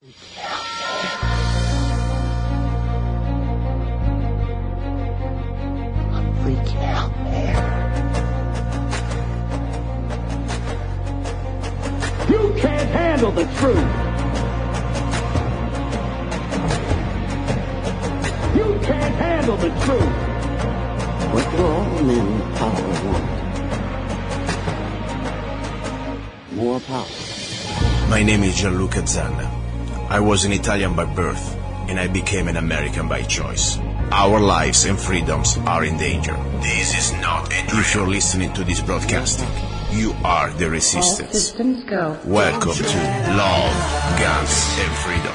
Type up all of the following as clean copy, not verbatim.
Freaking out, man. You can't handle the truth. You can't handle the truth. What do all men with power want? More power. My name is luca-zanna. I was an Italian by birth, and I became an American by choice. Our lives and freedoms are in danger. This is not a drill. If you're listening to this broadcasting, you are the resistance. All systems go. Welcome to Love, Guns, and Freedom.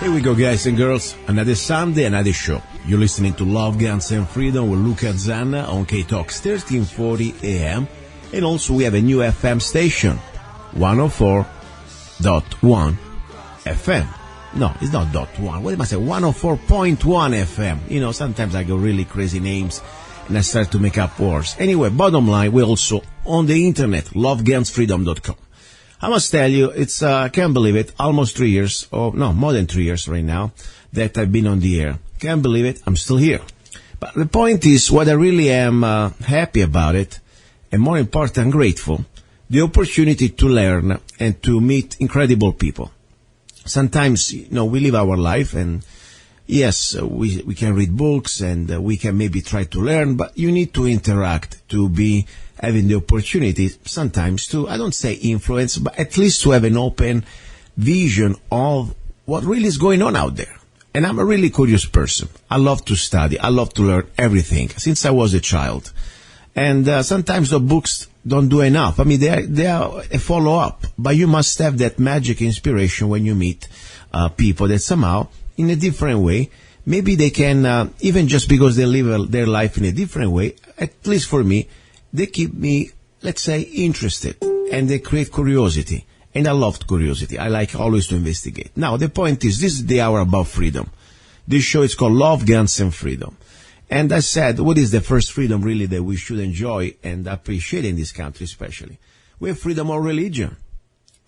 Here we go, guys and girls. Another Sunday, another show. You're listening to Love, Guns, and Freedom with luca-zanna on KTOX 1340 AM. And also we have a new FM station, 104.1 FM. No, it's not .1. What am I saying? 104.1 FM. You know, sometimes I go really crazy names and I start to make up words. Anyway, bottom line, we're also on the internet, lovegunsfreedom.com. I must tell you, it's, I can't believe it, almost 3 years, or no, more than 3 years right now, that I've been on the air. Can't believe it, I'm still here. But the point is, what I really am happy about it, and more important, grateful, the opportunity to learn and to meet incredible people. Sometimes, you know, we live our life and yes, we can read books and we can maybe try to learn, but you need to interact to be having the opportunity sometimes to, I don't say influence, but at least to have an open vision of what really is going on out there. And I'm a really curious person. I love to study. I love to learn everything since I was a child. And sometimes the books don't do enough. I mean, they are a follow-up, but you must have that magic inspiration when you meet people that somehow, in a different way, maybe they can, even just because they live their life in a different way, at least for me, they keep me, let's say, interested, and they create curiosity. And I love curiosity. I like always to investigate. Now, the point is, this is the hour about freedom. This show is called Love, Guns, and Freedom. And I said, what is the first freedom really that we should enjoy and appreciate in this country especially? We have freedom of religion.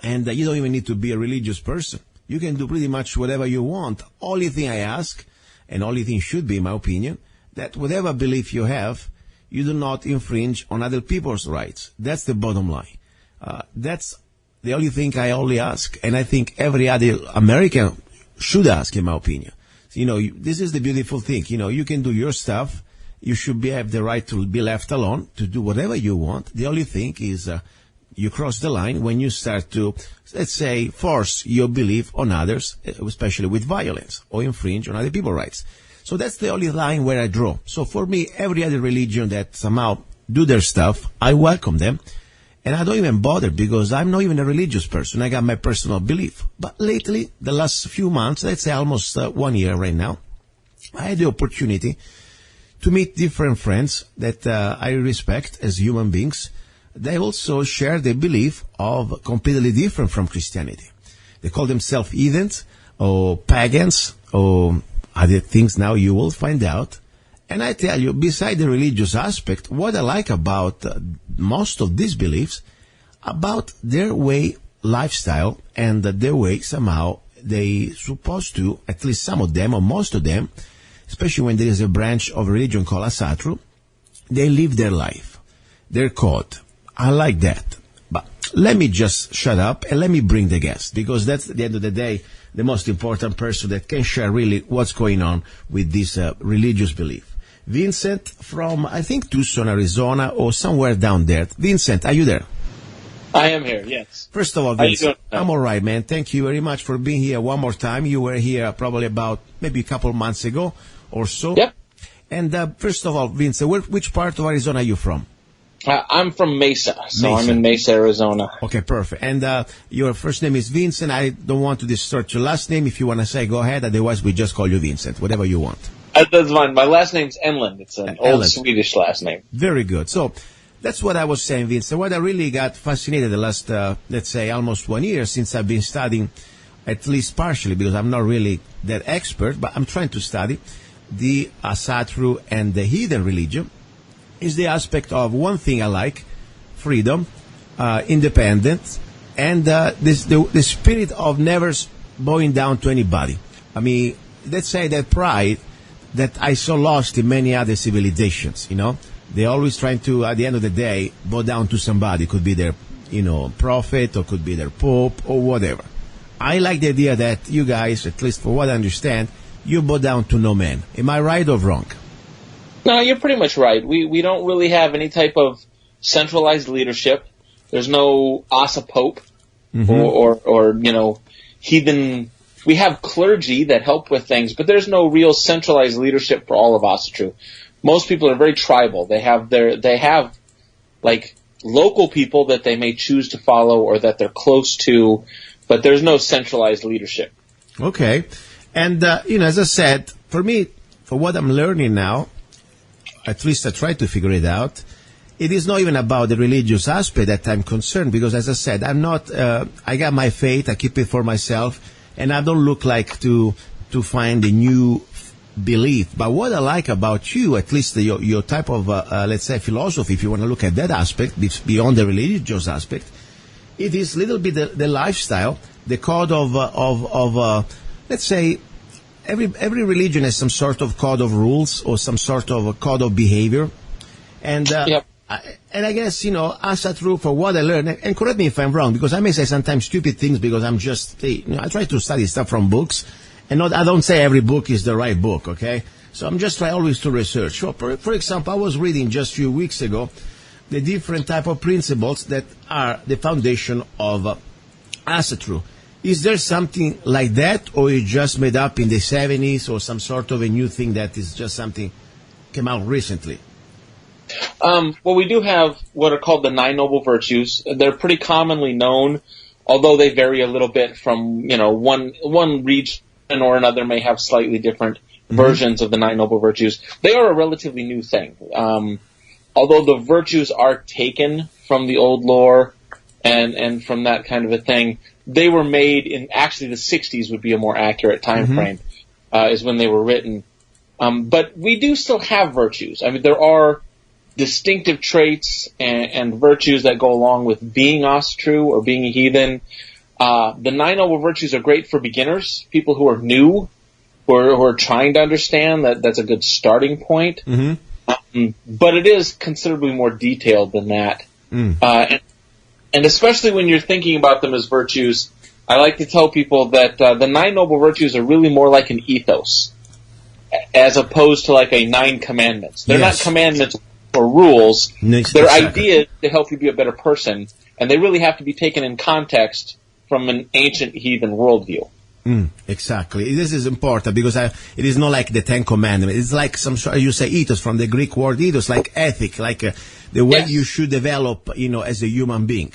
And you don't even need to be a religious person. You can do pretty much whatever you want. Only thing I ask, and only thing should be, in my opinion, that whatever belief you have, you do not infringe on other people's rights. That's the bottom line. That's the only thing I only ask. And I think every other American should ask, in my opinion. You know, this is the beautiful thing. You know, you can do your stuff. You should have the right to be left alone, to do whatever you want. The only thing is you cross the line when you start to, let's say, force your belief on others, especially with violence, or infringe on other people's rights. So that's the only line where I draw. So for me, every other religion that somehow do their stuff, I welcome them. And I don't even bother because I'm not even a religious person. I got my personal belief. But lately, the last few months, let's say almost 1 year right now, I had the opportunity to meet different friends that I respect as human beings. They also share the belief of completely different from Christianity. They call themselves heathens or pagans or other things now you will find out. And I tell you, beside the religious aspect, what I like about most of these beliefs, about their way, lifestyle, and their way somehow they supposed to, at least some of them or most of them, especially when there is a branch of religion called Asatru, they live their life. They're called. I like that. But let me just shut up and let me bring the guest, because that's at the end of the day the most important person that can share really what's going on with this religious belief. Vincent from, I think, Tucson, Arizona, or somewhere down there. Vincent, are you there? I am here, yes. First of all, Vincent, I'm all right, man. Thank you very much for being here one more time. You were here probably about maybe a couple months ago or so. Yep. And first of all, Vincent, which part of Arizona are you from? I'm from Mesa, so I'm in Mesa, Arizona. Okay, perfect. And your first name is Vincent. I don't want to distort your last name. If you want to say, go ahead. Otherwise, we just call you Vincent, whatever you want. That's fine. My last name's Enlund. It's an old Swedish last name. Very good. So that's what I was saying, Vincent. What I really got fascinated the last, let's say, almost 1 year since I've been studying, at least partially, because I'm not really that expert, but I'm trying to study the Asatru and the heathen religion, is the aspect of one thing I like, freedom, independence, and the spirit of never bowing down to anybody. I mean, let's say that pride that I saw lost in many other civilizations, They're always trying to, at the end of the day, bow down to somebody. Could be their, prophet, or could be their pope, or whatever. I like the idea that you guys, at least for what I understand, you bow down to no man. Am I right or wrong? No, you're pretty much right. We don't really have any type of centralized leadership. There's no Asa Pope or heathen. We have clergy that help with things, but there's no real centralized leadership for all of Asatru. Most people are very tribal. They have like local people that they may choose to follow or that they're close to, but there's no centralized leadership. Okay. And, as I said, for me, for what I'm learning now, at least I try to figure it out, it is not even about the religious aspect that I'm concerned, because as I said, I'm not, I got my faith, I keep it for myself, and I don't look like to find a new belief. But what I like about you, at least your type of, let's say, philosophy, if you want to look at that aspect, beyond the religious aspect, it is a little bit the lifestyle, the code of let's say, every religion has some sort of code of rules or some sort of a code of behavior. And, Yep. And I guess, Asatru, for what I learned, and correct me if I'm wrong, because I may say sometimes stupid things because I'm just, I try to study stuff from books, and I don't say every book is the right book, okay? So I'm just trying always to research. So for example, I was reading just a few weeks ago the different type of principles that are the foundation of Asatru. Is there something like that, or you just made up in the 70s, or some sort of a new thing that is just something came out recently? Well, we do have what are called the 9 noble virtues. They're pretty commonly known, although they vary a little bit from, one region or another may have slightly different versions of the 9 noble virtues. They are a relatively new thing. Although the virtues are taken from the old lore and from that kind of a thing, they were made in actually the 60s would be a more accurate time frame, is when they were written. But we do still have virtues. I mean, there are distinctive traits and virtues that go along with being Asatru or being a heathen. The 9 noble virtues are great for beginners, people who are new, who are trying to understand. That's a good starting point. But it is considerably more detailed than that. And especially when you're thinking about them as virtues, I like to tell people that the 9 noble virtues are really more like an ethos, as opposed to like a 9 commandments. They're not commandments or rules. They're ideas to help you be a better person, and they really have to be taken in context from an ancient heathen worldview. Exactly. This is important because it is not like the 10 Commandments. It's like some sort, you say ethos from the Greek word ethos, like ethic, like the way you should develop, as a human being.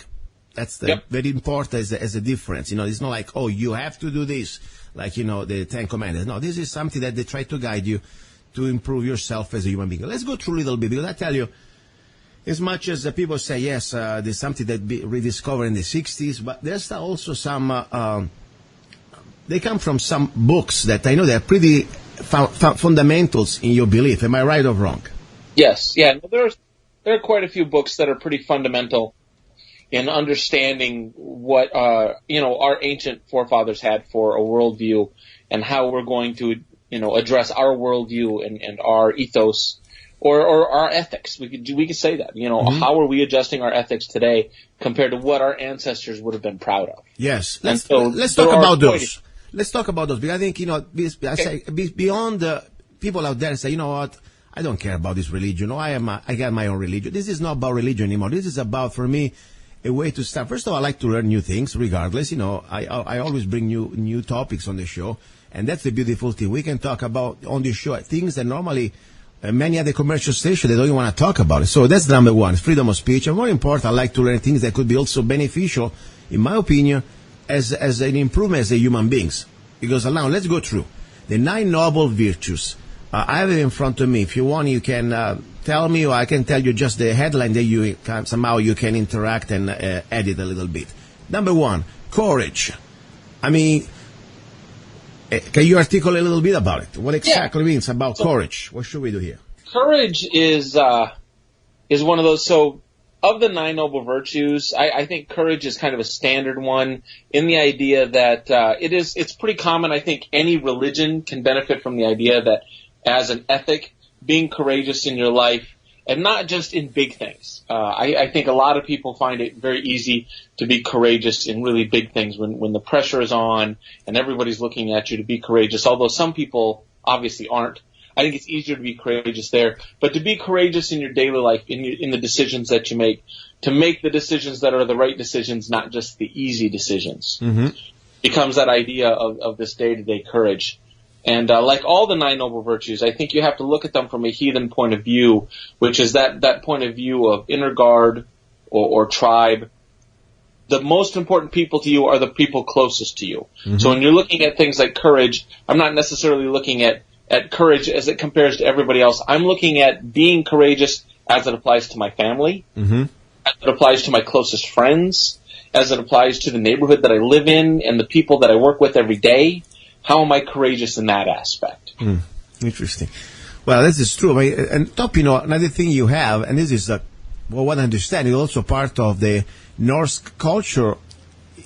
That's very important as a difference. It's not like, oh, you have to do this, like, the 10 Commandments. No, this is something that they try to guide you to improve yourself as a human being. Let's go through a little bit, because I tell you, as much as the people say, yes, there's something that be rediscovered in the 60s, but there's also some, they come from some books that I know they're pretty fundamentals in your belief. Am I right or wrong? Yes, yeah. There are quite a few books that are pretty fundamental in understanding what, our ancient forefathers had for a worldview and how we're going to, address our worldview and our ethos or our ethics. We could say that, how are we adjusting our ethics today compared to what our ancestors would have been proud of? Yes. Let's talk about those. Let's talk about those, because I think, beyond the people out there say, you know what, I don't care about this religion. I got my own religion. This is not about religion anymore. This is about, for me, a way to start. First of all, I like to learn new things, regardless. I always bring new topics on the show, and that's the beautiful thing. We can talk about on the show things that normally many other commercial stations, they don't even want to talk about it. So that's number one, freedom of speech. And more important, I like to learn things that could be also beneficial, in my opinion, as an improvement as a human beings. Because now, let's go through the 9 noble virtues. I have it in front of me. If you want, you can tell me, or I can tell you just the headline that you somehow you can interact and edit a little bit. Number 1, courage. I mean, can you articulate a little bit about it? What exactly means about courage? What should we do here? Courage is one of those. So of the nine noble virtues, I think courage is kind of a standard one in the idea that it's pretty common. I think any religion can benefit from the idea that as an ethic, being courageous in your life, and not just in big things. I think a lot of people find it very easy to be courageous in really big things when the pressure is on and everybody's looking at you to be courageous, although some people obviously aren't. I think it's easier to be courageous there. But to be courageous in your daily life, in the decisions that you make, to make the decisions that are the right decisions, not just the easy decisions, becomes that idea of this day-to-day courage. And like all the nine noble virtues, I think you have to look at them from a heathen point of view, which is that point of view of inner guard or tribe. The most important people to you are the people closest to you. So when you're looking at things like courage, I'm not necessarily looking at courage as it compares to everybody else. I'm looking at being courageous as it applies to my family, as it applies to my closest friends, as it applies to the neighborhood that I live in and the people that I work with every day. How am I courageous in that aspect? Interesting. Well, this is true. And top, another thing you have, and this is what I understand, is also part of the Norse culture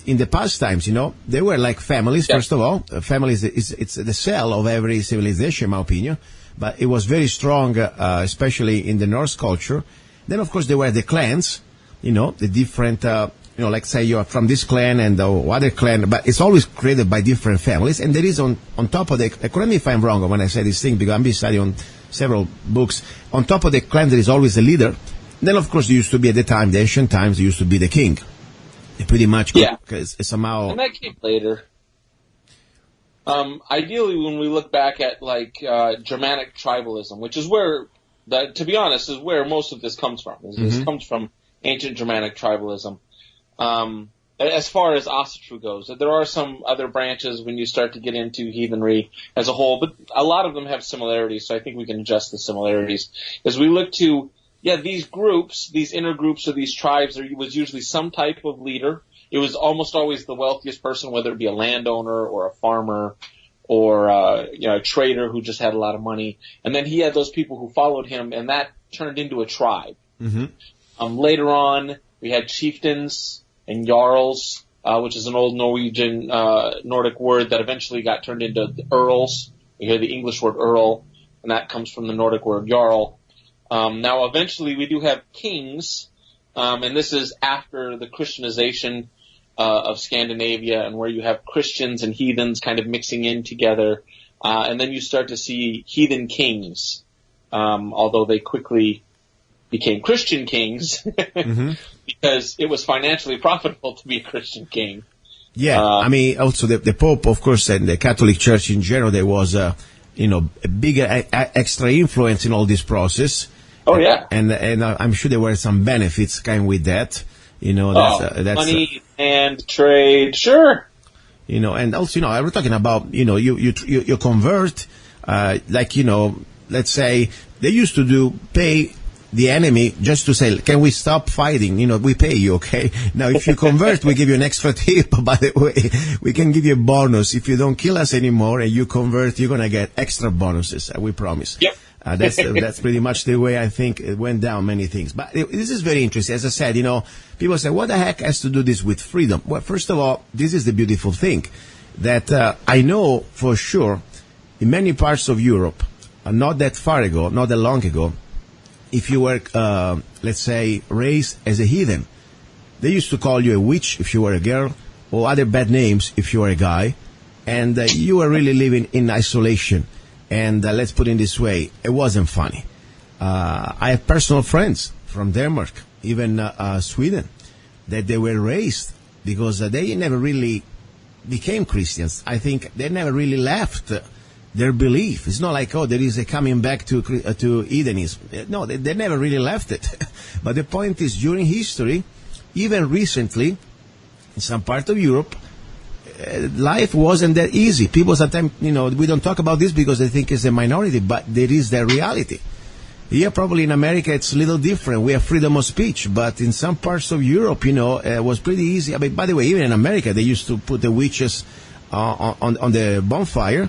in the past times. They were like families. First of all, families it's the cell of every civilization, in my opinion. But it was very strong, especially in the Norse culture. Then, of course, there were the clans. The different. Like say you're from this clan and the other clan, but it's always created by different families. And there is on top of the, correct me if I'm wrong when I say this thing, because I've been studying on several books. On top of the clan, there is always a leader. Then, of course, there used to be at the time, the ancient times, there used to be the king. They pretty much, somehow. And that came later. Ideally, when we look back at like Germanic tribalism, which is where, to be honest, is where most of this comes from. This comes from ancient Germanic tribalism. As far as Asatru goes, there are some other branches when you start to get into heathenry as a whole, but a lot of them have similarities, so I think we can adjust the similarities. As we look to, these groups, these inner groups or these tribes, there was usually some type of leader. It was almost always the wealthiest person, whether it be a landowner or a farmer or a trader who just had a lot of money. And then he had those people who followed him, and that turned into a tribe. Later on, we had chieftains and jarls, which is an old Norwegian Nordic word that eventually got turned into earls. We hear the English word earl, and that comes from the Nordic word jarl. Now, eventually, we do have kings, and this is after the Christianization of Scandinavia, and where you have Christians and heathens kind of mixing in together, and then you start to see heathen kings, although they quickly became Christian kings because it was financially profitable to be a Christian king. Yeah, also the Pope, of course, and the Catholic Church in general, there was a bigger extra influence in all this process. Oh yeah, and I'm sure there were some benefits came with that. That's money and trade, sure. And also, we're talking about, you convert, let's say they used to pay the enemy just to say, can we stop fighting? We pay you, okay? Now, if you convert, we give you an extra tip. By the way, we can give you a bonus. If you don't kill us anymore and you convert, you're going to get extra bonuses. We promise. Yep. That's pretty much the way I think it went down many things. But this is very interesting. As I said, people say, what the heck has to do this with freedom? Well, first of all, this is the beautiful thing that I know for sure in many parts of Europe, not that far ago, not that long ago, if you were, let's say, raised as a heathen, they used to call you a witch if you were a girl, or other bad names if you were a guy, and you were really living in isolation. And let's put it this way, it wasn't funny. I have personal friends from Denmark, even Sweden, that they were raised because they never really became Christians. I think they never really left their belief. It's not like, there is a coming back to heathenism. No, they never really left it. But the point is, during history, even recently, in some part of Europe, life wasn't that easy. People sometimes, we don't talk about this because they think it's a minority, but there is that reality. Here, probably in America, it's a little different. We have freedom of speech, but in some parts of Europe, it was pretty easy. By the way, even in America, they used to put the witches on the bonfire.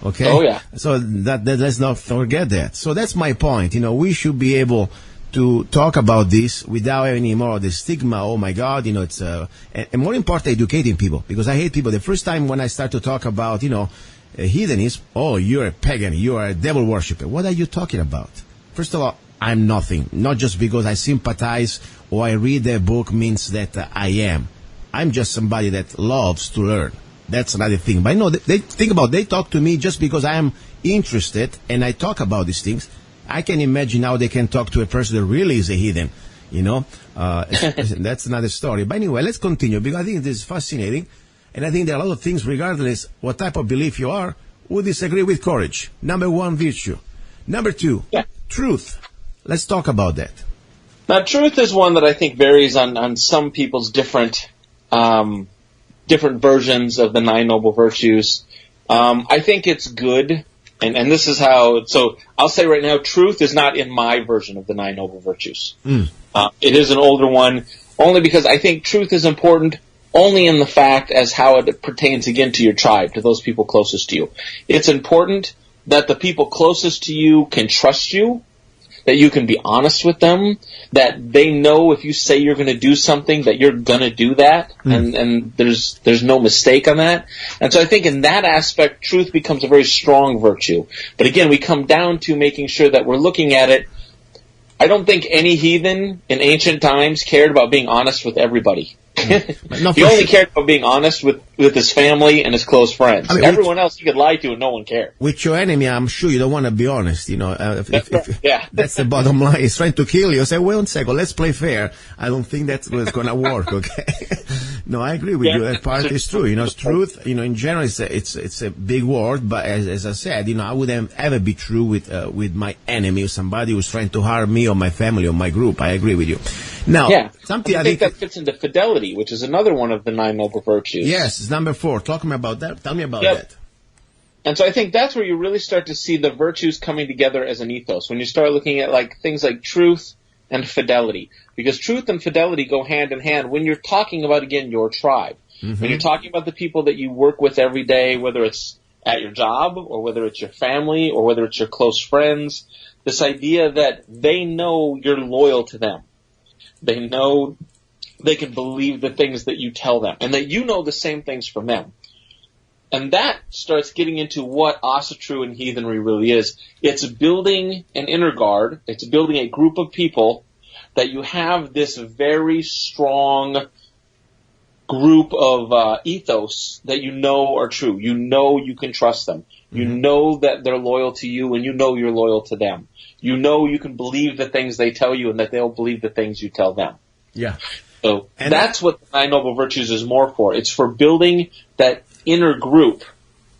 Okay. Oh yeah. So that let's not forget that. So that's my point. We should be able to talk about this without any more of the stigma. Oh my God, it's and more important, educating people, because I hate people. The first time when I start to talk about, heathenism, oh, you're a pagan, you are a devil worshiper. What are you talking about? First of all, I'm nothing. Not just because I sympathize or I read their book means that I am. I'm just somebody that loves to learn. That's another thing. But they talk to me just because I am interested and I talk about these things. I can imagine how they can talk to a person that really is a heathen, That's another story. But anyway, let's continue, because I think this is fascinating. And I think there are a lot of things, regardless what type of belief you are, who disagree with courage. Number one, virtue. Number two, truth. Let's talk about that. Now, truth is one that I think varies on some people's different versions of the Nine Noble Virtues. I think it's good, and this is how. So I'll say right now, truth is not in my version of the Nine Noble Virtues. It is an older one, only because I think truth is important only in the fact as how it pertains again to your tribe, to those people closest to you. It's important that the people closest to you can trust you, that you can be honest with them, that they know if you say you're going to do something, that you're going to do that, and there's no mistake on that. And so I think in that aspect, truth becomes a very strong virtue. But again, we come down to making sure that we're looking at it. I don't think any heathen in ancient times cared about being honest with everybody. He only cared about being honest with his family and his close friends. I mean, everyone else he could lie to and no one cared. With your enemy, I'm sure you don't want to be honest. That's the bottom line. He's trying to kill you. Say, wait 1 second, let's play fair. I don't think that's what's going to work, okay? No, I agree with you. That part is true. Truth, in general, it's a big word, but as I said, I wouldn't ever be true with my enemy or somebody who's trying to harm me or my family or my group. I agree with you. Now, something I think that fits into fidelity, which is another one of the Nine Noble Virtues. Yes, it's number 4. Talk me about that. Tell me about that. And so I think that's where you really start to see the virtues coming together as an ethos, when you start looking at things like truth and fidelity. Because truth and fidelity go hand in hand when you're talking about, again, your tribe. When you're talking about the people that you work with every day, whether it's at your job or whether it's your family or whether it's your close friends, this idea that they know you're loyal to them. They know they can believe the things that you tell them, and that you know the same things from them. And that starts getting into what Asatru and heathenry really is. It's building an inner guard. It's building a group of people that you have this very strong group of ethos that you know are true. You know you can trust them. You know that they're loyal to you, and you know you're loyal to them. You know you can believe the things they tell you, and that they'll believe the things you tell them. Yeah. So that's what the Nine Noble Virtues is more for. It's for building that inner group,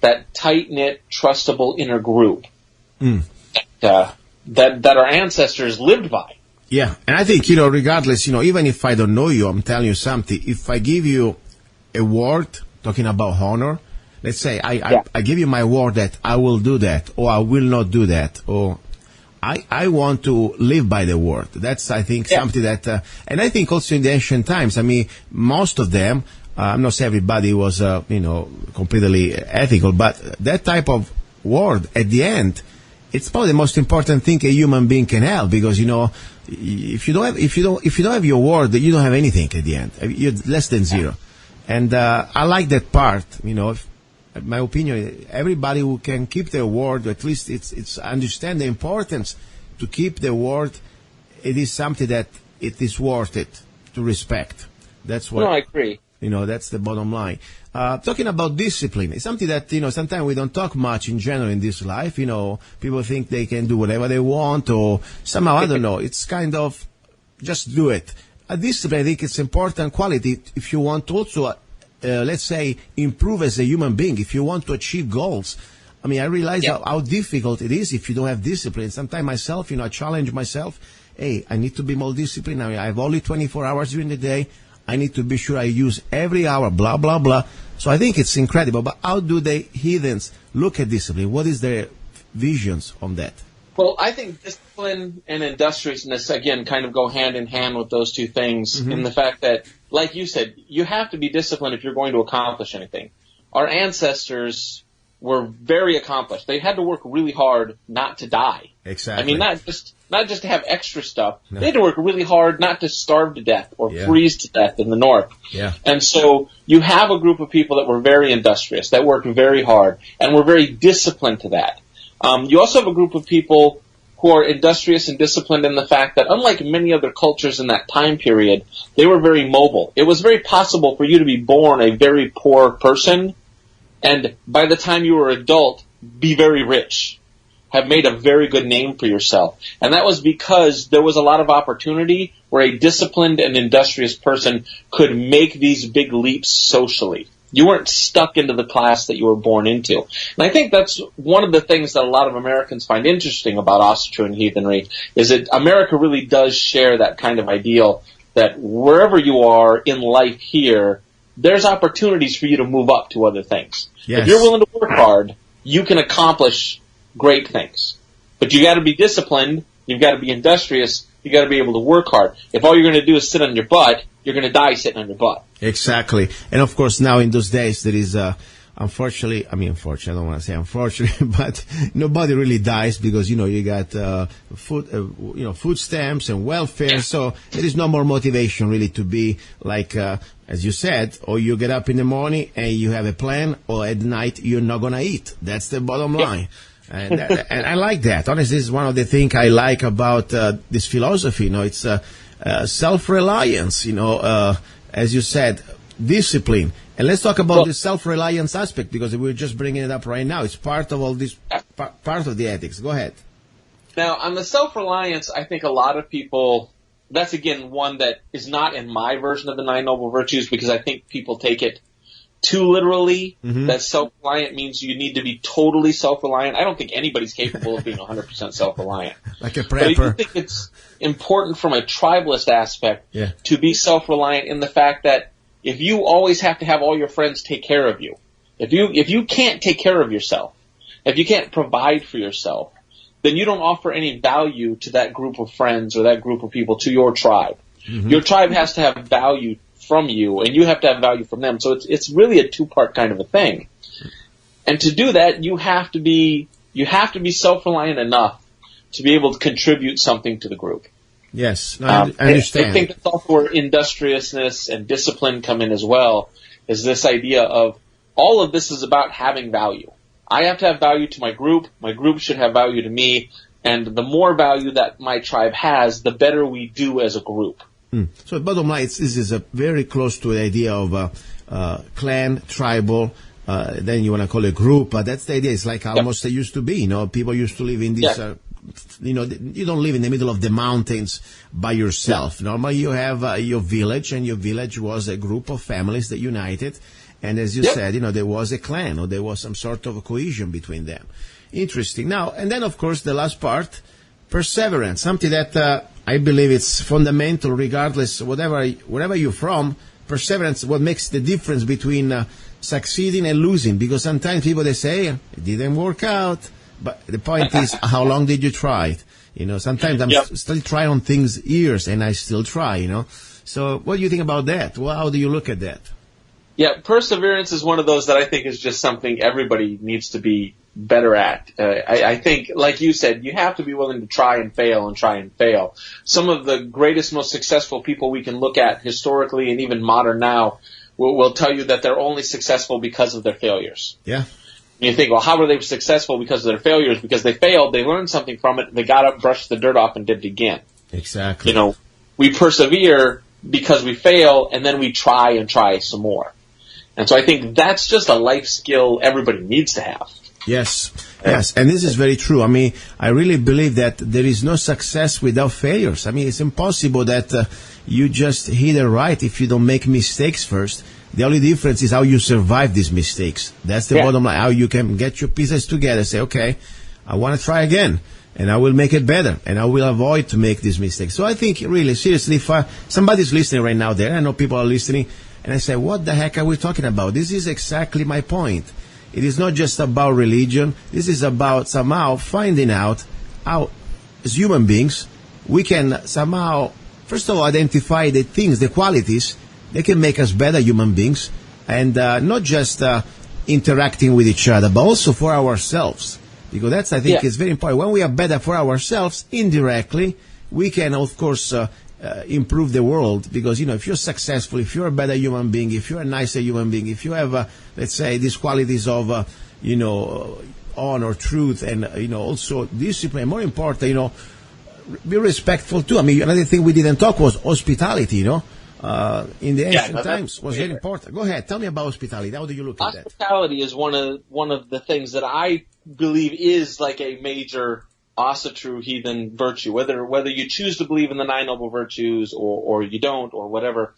that tight-knit, trustable inner group that our ancestors lived by. Yeah, and I think, regardless, even if I don't know you, I'm telling you something. If I give you a word talking about honor, let's say I give you my word that I will do that, or I will not do that, or I want to live by the word. That's, I think, something that, and I think also in the ancient times, most of them, I'm not saying everybody was, completely ethical, but that type of word at the end, it's probably the most important thing a human being can have, because, if you don't have your word, you don't have anything at the end. You're less than zero. And, I like that part, in my opinion, everybody who can keep their word, at least it's understand the importance to keep the word. It is something that it is worth it to respect. That's what. No, I agree. That's the bottom line. Talking about discipline, it's something that, sometimes we don't talk much in general in this life. People think they can do whatever they want, or somehow, I don't know, it's kind of just do it. Discipline, I think it's important quality if you want to also, let's say, improve as a human being, if you want to achieve goals. I realize how difficult it is if you don't have discipline. Sometimes myself, I challenge myself. Hey, I need to be more disciplined. I have only 24 hours during the day. I need to be sure I use every hour, blah, blah, blah. So I think it's incredible. But how do the heathens look at discipline? What is their visions on that? Well, I think discipline and industriousness, again, kind of go hand in hand with those two things in the fact that, like you said, you have to be disciplined if you're going to accomplish anything. Our ancestors were very accomplished. They had to work really hard not to die. Exactly. I mean, not just to have extra stuff. No. They had to work really hard not to starve to death or freeze to death in the north. Yeah. And so you have a group of people that were very industrious, that worked very hard, and were very disciplined to that. You also have a group of people who are industrious and disciplined in the fact that, unlike many other cultures in that time period, they were very mobile. It was very possible for you to be born a very poor person, and by the time you were adult, be very rich, have made a very good name for yourself. And that was because there was a lot of opportunity where a disciplined and industrious person could make these big leaps socially. You weren't stuck into the class that you were born into. And I think that's one of the things that a lot of Americans find interesting about Asatru and heathenry, is that America really does share that kind of ideal that wherever you are in life here, there's opportunities for you to move up to other things. Yes. If you're willing to work hard, you can accomplish great things. But you got to be disciplined, you've got to be industrious, you got to be able to work hard. If all you're going to do is sit on your butt, you're going to die sitting on your butt. Exactly. And of course, now in those days, there is unfortunately, I don't want to say unfortunately, but nobody really dies because, you got food stamps and welfare. Yeah. So there is no more motivation really to be like, as you said, or you get up in the morning and you have a plan, or at night you're not going to eat. That's the bottom line. And I like that. Honestly, this is one of the things I like about this philosophy. It's self-reliance, as you said, discipline. And let's talk about the self-reliance aspect, because we're just bringing it up right now. It's part of all this, part of the ethics. Go ahead. Now, on the self-reliance, I think a lot of people, that's again one that is not in my version of the Nine Noble Virtues, because I think people take it too literally, that self-reliant means you need to be totally self-reliant. I don't think anybody's capable of being 100% self-reliant. Like a prepper. But I do think it's important from a tribalist aspect to be self-reliant in the fact that if you always have to have all your friends take care of you, if you can't take care of yourself, if you can't provide for yourself, then you don't offer any value to that group of friends or that group of people, to your tribe. Your tribe has to have value from you, and you have to have value from them. So it's really a two-part kind of a thing. And to do that, you have to be self-reliant enough to be able to contribute something to the group. Yes, I understand. I think that's also where industriousness and discipline come in as well, is this idea of all of this is about having value. I have to have value to my group should have value to me, and the more value that my tribe has, the better we do as a group. So bottom line, this is very close to the idea of clan, tribal, then you want to call it group, but that's the idea. It's like almost it used to be, people used to live in this, you don't live in the middle of the mountains by yourself. Normally you have your village, and your village was a group of families that united, and as you said, there was a clan, or there was some sort of a cohesion between them. Interesting. Now, and then of course the last part, perseverance, something that I believe it's fundamental regardless, wherever you're from. Perseverance, what makes the difference between succeeding and losing, because sometimes people, they say, it didn't work out, but the point is, how long did you try it? Sometimes I'm still trying on things years, and I still try, So what do you think about that? Well, how do you look at that? Yeah, perseverance is one of those that I think is just something everybody needs to be better at. I think, like you said, you have to be willing to try and fail. Some of the greatest, most successful people we can look at historically and even modern now will tell you that they're only successful because of their failures. Yeah. And you think, well, how were they successful? Because of their failures. Because they failed, they learned something from it, they got up, brushed the dirt off, and did it again. Exactly. We persevere because we fail, and then we try and try some more. And so I think that's just a life skill everybody needs to have. Yes, and this is very true. I mean, I really believe that there is no success without failures. I mean, it's impossible that you just hit it right if you don't make mistakes first. The only difference is how you survive these mistakes. That's the bottom line, how you can get your pieces together, say, okay, I want to try again, and I will make it better, and I will avoid to make these mistakes. So I think, really, seriously, if somebody's listening right now there, I know people are listening, and I say, what the heck are we talking about? This is exactly my point. It is not just about religion. This is about somehow finding out how, as human beings, we can somehow, first of all, identify the things, the qualities that can make us better human beings, and not just interacting with each other, but also for ourselves. Because that's, I think, is very important. When we are better for ourselves, indirectly, we can, of course, improve the world. Because, if you're successful, if you're a better human being, if you're a nicer human being, if you have, let's say, these qualities of, honor, truth, and, also discipline, more important, be respectful too. I mean, another thing we didn't talk was hospitality, in the ancient times was very important. Go ahead, tell me about hospitality. How do you look at that? Hospitality is one of the things that I believe is like a major Asatru heathen virtue. Whether you choose to believe in the 9 noble virtues or you don't or whatever,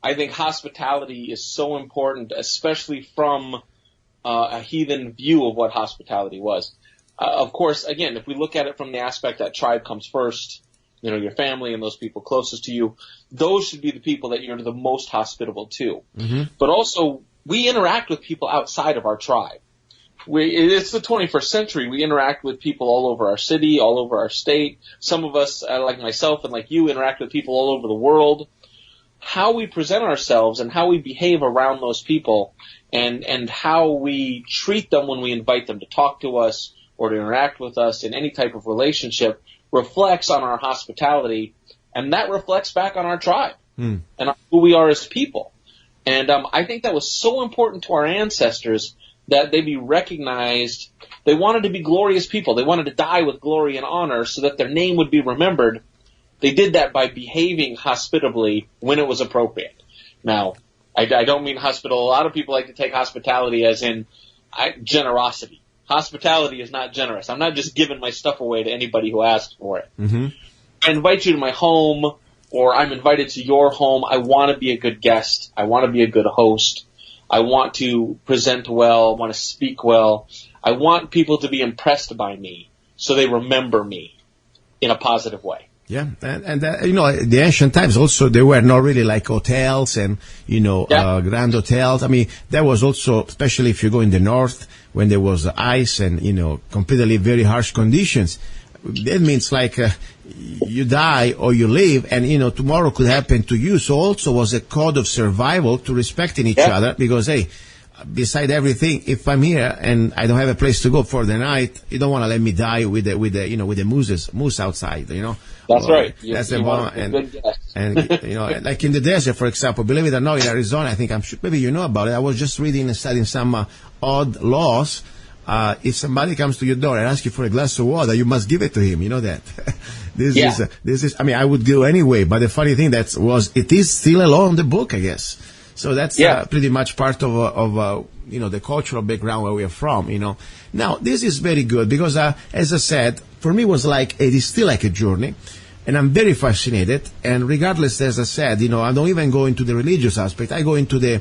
I think hospitality is so important, especially from a heathen view of what hospitality was. Of course, again, if we look at it from the aspect that tribe comes first, your family and those people closest to you, those should be the people that you're the most hospitable to. Mm-hmm. But also, we interact with people outside of our tribe. It's the 21st century. We interact with people all over our city, all over our state. Some of us, like myself and like you, interact with people all over the world. How we present ourselves and how we behave around those people and how we treat them when we invite them to talk to us or to interact with us in any type of relationship reflects on our hospitality, and that reflects back on our tribe and on who we are as people. And I think that was so important to our ancestors that they be recognized. They wanted to be glorious people. They wanted to die with glory and honor so that their name would be remembered. They did that by behaving hospitably when it was appropriate. Now, I don't mean hospitable. A lot of people like to take hospitality as in generosity. Hospitality is not generous. I'm not just giving my stuff away to anybody who asks for it. Mm-hmm. I invite you to my home, or I'm invited to your home. I want to be a good guest. I want to be a good host. I want to present well. I want to speak well. I want people to be impressed by me so they remember me in a positive way. Yeah, and the ancient times also, there were not really like hotels and, grand hotels. I mean, there was also, especially if you go in the north, when there was ice and, completely very harsh conditions, that means like you die or you live and, tomorrow could happen to you. So also was a code of survival to respecting each other because, hey, beside everything, if I'm here and I don't have a place to go for the night, you don't want to let me die with the moose outside, That's right. That's the one. And like in the desert, for example, believe it or not, in Arizona, I think maybe you know about it. I was just reading and studying some odd laws. If somebody comes to your door and asks you for a glass of water, you must give it to him. You know that. This is. I mean, I would go anyway. But the funny thing it is still a law in the book, I guess. So that's pretty much part of the cultural background where we are from. Now this is very good because as I said, for me it is still like a journey, and I'm very fascinated. And regardless, as I said, I don't even go into the religious aspect. I go into the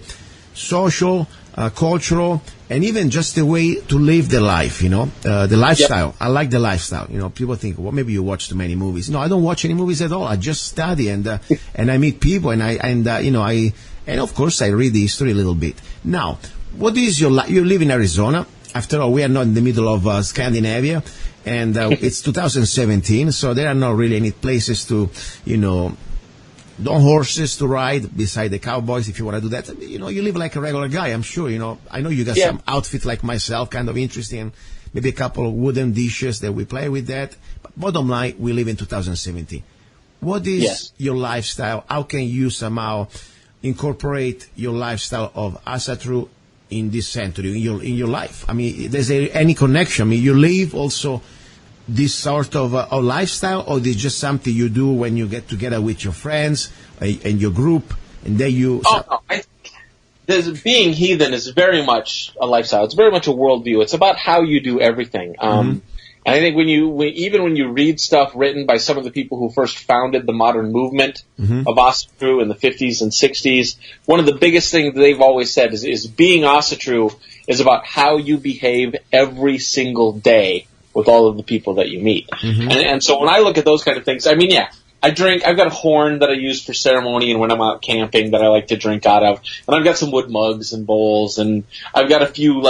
social, cultural, and even just the way to live the life. The lifestyle. Yep. I like the lifestyle. People think, well, maybe you watch too many movies. No, I don't watch any movies at all. I just study and I meet people and of course, I read the history a little bit. Now, what is your life? You live in Arizona. After all, we are not in the middle of Scandinavia, and it's 2017, so there are not really any places to, no horses to ride beside the cowboys if you want to do that. You live like a regular guy, I'm sure. I know you got some outfit like myself, kind of interesting, maybe a couple of wooden dishes that we play with that. But bottom line, we live in 2017. What is your lifestyle? How can you somehow incorporate your lifestyle of Asatru in this century, in your life? I mean, is there any connection? I mean, you live also this sort of a lifestyle, or is it just something you do when you get together with your friends and your group, and then you... being heathen is very much a lifestyle. It's very much a worldview. It's about how you do everything. And I think when you read stuff written by some of the people who first founded the modern movement of Asatru in the 50s and 60s, one of the biggest things they've always said is being Asatru is about how you behave every single day with all of the people that you meet. And so when I look at those kind of things, I mean, I drink. I've got a horn that I use for ceremony and when I'm out camping that I like to drink out of. And I've got some wood mugs and bowls, and I've got a few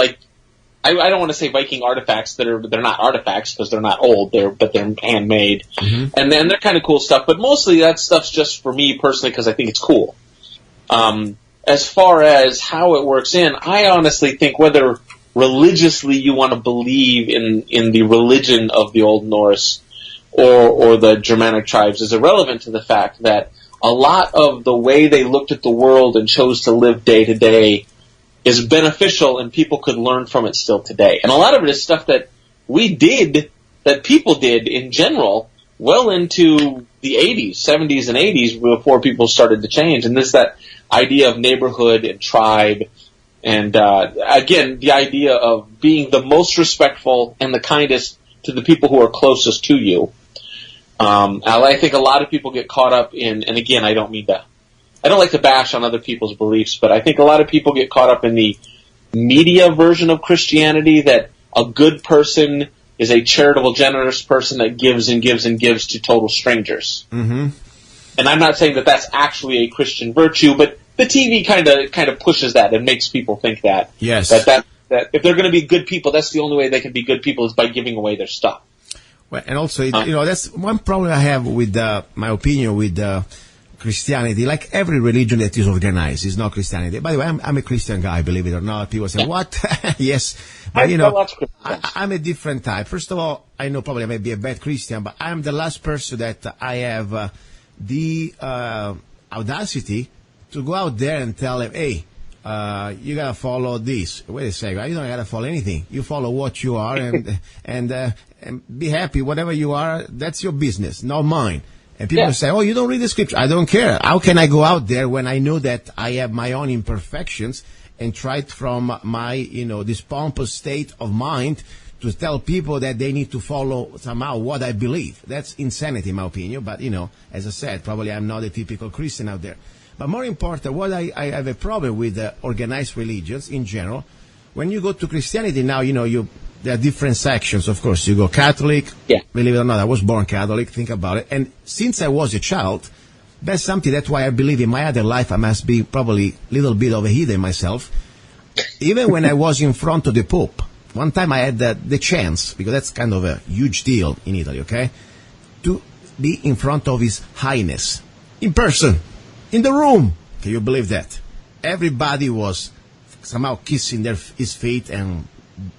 I don't want to say Viking artifacts they're not artifacts because they're not old, but they're handmade, and then they're kind of cool stuff. But mostly that stuff's just for me personally because I think it's cool. as far as how it works in, I honestly think whether religiously you want to believe in the religion of the Old Norse or the Germanic tribes is irrelevant to the fact that a lot of the way they looked at the world and chose to live day to day is beneficial, and people could learn from it still today. And a lot of it is stuff that we did, that people did in general, well into the 80s, 70s, and 80s before people started to change. And this that idea of neighborhood and tribe, and again, the idea of being the most respectful and the kindest to the people who are closest to you. I think a lot of people get caught up in, and again, I don't like to bash on other people's beliefs, but I think a lot of people get caught up in the media version of Christianity that a good person is a charitable, generous person that gives and gives and gives to total strangers. Mm-hmm. And I'm not saying that that's actually a Christian virtue, but the TV kind of pushes that and makes people think that. Yes. That if they're going to be good people, that's the only way they can be good people is by giving away their stuff. Well, and also, that's one problem I have with my opinion with Christianity. Like every religion that is organized is not Christianity. By the way, I'm a Christian guy, believe it or not. People say, what? Yes. But, I'm a different type. First of all, I know probably I may be a bad Christian, but I'm the last person that I have the audacity to go out there and tell them, hey, you gotta follow this. Wait a second, you don't gotta follow anything. You follow what you are and be happy. Whatever you are, that's your business, not mine. And people say, oh, you don't read the scripture. I don't care. How can I go out there when I know that I have my own imperfections and try from my, this pompous state of mind to tell people that they need to follow somehow what I believe? That's insanity, in my opinion. But, as I said, probably I'm not a typical Christian out there. But more important, what I have a problem with organized religions in general. When you go to Christianity now, there are different sections. Of course, you go Catholic. Yeah. Believe it or not, I was born Catholic. Think about it. And since I was a child, that's something. That's why I believe in my other life I must be probably a little bit of a heathen myself. Even when I was in front of the Pope, one time I had the chance, because that's kind of a huge deal in Italy, okay, to be in front of His Highness in person. In the room. Can you believe that? Everybody was somehow kissing his feet and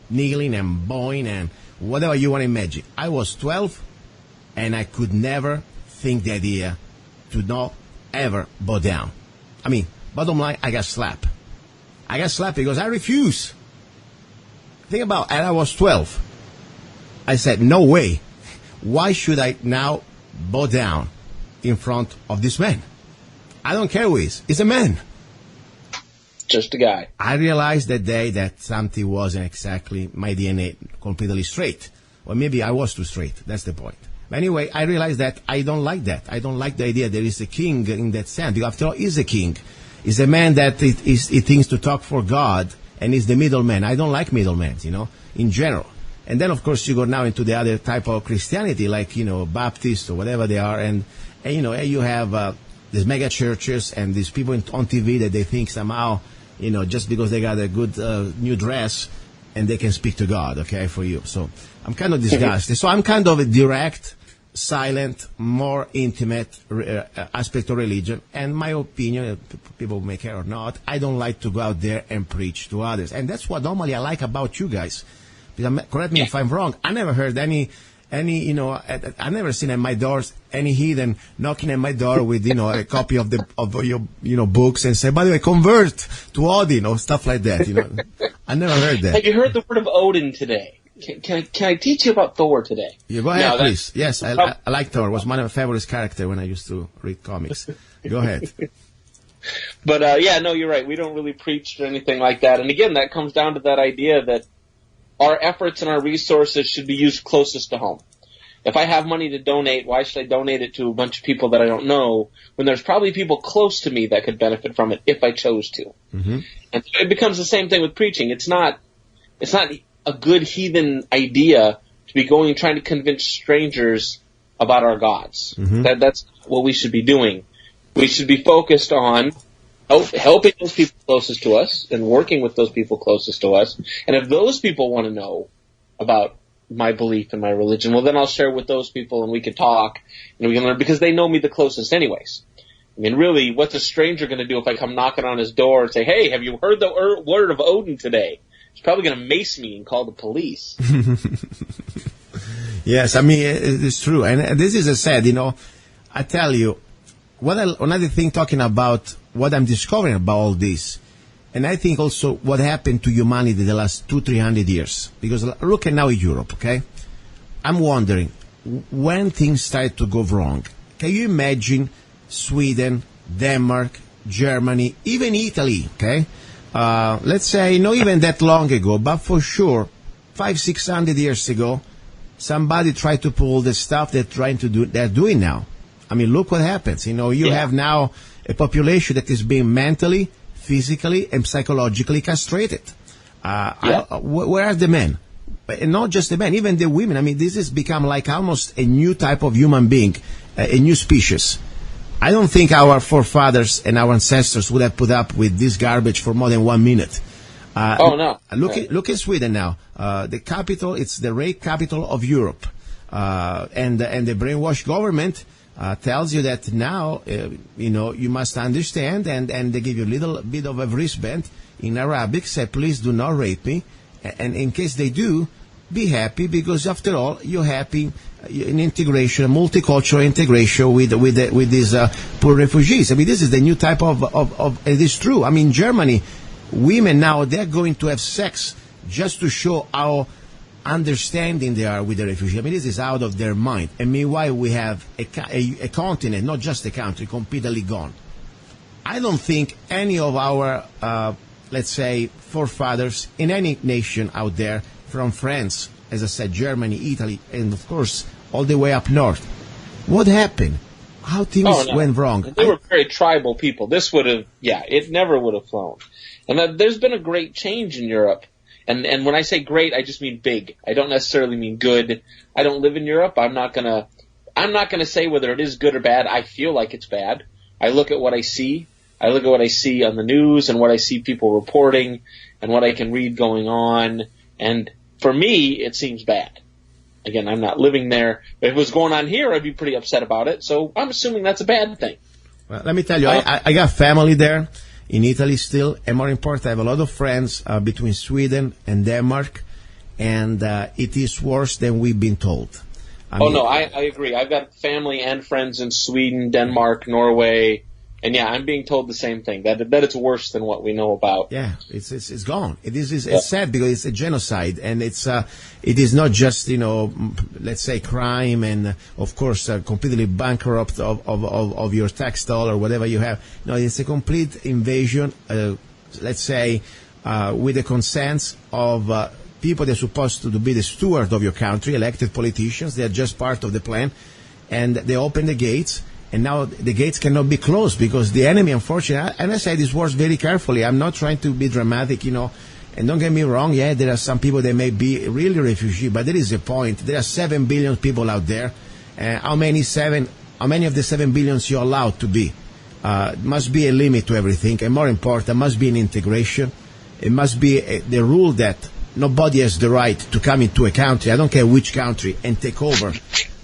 kneeling and bowing and whatever you want to imagine. I was 12 and I could never think the idea to not ever bow down. I mean, bottom line, I got slapped. I got slapped because I refused. Think about it, and I was 12. I said, no way. Why should I now bow down in front of this man? I don't care who he is. He's a man. Just a guy. I realized that day that something wasn't exactly my DNA completely straight. Or maybe I was too straight. That's the point. But anyway, I realized that I don't like that. I don't like the idea there is a king in that sense. Because after all, he's a king. He's a man that he thinks to talk for God, and he's the middleman. I don't like middlemen, in general. And then, of course, you go now into the other type of Christianity, like, Baptist or whatever they are. And you have these mega churches and these people on TV that they think somehow, just because they got a good new dress and they can speak to God, okay, for you. So I'm kind of disgusted. So I'm kind of a direct, silent, more intimate aspect of religion. And my opinion, people may care or not, I don't like to go out there and preach to others. And that's what normally I like about you guys. Because, correct me if I'm wrong, I never heard any, I never seen at my doors any heathen knocking at my door with, a copy of your books and say, by the way, convert to Odin or stuff like that. I never heard that. Have you heard the word of Odin today? Can I teach you about Thor today? Yeah, go ahead, please. Yes, I like Thor. It was one of my favorite characters when I used to read comics. Go ahead. But you're right. We don't really preach or anything like that. And again, that comes down to that idea that our efforts and our resources should be used closest to home. If I have money to donate, why should I donate it to a bunch of people that I don't know when there's probably people close to me that could benefit from it if I chose to? Mm-hmm. And so it becomes the same thing with preaching. It's not a good heathen idea to be trying to convince strangers about our gods. Mm-hmm. That's what we should be doing. We should be focused on helping those people closest to us and working with those people closest to us. And if those people want to know about my belief and my religion, well, then I'll share with those people and we can talk and we can learn because they know me the closest anyways. I mean, really, what's a stranger going to do if I come knocking on his door and say, hey, have you heard the word of Odin today? He's probably going to mace me and call the police. Yes, I mean, it's true. And this is sad, I tell you, another thing talking about what I'm discovering about all this, and I think also what happened to humanity the last 200-300 years. Because look at now Europe, okay? I'm wondering, when things started to go wrong, can you imagine Sweden, Denmark, Germany, even Italy, okay? Let's say not even that long ago, but for sure, 500-600 years ago, somebody tried to pull the stuff they're doing now. I mean, look what happens. You have now a population that is being mentally, physically, and psychologically castrated. Where are the men? And not just the men, even the women. I mean, this has become like almost a new type of human being, a new species. I don't think our forefathers and our ancestors would have put up with this garbage for more than 1 minute. No. Look at Sweden now. The capital, it's the rape capital of Europe. And the brainwashed government tells you that now, you must understand, and they give you a little bit of a wristband in Arabic, say, please do not rape me. And in case they do, be happy, because after all, you're happy in integration, multicultural integration with these poor refugees. I mean, this is the new type of it is true. I mean, Germany, women now, they're going to have sex just to show how understanding they are with the refugees. I mean, this is out of their mind. And meanwhile, we have a continent, not just a country, completely gone. I don't think any of our, let's say, forefathers in any nation out there, from France, as I said, Germany, Italy, and of course, all the way up north. What happened? How things went wrong? They were very tribal people. This would have, it never would have flown. And there's been a great change in Europe. And when I say great, I just mean big. I don't necessarily mean good. I don't live in Europe. I'm not gonna say whether it is good or bad. I feel like it's bad. I look at what I see. I look at what I see on the news and what I see people reporting and what I can read going on. And for me, it seems bad. Again, I'm not living there. If it was going on here, I'd be pretty upset about it. So I'm assuming that's a bad thing. Well, let me tell you, I got family there in Italy still. And more important, I have a lot of friends between Sweden and Denmark. And it is worse than we've been told. I agree. I've got family and friends in Sweden, Denmark, Norway. And I'm being told the same thing, that it's worse than what we know about. Yeah, it's gone. It's sad because it's a genocide, and it is not just, let's say crime and, of course, completely bankrupt of your tax dollar or whatever you have. No, it's a complete invasion, let's say, with the consent of people that are supposed to be the steward of your country, elected politicians. They are just part of the plan, and they open the gates. And now the gates cannot be closed because the enemy, unfortunately, and I say this words very carefully, I'm not trying to be dramatic, and don't get me wrong, there are some people that may be really refugees, but there is a point. There are 7 billion people out there. How many of the 7 billions you're allowed to be? Must be a limit to everything, and more important, must be an integration. It must be the rule that nobody has the right to come into a country, I don't care which country, and take over,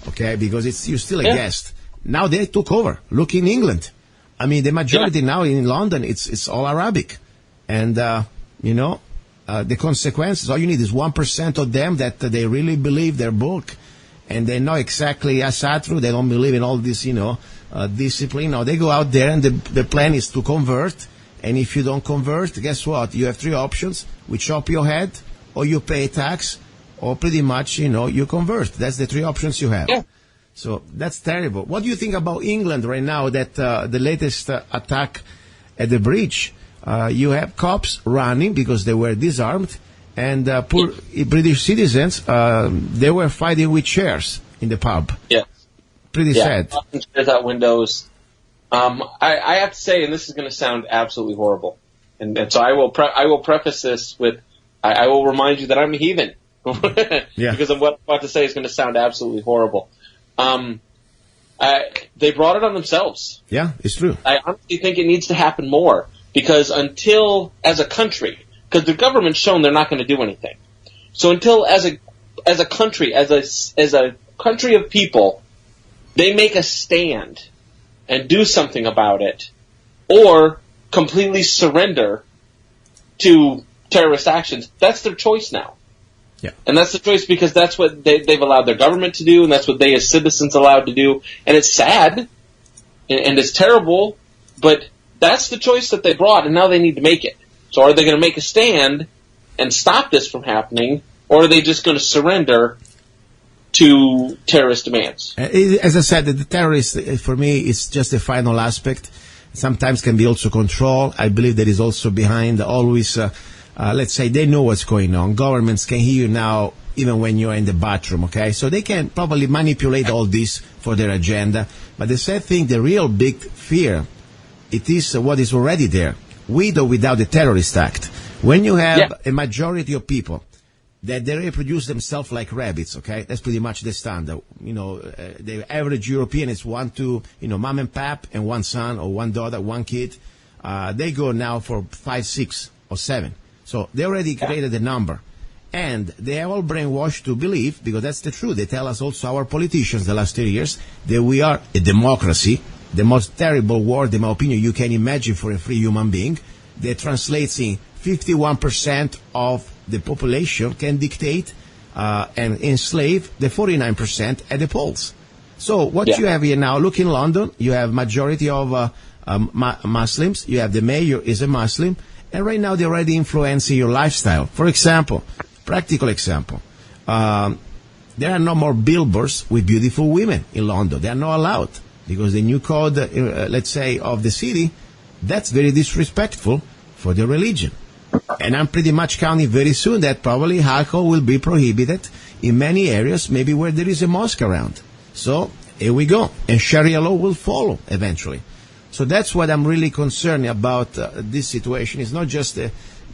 okay, because you're still a guest. Now they took over. Look in England. I mean, the majority now in London, it's all Arabic. And, the consequences, all you need is 1% of them that they really believe their book. And they know exactly Asatru. They don't believe in all this, discipline. No, they go out there and the plan is to convert. And if you don't convert, guess what? You have 3 options. We chop your head, or you pay tax, or pretty much, you convert. That's the 3 options you have. Yeah. So that's terrible. What do you think about England right now that the latest attack at the bridge, you have cops running because they were disarmed, and poor British citizens, they were fighting with chairs in the pub. Yeah. Pretty sad. Chairs out windows. I have to say, and this is going to sound absolutely horrible, and so I will preface this with, I will remind you that I'm a heathen. Because of what I'm about to say is going to sound absolutely horrible. They brought it on themselves. Yeah, it's true. I honestly think it needs to happen more because until, as a country, because the government's shown they're not going to do anything. So until, as a country, as a country of people, they make a stand and do something about it, or completely surrender to terrorist actions. That's their choice now. Yeah. And that's the choice because that's what they've allowed their government to do, and that's what they as citizens allowed to do. And it's sad, and it's terrible, but that's the choice that they brought, and now they need to make it. So are they going to make a stand and stop this from happening, or are they just going to surrender to terrorist demands? As I said, the terrorist, for me, is just the final aspect. Sometimes can be also control. I believe that is also behind always, let's say, they know what's going on. Governments can hear you now even when you're in the bathroom, okay? So they can probably manipulate all this for their agenda. But the sad thing, the real big fear, it is what is already there, with or without the terrorist act. When you have a majority of people that they reproduce themselves like rabbits, okay? That's pretty much the standard. The average European is mom and pap and one son or one daughter, one kid. They go now for 5, 6, or 7. So they already created a number. And they are all brainwashed to believe, because that's the truth. They tell us also, our politicians, the last 30 years, that we are a democracy, the most terrible word, in my opinion, you can imagine for a free human being, that translates in 51% of the population can dictate and enslave the 49% at the polls. So what you have here now, look in London, you have majority of Muslims, you have the mayor is a Muslim, and right now they're already influencing your lifestyle. For example, practical example, there are no more billboards with beautiful women in London. They are not allowed because the new code, let's say, of the city, that's very disrespectful for the religion. And I'm pretty much counting very soon that probably alcohol will be prohibited in many areas, maybe where there is a mosque around. So here we go. And Sharia law will follow eventually. So that's what I'm really concerned about this situation. It's not just the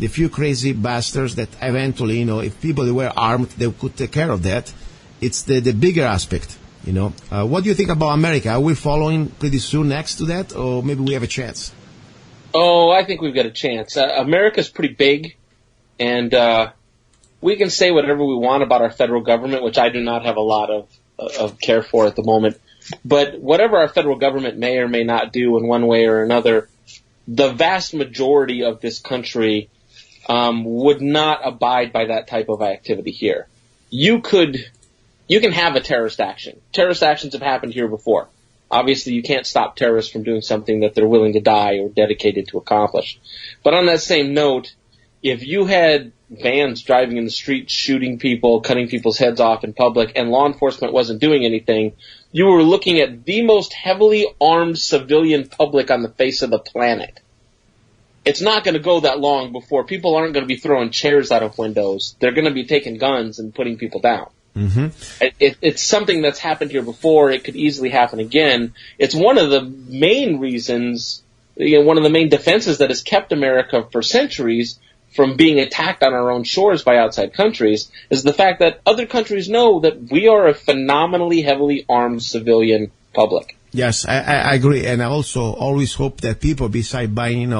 few crazy bastards that eventually, if people were armed, they could take care of that. It's the bigger aspect, What do you think about America? Are we following pretty soon next to that, or maybe we have a chance? Oh, I think we've got a chance. America's pretty big, and we can say whatever we want about our federal government, which I do not have a lot of care for at the moment. But whatever our federal government may or may not do in one way or another, the vast majority of this country would not abide by that type of activity here. You can have a terrorist action. Terrorist actions have happened here before. Obviously, you can't stop terrorists from doing something that they're willing to die or dedicated to accomplish. But on that same note, if you had vans driving in the street, shooting people, cutting people's heads off in public, and law enforcement wasn't doing anything, you were looking at the most heavily armed civilian public on the face of the planet. It's not going to go that long before people aren't going to be throwing chairs out of windows. They're going to be taking guns and putting people down. Mm-hmm. It's something that's happened here before. It could easily happen again. It's one of the main reasons, one of the main defenses that has kept America for centuries from being attacked on our own shores by outside countries is the fact that other countries know that we are a phenomenally heavily armed civilian public. Yes, I agree. And I also always hope that people, beside buying,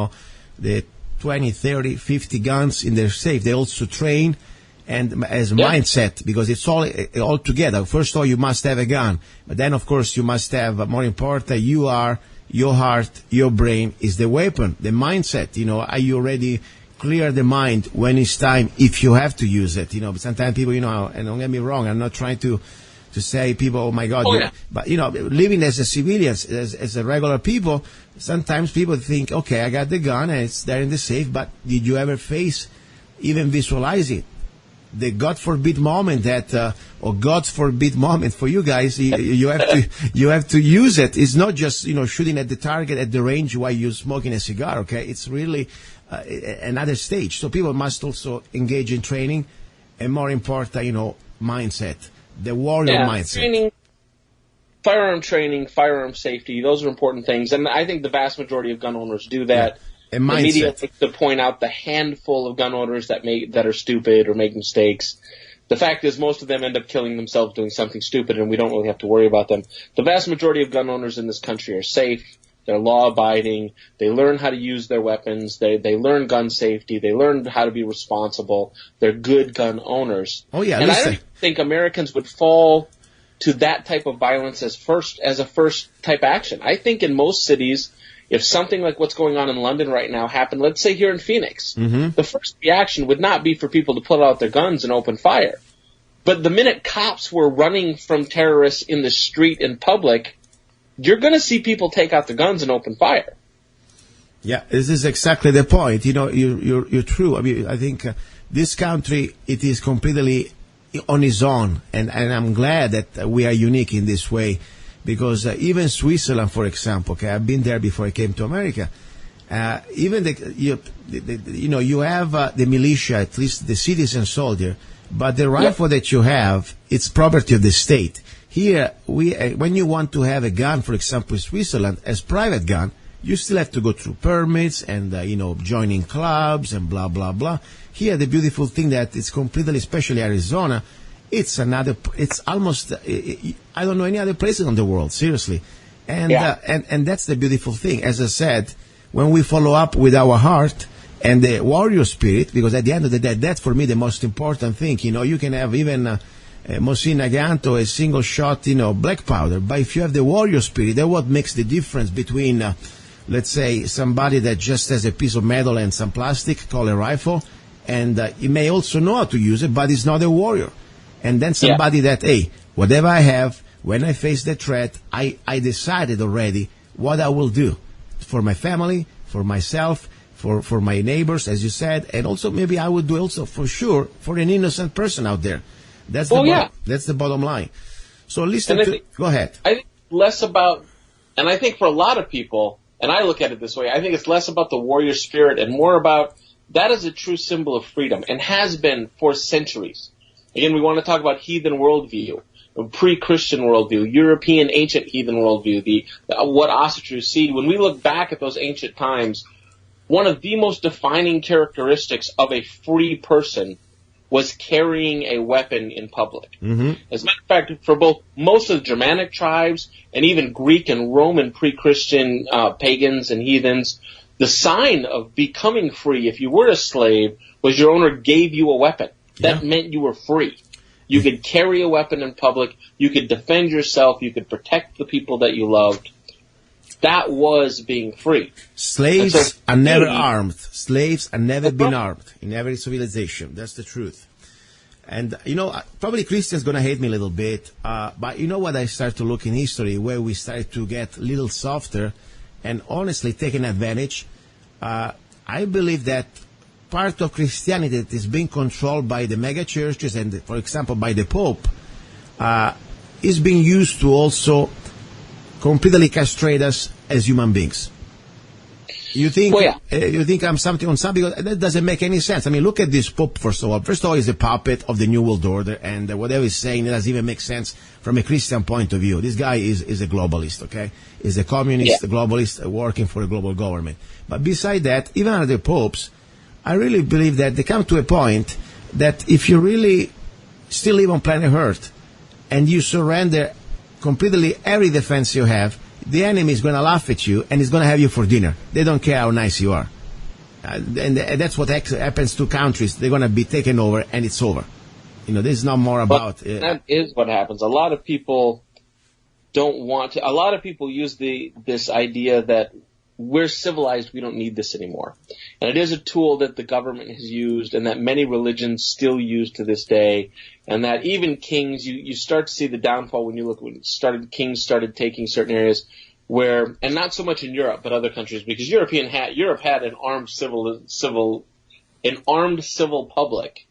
the 20, 30, 50 guns in their safe, they also train and as mindset, because it's all together. First of all, you must have a gun, but then of course you must have, more important, your heart, your brain is the weapon, the mindset. Are you already clear the mind when it's time, if you have to use it? But sometimes people, and don't get me wrong, I'm not trying to say people, oh my God, but living as a civilian, as a regular people, sometimes people think, okay, I got the gun and it's there in the safe, but did you ever face, even visualize it? The God forbid moment or God's forbid moment for you guys, you have to use it. It's not just, shooting at the target at the range while you're smoking a cigar, okay? It's really another stage. So people must also engage in training and, more important, mindset, the warrior mindset. Training, firearm training, firearm safety, those are important things. And I think the vast majority of gun owners do that. Yeah. The media likes to point out the handful of gun owners that are stupid or make mistakes. The fact is, most of them end up killing themselves doing something stupid, and we don't really have to worry about them. The vast majority of gun owners in this country are safe. They're law-abiding. They learn how to use their weapons. They learn gun safety. They learn how to be responsible. They're good gun owners. Oh, yeah. And I don't think Americans would fall to that type of violence as a first type action. I think in most cities, if something like what's going on in London right now happened, let's say here in Phoenix, the first reaction would not be for people to pull out their guns and open fire. But the minute cops were running from terrorists in the street in public, you're going to see people take out the guns and open fire. Yeah, this is exactly the point. You know, you're true. I mean, I think this country, it is completely on its own, and I'm glad that we are unique in this way, because even Switzerland, for example, okay, I've been there before I came to America. Even you have the militia, at least the citizen soldier, but the rifle that you have, it's property of the state. Here, when you want to have a gun, for example, in Switzerland, as private gun, you still have to go through permits and, joining clubs and blah, blah, blah. Here, the beautiful thing that it's completely, especially Arizona, it's almost, I don't know any other place in the world, seriously. And that's the beautiful thing. As I said, when we follow up with our heart and the warrior spirit, because at the end of the day, that's for me the most important thing. You can have even Mosin Nagant, a single shot, black powder, but if you have the warrior spirit, that's what makes the difference between, let's say, somebody that just has a piece of metal and some plastic called a rifle, and he may also know how to use it, but he's not a warrior. And then somebody that, hey, whatever I have, when I face the threat, I decided already what I will do for my family, for myself, for my neighbors, as you said, and also maybe I would do also for sure for an innocent person out there. That's the bottom line. So go ahead. I think less about, and I think for a lot of people, and I look at it this way, I think it's less about the warrior spirit and more about that is a true symbol of freedom and has been for centuries. Again, we want to talk about heathen worldview, pre-Christian worldview, European ancient heathen worldview, what Asatru see. When we look back at those ancient times, one of the most defining characteristics of a free person was carrying a weapon in public. As a matter of fact, for both most of the Germanic tribes and even Greek and Roman pre-Christian pagans and heathens, the sign of becoming free, if you were a slave, was your owner gave you a weapon. That meant you were free. You could carry a weapon in public. You could defend yourself. You could protect the people that you loved. That was being free. Slaves are never armed. Slaves are never been armed in every civilization. That's the truth. And, probably Christians going to hate me a little bit, but you know what? I start to look in history where we started to get a little softer and honestly taking advantage. I believe that part of Christianity that is being controlled by the mega churches and, for example, by the Pope, is being used to also completely castrate us as human beings. You think you think I'm something on something? That doesn't make any sense. I mean, look at this Pope, first of all. First of all, he's a puppet of the New World Order, and whatever he's saying, it doesn't even make sense from a Christian point of view. This guy is a globalist, okay? He's a communist, a globalist, working for a global government. But beside that, even under the popes, I really believe that they come to a point that if you really still live on planet Earth and you surrender completely every defense you have, the enemy is going to laugh at you and is going to have you for dinner. They don't care how nice you are. And that's what happens to countries. They're going to be taken over and it's over. This is not more about... that is what happens. A lot of people don't want to... A lot of people use this idea that we're civilized, we don't need this anymore. And it is a tool that the government has used and that many religions still use to this day. And that even kings, you start to see the downfall when kings started taking certain areas where, and not so much in Europe, but other countries, because Europe had an armed civil public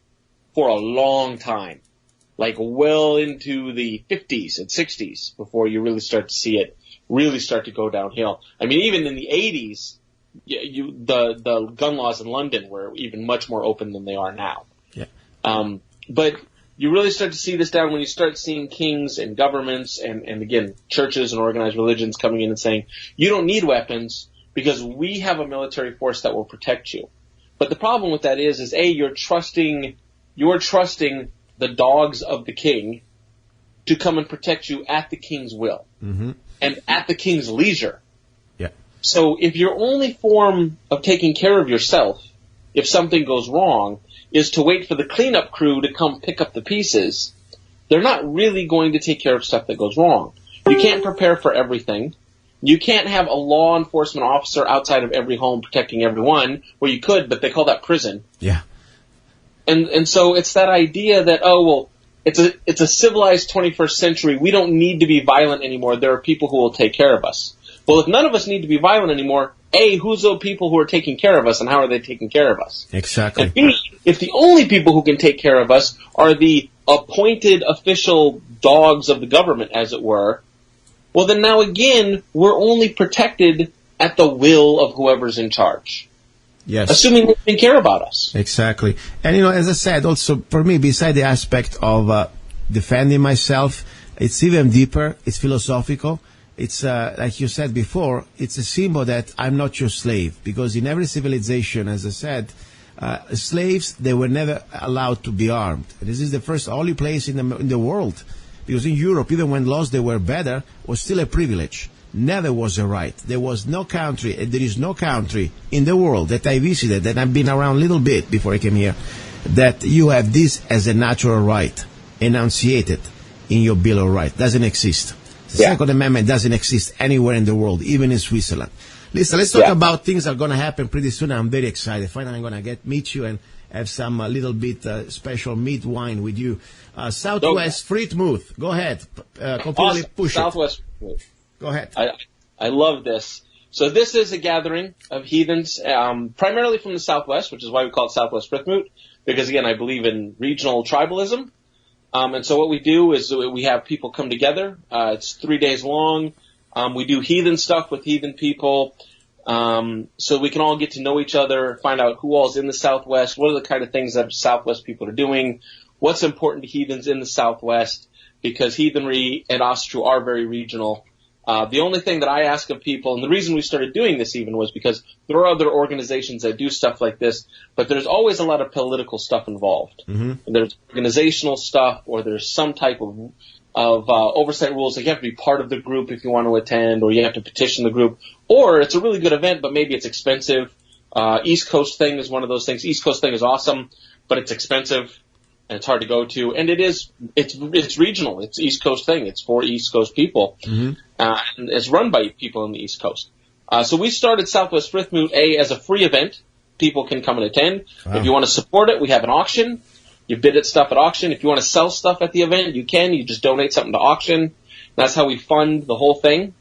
for a long time, like well into the 50s and 60s before you really start to see it really start to go downhill. I mean, even in the 80s, the gun laws in London were even much more open than they are now. Yeah. But you really start to see this down when you start seeing kings and governments and again, churches and organized religions coming in and saying, you don't need weapons because we have a military force that will protect you. But the problem with that is you're trusting the dogs of the king to come and protect you at the king's will. And at the king's leisure. Yeah. So if your only form of taking care of yourself, if something goes wrong, is to wait for the cleanup crew to come pick up the pieces, they're not really going to take care of stuff that goes wrong. You can't prepare for everything. You can't have a law enforcement officer outside of every home protecting everyone, where you could, but they call that prison. Yeah. And so it's that idea that, it's a civilized 21st century. We don't need to be violent anymore. There are people who will take care of us. Well, if none of us need to be violent anymore, who's the people who are taking care of us, and how are they taking care of us? Exactly. And B, if the only people who can take care of us are the appointed official dogs of the government, as it were, well, then now again, we're only protected at the will of whoever's in charge. Yes. Assuming they care about us. Exactly. And, as I said, also, for me, beside the aspect of defending myself, it's even deeper, it's philosophical. It's, like you said before, it's a symbol that I'm not your slave. Because in every civilization, as I said, slaves, they were never allowed to be armed. This is the only place in the world. Because in Europe, even when laws they were better, was still a privilege. Never was a right. There was no country, there is no country in the world that I visited, that I've been around a little bit before I came here, that you have this as a natural right, enunciated in your Bill of Rights. Doesn't exist. The Second Amendment doesn't exist anywhere in the world, even in Switzerland. Listen, let's talk about things that are going to happen pretty soon. I'm very excited. Finally, I'm going to meet you and have some little bit special meat wine with you. Southwest Friedmuth. Go ahead. Completely push Southwest it. Go ahead. I love this. So this is a gathering of heathens, primarily from the Southwest, which is why we call it Southwest Friedmuth, because, again, I believe in regional tribalism. And so what we do is we have people come together. It's 3 days long. We do heathen stuff with heathen people, so we can all get to know each other, find out who all's in the Southwest, what are the kind of things that Southwest people are doing, what's important to heathens in the Southwest, because heathenry and Asatru are very regional. The only thing that I ask of people, and the reason we started doing this even was because there are other organizations that do stuff like this, but there's always a lot of political stuff involved. Mm-hmm. There's organizational stuff, or there's some type of oversight rules. Like you have to be part of the group if you want to attend, or you have to petition the group, or it's a really good event, but maybe it's expensive. East Coast thing is one of those things. East Coast thing is awesome, but it's expensive and it's hard to go to. And it's regional. It's East Coast thing. It's for East Coast people. Mm-hmm. And it's run by people on the East Coast. So we started Southwest Friedmuth as a free event. People can come and attend. Wow. If you want to support it, we have an auction. You bid stuff at auction. If you want to sell stuff at the event, you can. You just donate something to auction. That's how we fund the whole thing.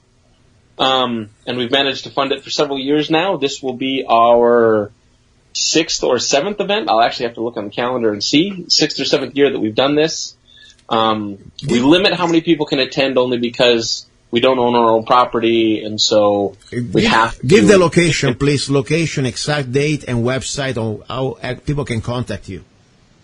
And we've managed to fund it for several years now. This will be our 6th or 7th event. I'll actually have to look on the calendar and see. 6th or 7th year that we've done this. We limit how many people can attend only because we don't own our own property, and so we have to. Give the location, please. Location, exact date, and website on how people can contact you.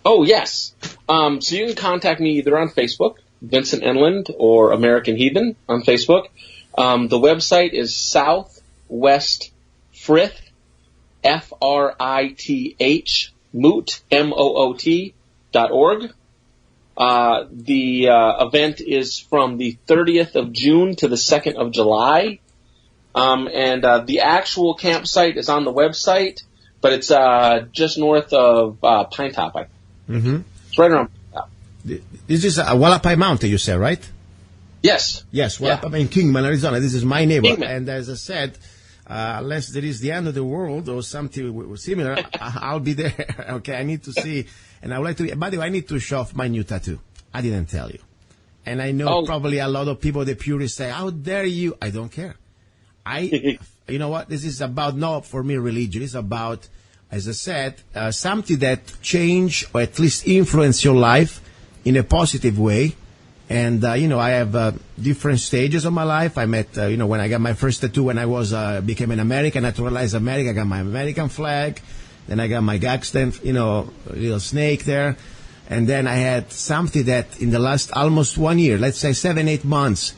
Oh, yes. So you can contact me either on Facebook, Vincent Enlund, or American Heathen on Facebook. The website is Southwest Frith, Frith, Moot, MOOT.org. The event is from the 30th of June to the 2nd of July. And the actual campsite is on the website, but it's just north of Pine Top, I think. Mm-hmm. It's right around Pine Top. This is a Hualapai Mountain, you said, right? Yes. Yes, Hualapai in Kingman, Arizona. This is my neighbor. Kingman. And as I said, unless there is the end of the world or something similar, I'll be there. Okay, I need to see. And I would like to. By the way, I need to show off my new tattoo. I didn't tell you. And I know probably a lot of people, the purists, say, "How dare you?" I don't care. You know what? This is about not for me religion. It's about, as I said, something that change or at least influence your life in a positive way. And I have different stages of my life. I met, when I got my first tattoo when I became an American, naturalized American. I got my American flag. Then I got my Gadsden, little snake there. And then I had something that in the last almost 1 year, let's say 7-8 months,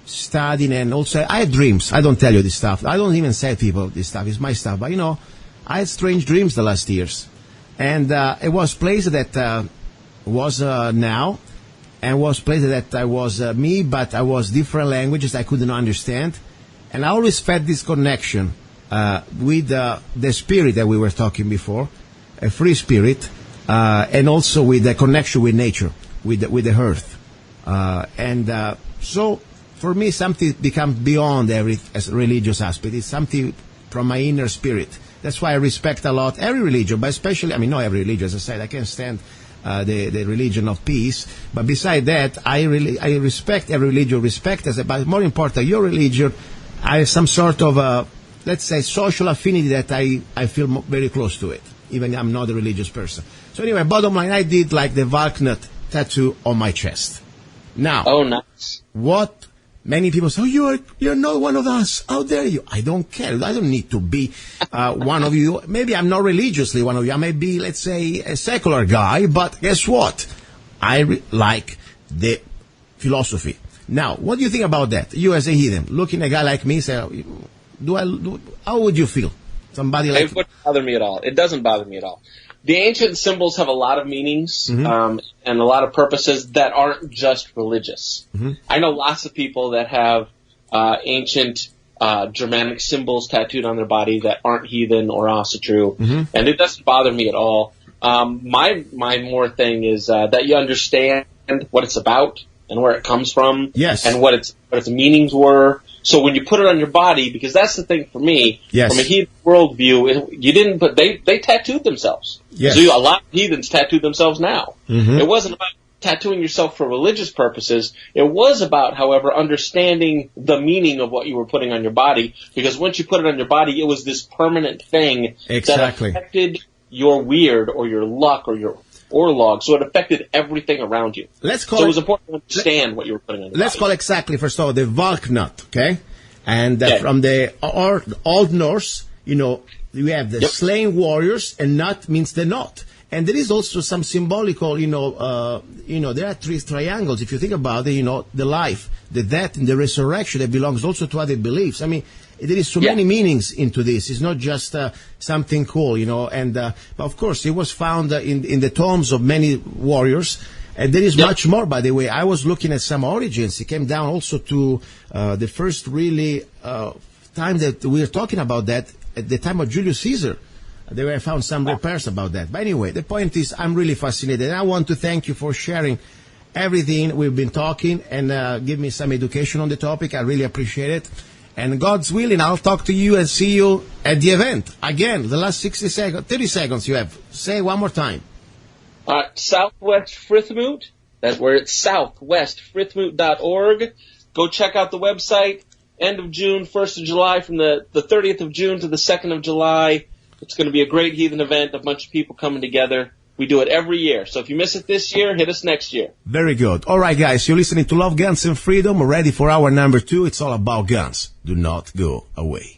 studying, and also I had dreams. I don't tell you this stuff. I don't even say to people this stuff. It's my stuff. But, I had strange dreams the last years. And it was place that was now, and was place that I was me, but I was different languages I couldn't understand. And I always felt this connection with the spirit that we were talking before, a free spirit, and also with the connection with nature, with the earth. So for me, something becomes beyond every religious aspect. It's something from my inner spirit. That's why I respect a lot every religion, but especially, not every religion. As I said, I can't stand the religion of peace. But beside that, I respect every religion. But more important, your religion, I have some sort of, let's say, social affinity that I feel very close to it, even I'm not a religious person. So anyway, bottom line, I did like the Valknut tattoo on my chest. Now, oh, nice. What many people say, oh, you're not one of us. How dare you? I don't care. I don't need to be one of you. Maybe I'm not religiously one of you. I may be, let's say, a secular guy, but guess what? I like the philosophy. Now, what do you think about that? You as a heathen, looking at a guy like me, say, how would you feel? Somebody like... It wouldn't bother me at all. It doesn't bother me at all. The ancient symbols have a lot of meanings and a lot of purposes that aren't just religious. I know lots of people that have ancient Germanic symbols tattooed on their body that aren't heathen or Asatru, and it doesn't bother me at all. My more thing is that you understand what it's about and where it comes from, and what its meanings were. So when you put it on your body, because that's the thing for me, from a heathen worldview, they tattooed themselves. So a lot of heathens tattoo themselves now. It wasn't about tattooing yourself for religious purposes. It was about, however, understanding the meaning of what you were putting on your body, because once you put it on your body, it was this permanent thing that affected your weird or your luck or your orlog, so it affected everything around you. So it was important to understand what you were putting on your Let's body. call exactly, first of all, the Valknut, okay? And from the Old Norse, you have the slain warriors, and nut means the knot. And there is also some symbolical, there are three triangles. If you think about it, the life, the death, and the resurrection that belongs also to other beliefs. There is so many meanings into this. It's not just something cool, but of course it was found in the tombs of many warriors. And there is much more, by the way. I was looking at some origins. It came down also to the first really time that we are talking about that, at the time of Julius Caesar. They were found some repairs about that. But anyway, the point is I'm really fascinated. And I want to thank you for sharing everything we've been talking and give me some education on the topic. I really appreciate it. And God's willing, I'll talk to you and see you at the event. Again, the last 30 seconds you have. Say one more time. Southwest Frithmoot. That's where it's southwestfrithmoot.org. Go check out the website. End of June, 1st of July, from the 30th of June to the 2nd of July. It's going to be a great heathen event, a bunch of people coming together. We do it every year. So if you miss it this year, hit us next year. Very good. All right, guys, you're listening to Love, Guns, and Freedom. We're ready for hour number 2. It's all about guns. Do not go away.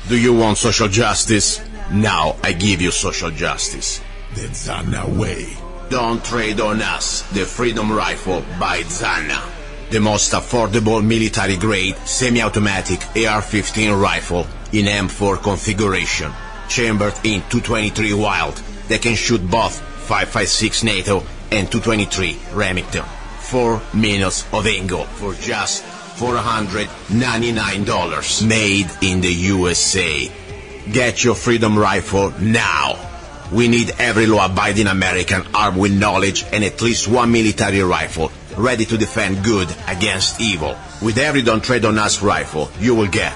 Do you want social justice? Now I give you social justice. The Zanna way. Don't trade on us. The Freedom Rifle by Zanna. The most affordable military-grade semi-automatic AR-15 rifle in M4 configuration. Chambered in 223 Wild. That can shoot both 5.56 NATO and 223 Remington. 4 minutes of angle for just $499, made in the USA. Get your Freedom Rifle now. We need every law-abiding American armed with knowledge and at least one military rifle, ready to defend good against evil. With every Don't Trade on Us rifle, you will get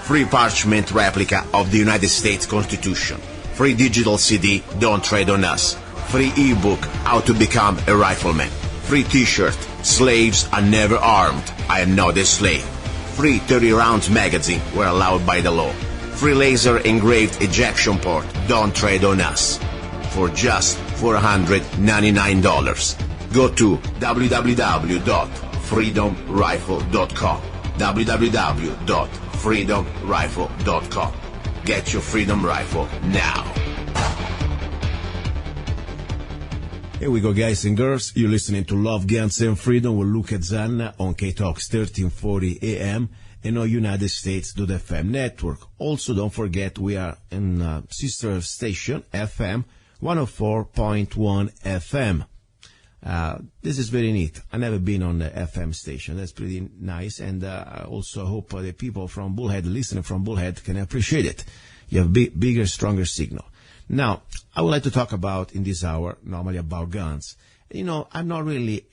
free parchment replica of the United States Constitution, free digital CD, Don't Trade on Us, free ebook, How to Become a Rifleman, free t-shirt, Slaves Are Never Armed, I Am Not a Slave, free 30-round magazine where allowed by the law, free laser engraved ejection port, Don't Trade on Us, for just $499. Go to www.freedomrifle.com, www.freedomrifle.com. Get your Freedom Rifle now. Here we go, guys and girls. You're listening to Love, Guns, and Freedom with luca-zanna on KTOX 1340 AM and our United States .fm network. Also, don't forget we are in sister station FM 104.1 FM. This is very neat. I've never been on the FM station. That's pretty nice. And I also hope the people from Bullhead, listening from Bullhead, can appreciate it. You have bigger, stronger signal. Now, I would like to talk about, in this hour, normally about guns. You know, I'm not really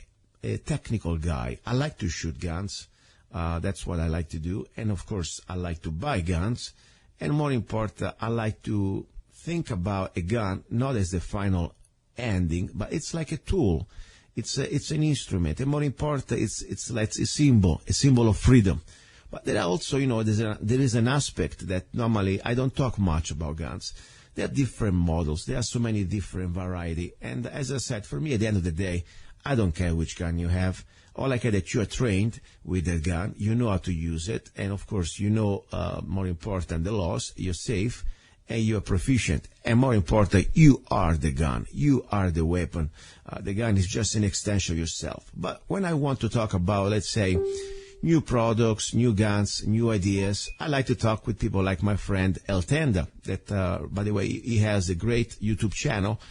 a technical guy. I like to shoot guns. That's what I like to do. And, of course, I like to buy guns. And more important, I like to think about a gun not as the final ending, but it's like a tool. It's an instrument. And more important, it's like a symbol of freedom. But there are also, you know, there is an aspect that normally I don't talk much about guns. There are different models. There are so many different variety. And as I said, for me, at the end of the day, I don't care which gun you have. All I care that you are trained with that gun. You know how to use it. And, of course, you know, more important, the laws. You're safe and you're proficient. And more important, you are the gun. You are the weapon. The gun is just an extension of yourself. But when I want to talk about, let's say, new products, new guns, new ideas, I like to talk with people like my friend Eltenda, that, by the way, he has a great YouTube channel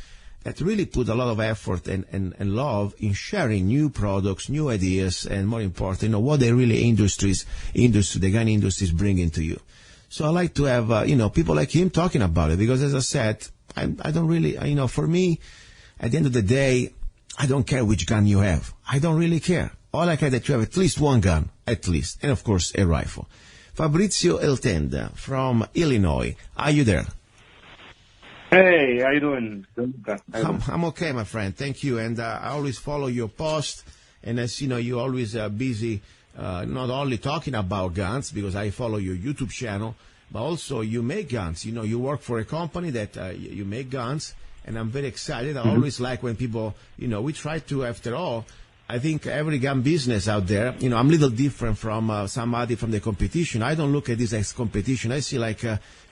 that really put a lot of effort and love in sharing new products, new ideas, and more important, you know, what the really the gun industry is bringing to you. So I like to have, you know, people like him talking about it, because as I said, I don't really, you know, for me, at the end of the day, I don't care which gun you have. I don't really care. All I care that you have at least one gun, at least, and of course a rifle. Fabrizio Eltenda from Illinois, are you there? Hey, how you doing? I'm okay, my friend. Thank you. And I always follow your post, and as you know, you're always busy, not only talking about guns, because I follow your YouTube channel, but also you make guns. You know, you work for a company that you make guns, and I'm very excited. I always like when people, you know, we try to, after all, I think every gun business out there, you know, I'm a little different from somebody from the competition. I don't look at this as competition. I see like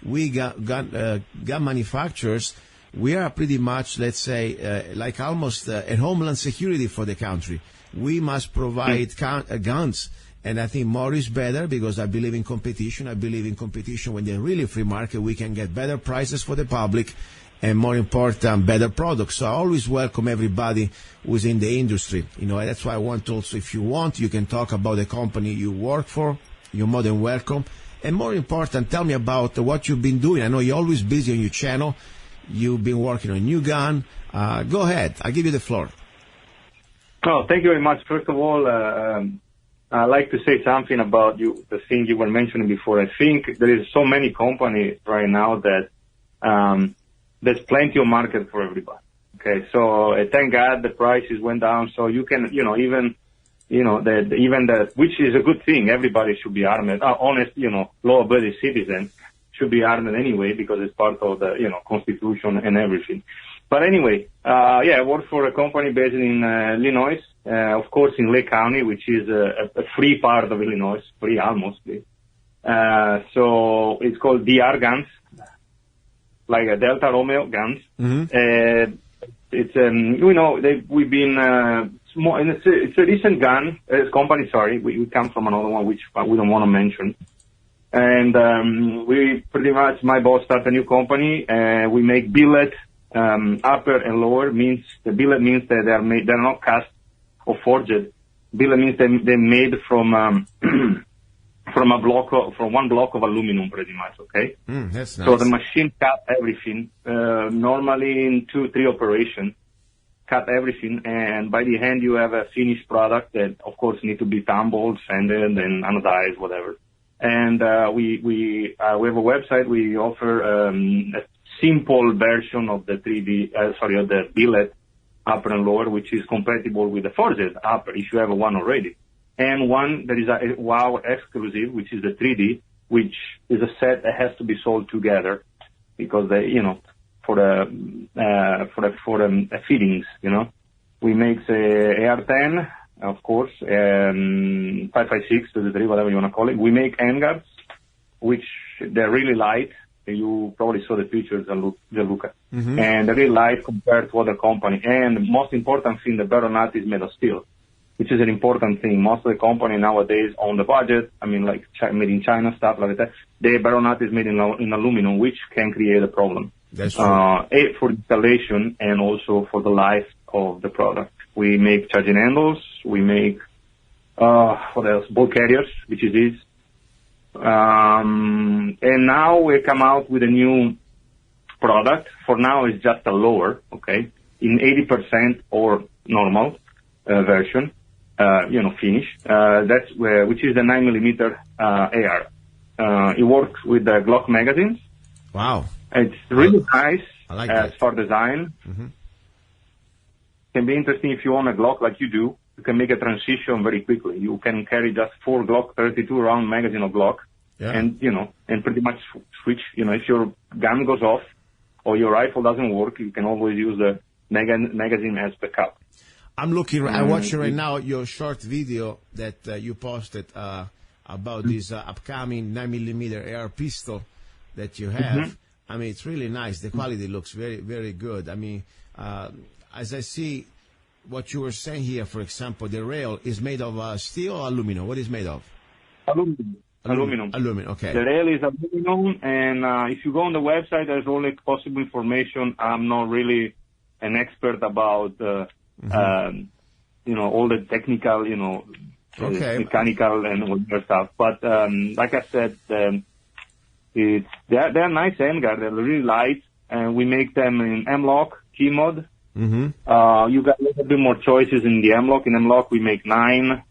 we gun manufacturers, we are pretty much, let's say, like almost a homeland security for the country. We must provide guns. And I think more is better, because I believe in competition. I believe in competition when they're really free market, we can get better prices for the public, and more important, better products. So I always welcome everybody who's in the industry. You know, that's why I want also, if you want, you can talk about the company you work for. You're more than welcome. And more important, tell me about what you've been doing. I know you're always busy on your channel. You've been working on a new gun. Go ahead. I'll give you the floor. Oh, thank you very much. First of all, I'd like to say something about the thing you were mentioning before. I think there is so many companies right now that there's plenty of market for everybody. Okay, so thank God the prices went down, so you can, you know, even that, which is a good thing. Everybody should be armed. Honest, you know, law-abiding citizens should be armed anyway, because it's part of the, you know, Constitution and everything. But anyway, I work for a company based in Illinois, of course in Lake County, which is a free part of Illinois, free almost. So it's called DR Guns, like a Delta Romeo Guns. Mm-hmm. It's you know, we've been small, and it's a recent gun company. Sorry, we come from another one which we don't want to mention. And we pretty much, my boss started a new company. We make billet, upper and lower. Means the billet means that they're not cast or forged. Billet means they're made from from one block of aluminum, pretty much. Okay. That's nice. So the machine cut everything. Normally in 2-3 operations, cut everything, and by the end you have a finished product that, of course, need to be tumbled, sanded, and anodized, whatever. And we have a website. We offer a simple version of the of the billet upper and lower, which is compatible with the forged upper if you have one already. And one that is a WOW exclusive, which is the 3D, which is a set that has to be sold together, because they, you know, for the fittings, you know. We make AR-10, of course, 5.56 to the 3, whatever you want to call it. We make handguards, which they're really light, You probably saw the pictures, Gianluca. And they're really light compared to other company. And the most important thing, the barrel nut is made of steel, which is an important thing. Most of the company nowadays on the budget, I mean, like made in China, stuff like that, the barrel nut is made in aluminum, which can create a problem. That's true. For installation and also for the life of the product. We make charging handles. We make, what else? Ball carriers, which is this. And now we come out with a new product. For now, it's just a lower, okay, in 80% or normal version, finish. That's which is the 9mm AR. It works with the Glock magazines. Wow. It's really nice I like as that. for design. Can be interesting if you own a Glock like you do. You can make a transition very quickly. You can carry just 4 Glock 32 round magazine of Glock, and pretty much switch. If your gun goes off or your rifle doesn't work, you can always use the magazine as backup. I'm watching right now your short video that you posted about this upcoming 9mm AR pistol that you have. I mean, it's really nice. The quality looks very, very good. I mean, as I see what you were saying here, for example, the rail is made of steel or aluminum? What is made of? Aluminum. Aluminum, okay. The rail is aluminum, and if you go on the website, there's all the possible information. I'm not really an expert about, all the technical, mechanical and all that stuff. But like I said, they're nice handguard. They're really light, and we make them in M-Lock, key mod. You got a little bit more choices in the M-Lock. In M-Lock, we make 9.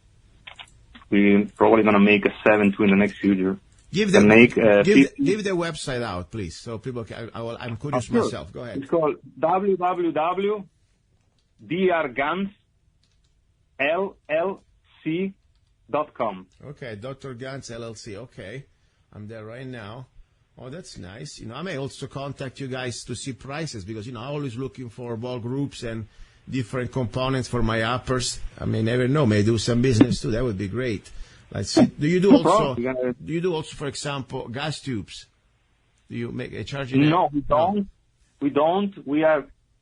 We're probably going to make a 7 too in the next future. Give the website out, please, so people can. I'm curious myself. Go ahead. It's called www.drgunsllc.com. Okay, Dr. Guns LLC. Okay, I'm there right now. Oh, that's nice. I may also contact you guys to see prices because, I'm always looking for ball groups and different components for my uppers. I may never know. May do some business too. That would be great. Let's see. Do you do also, for example, gas tubes? Do you make a charging? No, we don't. We don't.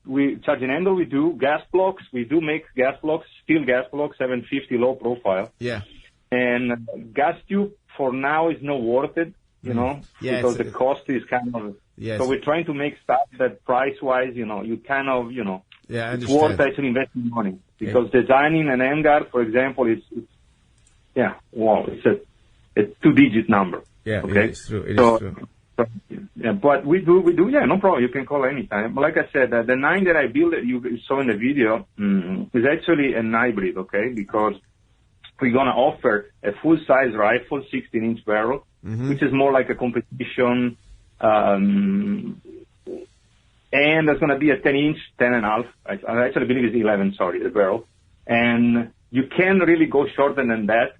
We charging handle. We do gas blocks. We do make gas blocks, steel gas blocks, 750 low profile. Yeah. And gas tube for now is not worth it. Because the cost is kind of, so we're trying to make stuff that price-wise, you kind of, it's worth actually investing money. Because designing an handguard, for example, it's a 2-digit number. Yeah, okay? It is true. It is true. But we do, no problem. You can call anytime. But like I said, the 9 that I built that you saw in the video is actually a hybrid, okay? Because we're going to offer a full-size rifle, 16-inch barrel, which is more like a competition. And there's going to be a 10-inch, 10.5. I actually believe it's 11, the barrel. And you can't really go shorter than that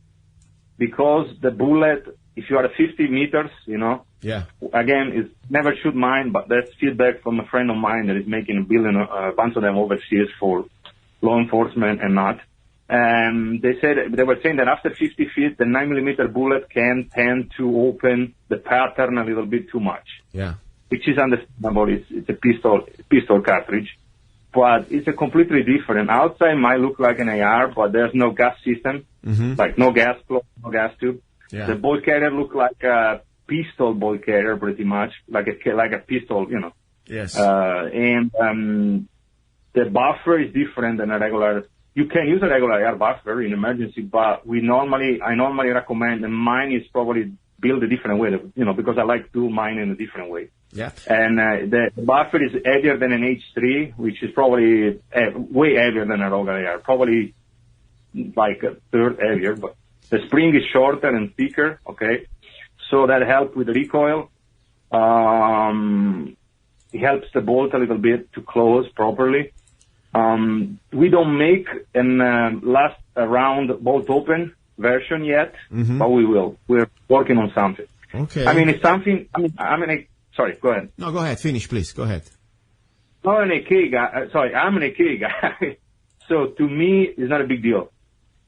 because the bullet, if you are at 50 meters, again, it's never shoot mine, but that's feedback from a friend of mine that is making a bunch of them overseas for law enforcement and not. They were saying that after 50 feet, the 9mm bullet can tend to open the pattern a little bit too much. Yeah. Which is understandable. It's a pistol cartridge, but it's a completely different. Outside might look like an AR, but there's no gas system, like no gas plug, no gas tube. Yeah. The ball carrier look like a pistol ball carrier, pretty much like a pistol, Yes. And the buffer is different than a regular. You can use a regular AR buffer in emergency, but I normally recommend, and mine is probably built a different way, because I like to do mine in a different way. Yeah. And the buffer is heavier than an H3, which is probably way heavier than a regular AR, probably like a third heavier, but the spring is shorter and thicker, okay? So that helps with the recoil. It helps the bolt a little bit to close properly. We don't make an last round bolt open version yet, but we will. We're working on something. Okay. It's something. Sorry, go ahead. No, go ahead. Finish, please. Go ahead. I'm an AK guy. I'm an AK guy. So to me, it's not a big deal.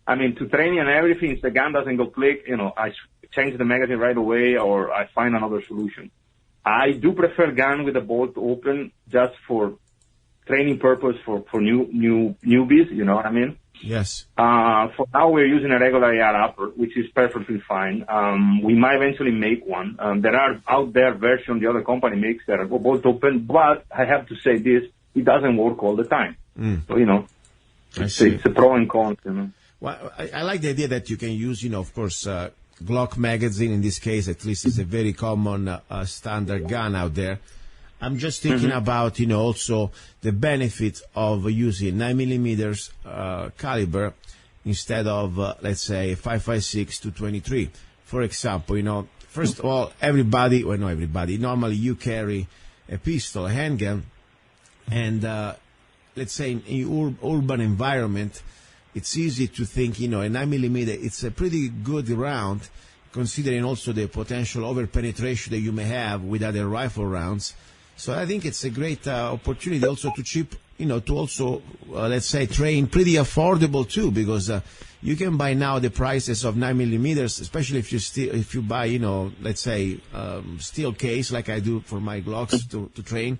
To training and everything, if the gun doesn't go click, I change the magazine right away or I find another solution. I do prefer gun with the bolt open just for training purpose for newbies, you know what I mean? Yes. For now, we're using a regular AR upper, which is perfectly fine. We might eventually make one. There are out there versions the other company makes that are bolt open, but I have to say this, it doesn't work all the time. So, you know, it's a pro and con, you know. Well, I like the idea that you can use, you know, of course, Glock magazine in this case, at least is a very common standard gun out there. I'm just thinking about, you know, also the benefit of using 9mm caliber instead of, let's say, 5.56 to 23. For example, you know, first of all, normally you carry a pistol, a handgun, and let's say in urban environment, it's easy to think, you know, a 9mm, it's a pretty good round, considering also the potential over-penetration that you may have with other rifle rounds. So I think it's a great opportunity also to also, let's say, train pretty affordable too, because you can buy now the prices of 9mm, especially if you buy, you know, let's say, steel case like I do for my Glocks to train.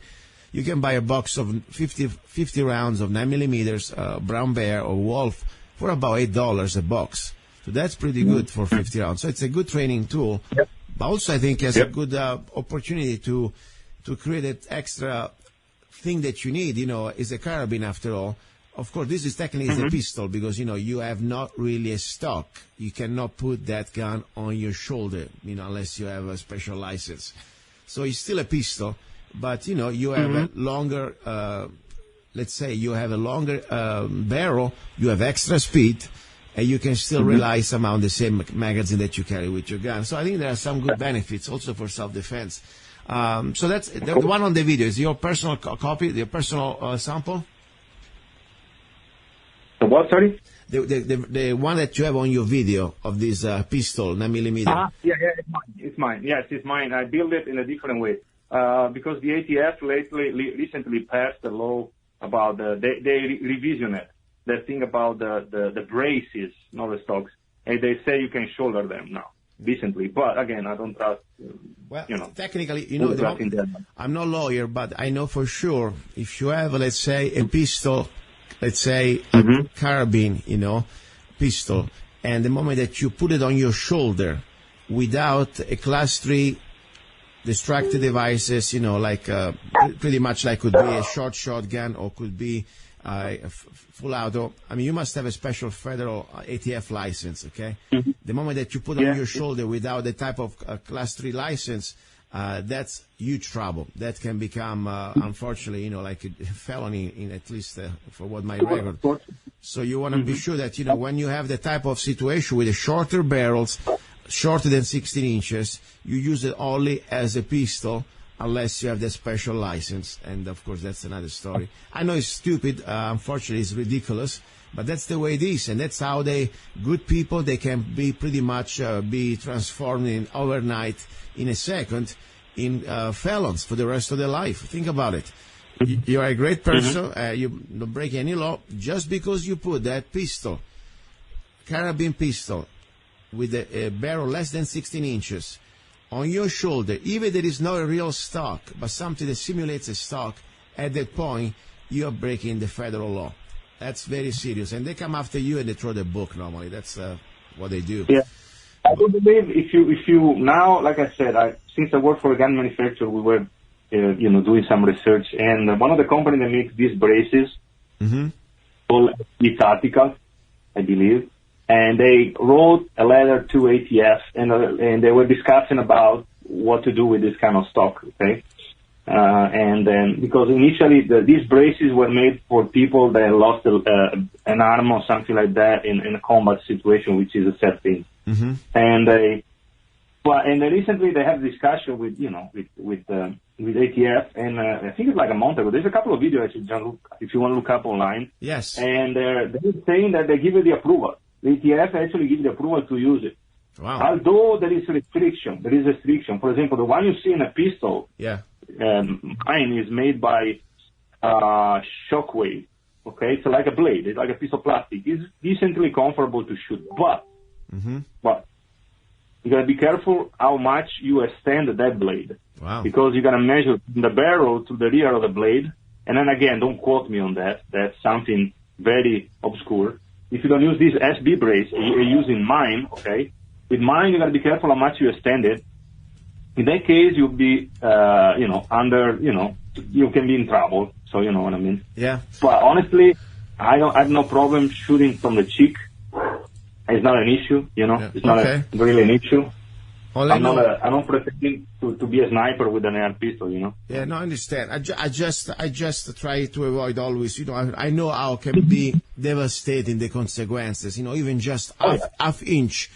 You can buy a box of 50 rounds of 9mm, Brown Bear or Wolf for about $8 a box. So that's pretty good for 50 rounds. So it's a good training tool. Yep. But also I think it's a good opportunity to create that extra thing that you need, you know, is a carabine after all. Of course, this is technically a pistol because, you know, you have not really a stock. You cannot put that gun on your shoulder, you know, unless you have a special license. So it's still a pistol, but, you know, you have a longer, let's say you have a longer barrel, you have extra speed, and you can still rely somehow on the same magazine that you carry with your gun. So I think there are some good benefits also for self-defense. So that's the one on the video. Is your personal copy, your personal sample? The what, sorry? The one that you have on your video of this pistol, 9mm. Yeah, it's mine. Yes, it's mine. I built it in a different way. Because the ATF recently passed a law about they revision it. The thing about the braces, not the stocks, and they say you can shoulder them now. Recently, but again, I don't trust. Well, you know, technically, you know, I'm no lawyer, but I know for sure if you have, let's say, a pistol, let's say a carabine, you know, pistol, and the moment that you put it on your shoulder without a class 3 destructive devices, you know, like pretty much like could be a short shotgun or could be full auto. I mean, you must have a special federal ATF license, okay? The moment that you put on your shoulder without the type of class 3 license, that's huge trouble. That can become, unfortunately, you know, like a felony in at least for what my record. So you want to be sure that, you know, when you have the type of situation with the shorter barrels, shorter than 16 inches, you use it only as a pistol unless you have the special license. And, of course, that's another story. I know it's stupid. Unfortunately, it's ridiculous. But that's the way it is. And that's how good people, they can be pretty much be transformed in overnight, in a second, in felons for the rest of their life. Think about it. You're a great person. You don't break any law just because you put that pistol, carabine pistol, with a barrel less than 16 inches on your shoulder, even there is not a real stock, but something that simulates a stock, at that point, you are breaking the federal law. That's very serious. And they come after you and they throw the book normally. That's what they do. Yeah. I do believe if you now, like I said, since I work for a gun manufacturer, we were, doing some research, and one of the companies that makes these braces, called Asatru, I believe, and they wrote a letter to ATF, and they were discussing about what to do with this kind of stock, okay? And then, because initially these braces were made for people that lost an arm or something like that in a combat situation, which is a sad thing. And then recently they have a discussion with ATF, and I think it's like a month ago. There's a couple of videos if you want to look up online. Yes. And they're saying that they give you the approval. The ATF actually gives the approval to use it. Wow. Although there is restriction. For example, the one you see in a pistol. Yeah. Mine is made by Shockwave. Okay, it's like a blade. It's like a piece of plastic. It's decently comfortable to shoot, but you gotta be careful how much you extend that blade. Wow. Because you're going to measure the barrel to the rear of the blade. And then again, don't quote me on that. That's something very obscure. If you don't use this SB brace, you're using mine, okay? With mine, you got to be careful how much you extend it. In that case, you'll be, you can be in trouble. So you know what I mean? Yeah. But honestly, I have no problem shooting from the cheek. It's not an issue, Yeah. It's not really an issue. I'm not pretending to be a sniper with an air pistol, Yeah, no, I understand. I just try to avoid always, I know how it can be devastating the consequences, even just half inch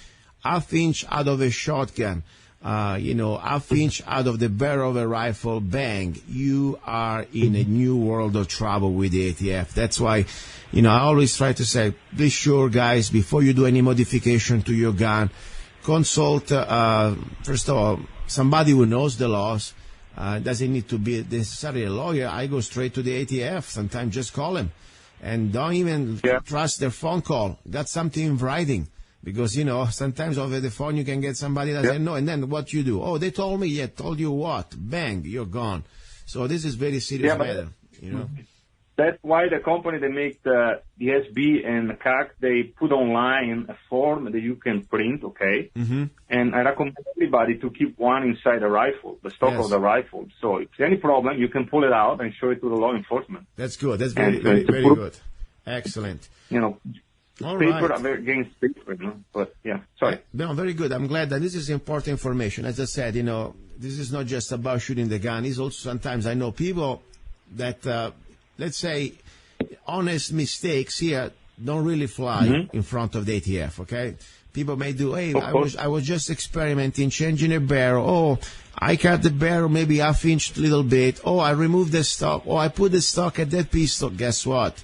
out of a shotgun, half inch out of the barrel of a rifle, bang, you are in a new world of trouble with the ATF. That's why, I always try to say, be sure, guys, before you do any modification to your gun, consult, first of all, somebody who knows the laws. Doesn't need to be necessarily a lawyer. I go straight to the ATF. Sometimes just call them. And don't even trust their phone call. Got something in writing. Because, sometimes over the phone you can get somebody that doesn't know. And then what you do? Oh, they told me. Yeah, told you what? Bang, you're gone. So this is very serious matter, That's why the company that make the SB and the CAC, they put online a form that you can print, okay? Mm-hmm. And I recommend everybody to keep one inside the rifle, the stock of the rifle. So if there's any problem, you can pull it out and show it to the law enforcement. That's good. That's very good. Excellent. All paper right. against paper, But yeah, sorry. No, very good. I'm glad that this is important information. As I said, this is not just about shooting the gun. It's also sometimes I know people that, let's say, honest mistakes here don't really fly in front of the ATF, okay? People may do, hey, I was just experimenting, changing a barrel. Oh, I cut the barrel maybe half inch a little bit. Oh, I removed the stock. Oh, I put the stock at that pistol. Guess what?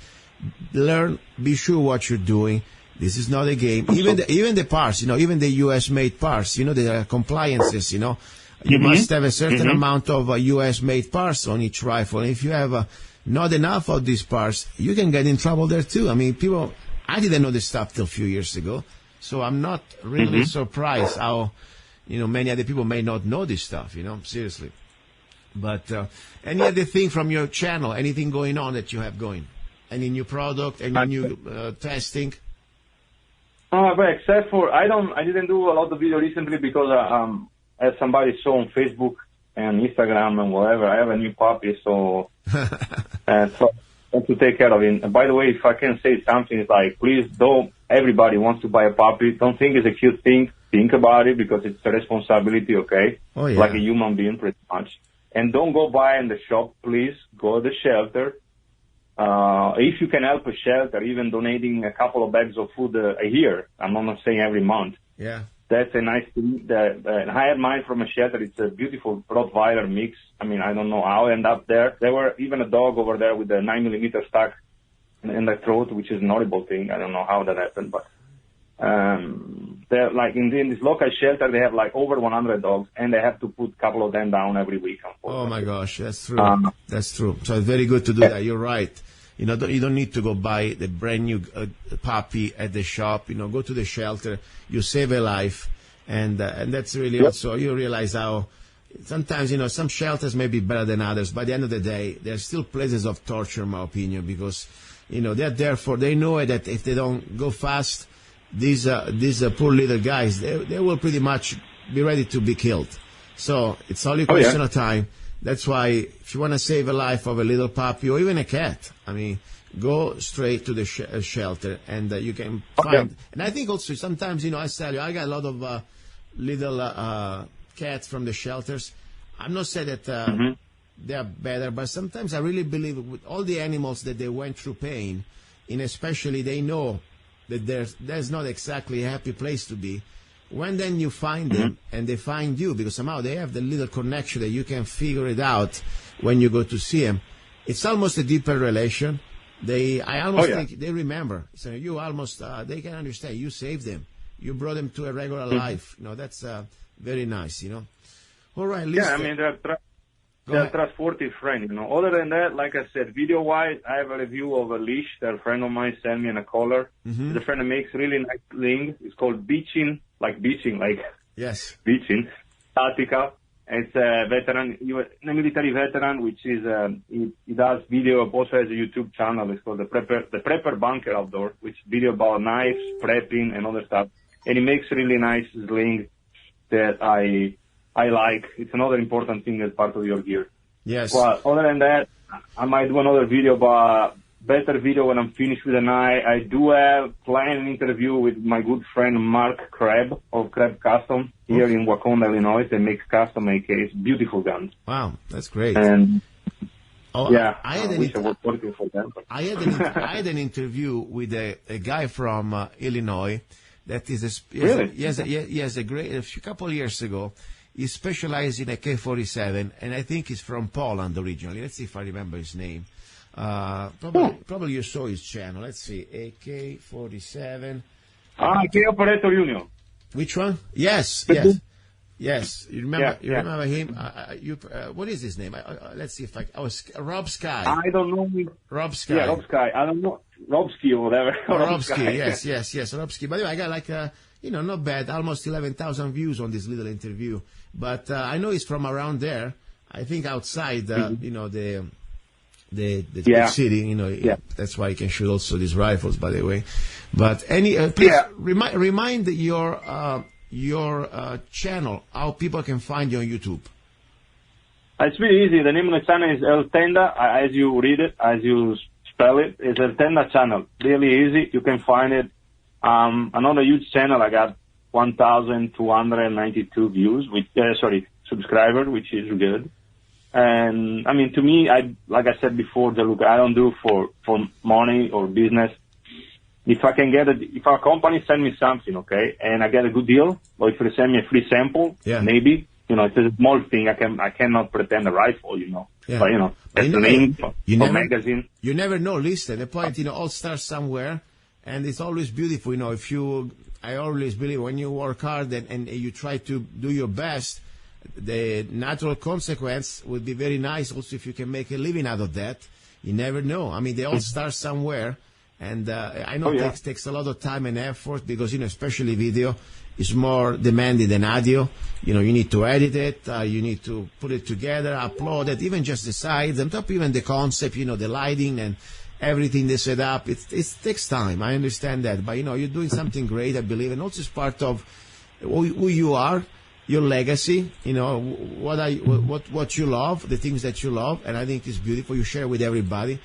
Learn, be sure what you're doing. This is not a game. Even the parts, even the U.S.-made parts, the compliances, you must have a certain amount of U.S.-made parts on each rifle. And if you have not enough of these parts, you can get in trouble there too. I mean, I didn't know this stuff till a few years ago, so I'm not really surprised how, many other people may not know this stuff, seriously. But any other thing from your channel, anything going on that you have going? Any new product, any new testing? But except for, I didn't do a lot of video recently because, as somebody saw on Facebook and Instagram and whatever, I have a new puppy, so so I have to take care of it. And by the way, if I can say something, it's like, please don't, everybody wants to buy a puppy. Don't think it's a cute thing. Think about it because it's a responsibility, okay? Oh, yeah. Like a human being, pretty much. And don't go buy in the shop, please. Go to the shelter. If you can help a shelter, even donating a couple of bags of food a year, I'm not saying every month. Yeah. That's a nice thing. I had mine from a shelter. It's a beautiful Rottweiler mix. I mean, I don't know how I ended up there. There were even a dog over there with a 9mm stuck in the throat, which is an horrible thing. I don't know how that happened, but they're like in this local shelter, they have like over 100 dogs, and they have to put a couple of them down every week. Oh my gosh, that's true. That's true. So it's very good to do that. You're right. You don't need to go buy the brand new puppy at the shop. Go to the shelter. You save a life, and that's really also, you realize how sometimes some shelters may be better than others. By the end of the day, they're still places of torture, in my opinion, because they're there they know that if they don't go fast, these poor little guys, they will pretty much be ready to be killed. So it's only a question of time. That's why if you want to save a life of a little puppy or even a cat, go straight to the shelter, and you can find. And I think also sometimes, I tell you, I got a lot of little cats from the shelters. I'm not saying that they are better, but sometimes I really believe with all the animals that they went through pain, and especially they know that there's not exactly a happy place to be. When then you find them and they find you, because somehow they have the little connection that you can figure it out when you go to see them, it's almost a deeper relation. I almost think they remember. So you almost, they can understand. You saved them. You brought them to a regular life. That's very nice, All right, listen. Yeah, they're a trustworthy friend, Other than that, like I said, video-wise, I have a review of a leash that a friend of mine sent me in a collar. The friend that makes really nice things. It's called beaching, like yes, beaching, Statica. It's a veteran, a military veteran, which is he does video. Also has a YouTube channel. It's called the Prepper Bunker Outdoor, which is video about knives, prepping, and other stuff. And he makes really nice slings that I like. It's another important thing as part of your gear. Yes. Well, other than that, I might do another video, but better video when I'm finished with the knife. I do have planned an interview with my good friend Mark Kreb of Kreb Custom here in Waconda, Illinois. They make custom AKs, beautiful guns. Wow, that's great. And I wish I was working for them. But. I had an interview with a guy from Illinois that is a couple of years ago. He specialized in AK-47, and I think he's from Poland originally. Let's see if I remember his name. Probably you saw his channel. Let's see, AK-47. AK Operator Union. Which one? Yes. You remember him? What is his name? Let's see if Rob Sky. I don't know. Rob Sky. Yeah, Rob Sky. I don't know. Robsky or whatever. Robsky, yes, Robsky. By the way, I got not bad, almost 11,000 views on this little interview. But I know he's from around there. I think outside, the big city, that's why you can shoot also these rifles, by the way. But please remind your channel, how people can find you on YouTube. It's really easy. The name of the channel is Eltenda, as you read it, as you spell it. It's Eltenda channel. Really easy. You can find it. Another huge channel. I got 1,292 views, subscribers, which is good. And I mean, to me, like I said before, I don't do for money or business. If I can if our company send me something, okay, and I get a good deal, or if they send me a free sample, maybe, it's a small thing. I cannot pretend a rifle, Yeah. But that's the name for magazine. You never know. Listen, the point, all starts somewhere, and it's always beautiful, I always believe when you work hard and you try to do your best, the natural consequence would be very nice also if you can make a living out of that. You never know. I mean, they all start somewhere, and I know it takes a lot of time and effort because, especially video is more demanding than audio. You need to edit it, you need to put it together, upload it, even just the sides, on top even the concept, the lighting and everything they set up. It takes time. I understand that. But, you're doing something great, I believe, and also it's part of who you are, your legacy, what you love, the things that you love, and I think it's beautiful. You share with everybody.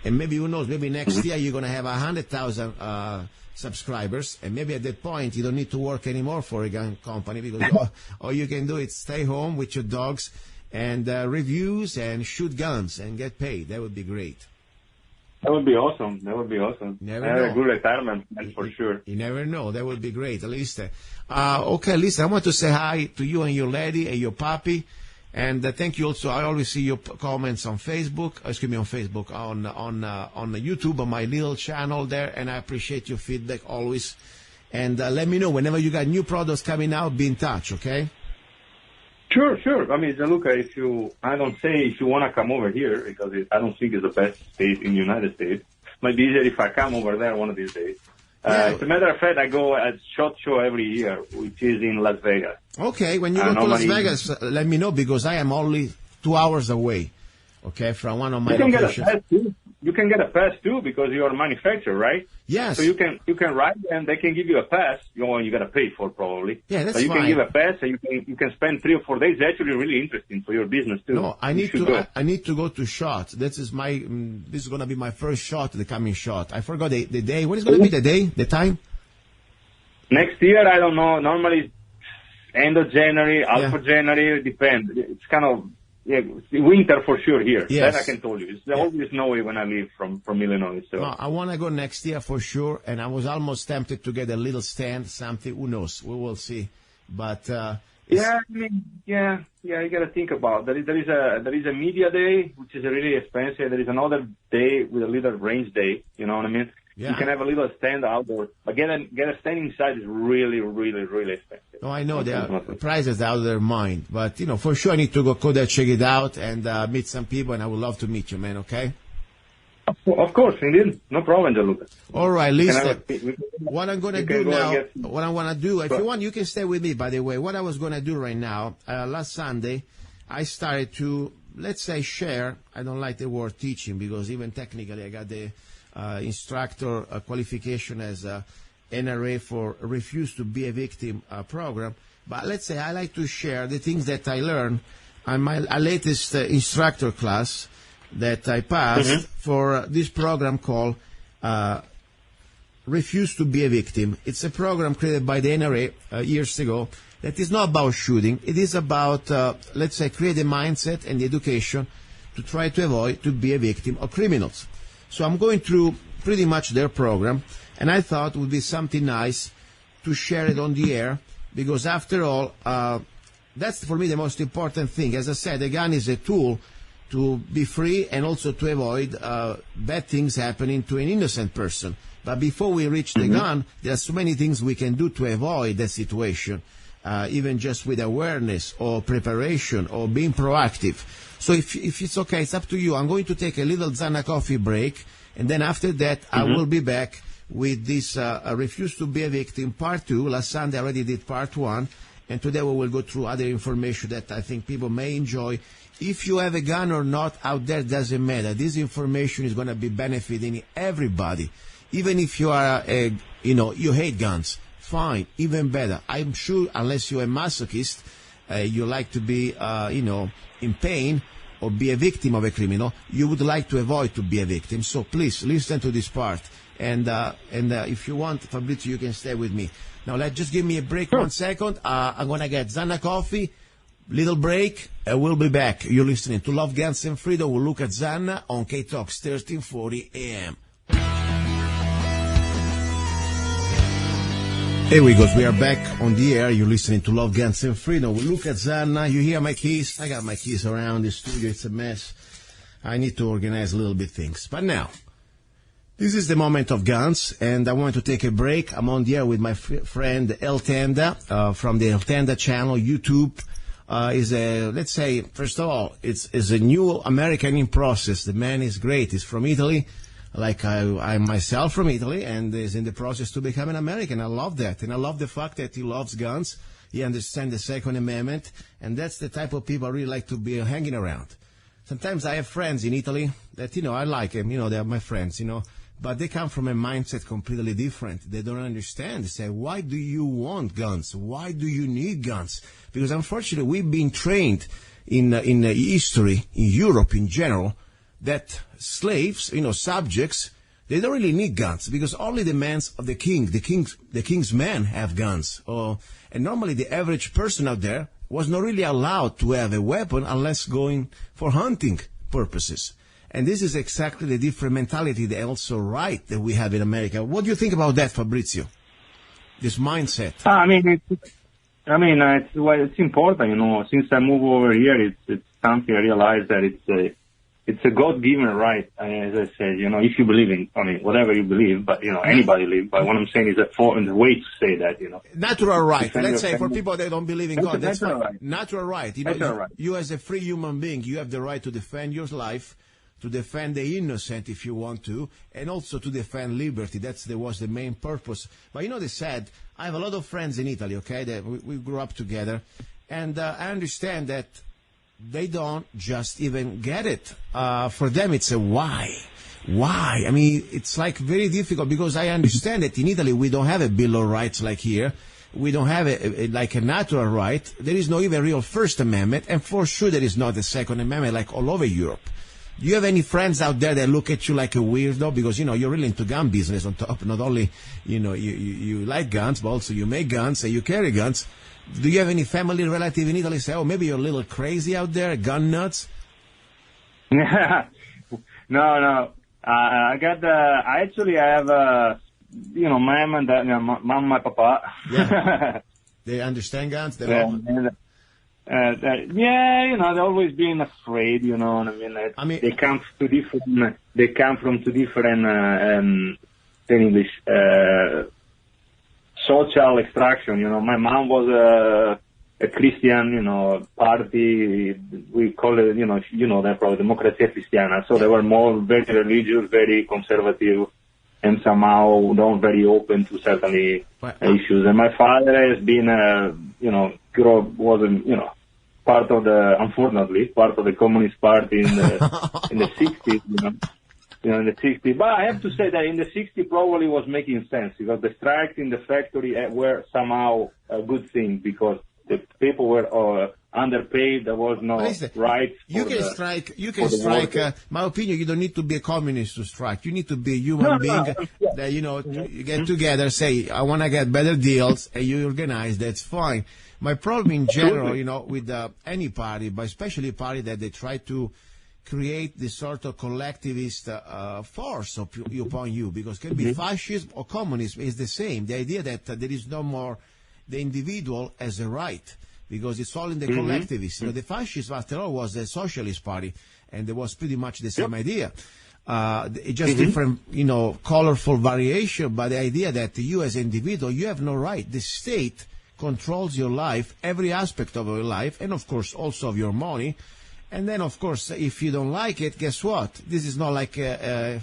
And maybe, who knows, maybe next year you're going to have 100,000 subscribers, and maybe at that point you don't need to work anymore for a gun company because all you can do is stay home with your dogs and reviews and shoot guns and get paid. That would be great. That would be awesome. Never know. A good retirement, for sure. You never know. That would be great. At least. Okay, listen, I want to say hi to you and your lady and your puppy. And thank you also. I always see your comments on Facebook. On YouTube, on my little channel there. And I appreciate your feedback always. And let me know whenever you got new products coming out, be in touch, okay? Sure. I mean, Gianluca, if you want to come over here, because I don't think it's the best state in the United States. Might be easier if I come over there one of these days. As a matter of fact, I go at SHOT Show every year, which is in Las Vegas. Okay, when you go to Las Vegas, let me know because I am only 2 hours away, okay, from one of my locations. You can get a pass too because you're a manufacturer, right? Yes. So you can ride and they can give you a pass. You got to pay for probably. Yeah, that's fine. You fine. can give a pass and you can spend 3 or 4 days. It's actually really interesting for your business too. No, I need to go to SHOT. This is going to be my first SHOT, the coming SHOT. I forgot the day. What is going to be the day, the time? Next year, I don't know. Normally, end of January, half of January. It depends. It's kind of. Yeah, winter for sure here. Yes. That I can tell you. It's always snowy when I leave from Illinois. So. No, I want to go next year for sure, and I was almost tempted to get a little stand, something. Who knows? We will see. But you got to think about it. There is a media day, which is really expensive. There is another day with a little range day. You know what I mean? Yeah. You can have a little stand outdoors. But get a stand inside is really, really, really expensive. No, I know the prices are out of their mind. But, for sure I need to go there, check it out, and meet some people, and I would love to meet you, man, okay? Of course, indeed. No problem, Gianluca. All right, listen. What I'm going to do now, what I want to do, if you want, you can stay with me, by the way. What I was going to do right now, last Sunday, I started to, let's say, share. I don't like the word teaching because even technically I got the instructor qualification as NRA for Refuse to Be a Victim program. But let's say I like to share the things that I learned on my latest instructor class that I passed for this program called Refuse to Be a Victim. It's a program created by the NRA years ago that is not about shooting. It is about, let's say, create a mindset and education to try to avoid to be a victim of criminals. So I'm going through pretty much their program, and I thought it would be something nice to share it on the air because, after all, that's for me the most important thing. As I said, a gun is a tool to be free and also to avoid bad things happening to an innocent person. But before we reach the gun, there are so many things we can do to avoid that situation, even just with awareness or preparation or being proactive. So if it's okay, it's up to you. I'm going to take a little Zanna coffee break, and then after that, I will be back with this Refuse to Be a Victim Part 2. Last Sunday I already did Part 1, and today we will go through other information that I think people may enjoy. If you have a gun or not out there, doesn't matter. This information is going to be benefiting everybody. Even if you are, you hate guns, fine, even better. I'm sure unless you're a masochist, you like to be, in pain or be a victim of a criminal, you would like to avoid to be a victim. So please listen to this part. And if you want, Fabrizio, you can stay with me. Now, just give me a break 1 second. I'm going to get Zanna coffee. Little break, we'll be back. You're listening to Love, Guns, and Freedom with luca-zanna on KTOX 1340 AM. Here we go. We are back on the air. You're listening to Love, Guns, and Freedom with luca-zanna. You hear my keys? I got my keys around the studio. It's a mess. I need to organize a little bit things. But now, this is the moment of guns, and I want to take a break. I'm on the air with my friend Eltenda from the Eltenda channel, YouTube. Is a, let's say, first of all, it's a new American in process. The man is great. He's from Italy, like I'm myself from Italy, and is in the process to become an American. I love that. And I love the fact that he loves guns. He understands the Second Amendment, and that's the type of people I really like to be hanging around. Sometimes I have friends in Italy that, I like them, they're my friends, but they come from a mindset completely different. They don't understand. They say, why do you want guns? Why do you need guns? Because unfortunately, we've been trained in history, in Europe in general, that slaves, subjects, they don't really need guns because only the men of the king's men have guns. And normally the average person out there was not really allowed to have a weapon unless going for hunting purposes. And this is exactly the different mentality, the also right that we have in America. What do you think about that, Fabrizio? This mindset. It's important, Since I moved over here, it's something I realized that it's a God-given right, as I said, if you believe in, whatever you believe, but, anybody live. But what I'm saying is the way to say that, Natural right. Let's say for people that don't believe in God, that's natural fine. Right. Natural right. You as a free human being, you have the right to defend your life, to defend the innocent if you want to, and also to defend liberty. That was the main purpose. But they said, I have a lot of friends in Italy, okay, that we grew up together, and I understand that they don't just even get it. For them, it's a why. Why? It's like very difficult because I understand that in Italy we don't have a Bill of Rights like here. We don't have a natural right. There is no even real First Amendment, and for sure there is not a Second Amendment like all over Europe. Do you have any friends out there that look at you like a weirdo? Because, you're really into gun business on top. Not only, you like guns, but also you make guns and you carry guns. Do you have any family relative in Italy say, maybe you're a little crazy out there, gun nuts? No. I have, mom and dad, mom and my papa. Yeah. They understand guns? They've always been afraid, you know what I mean? They come from two different, English, social extraction, My mom was a Christian, party. We call it, that probably Democrazia Cristiana. So they were more very religious, very conservative, and somehow not very open to certain issues. And my father has been, unfortunately, part of the Communist Party in the 60s, in the 60s. But I have to say that in the 60s probably was making sense, because the strikes in the factory were somehow a good thing, because the people were underpaid. There was no rights. You can strike. My opinion, you don't need to be a communist to strike. You need to be a human being. That you get together, say, I want to get better deals, and you organize. That's fine. My problem in general, with any party, but especially a party that they try to create this sort of collectivist force upon you, because it can be fascism or communism is the same. The idea that there is no more the individual as a right, because it's all in the collectivist. The fascism, after all, was a socialist party, and there was pretty much the same idea. It's just different, colorful variation, but the idea that you as an individual, you have no right. The state controls your life, every aspect of your life, and of course also of your money. And then, of course, if you don't like it, guess what? This is not like an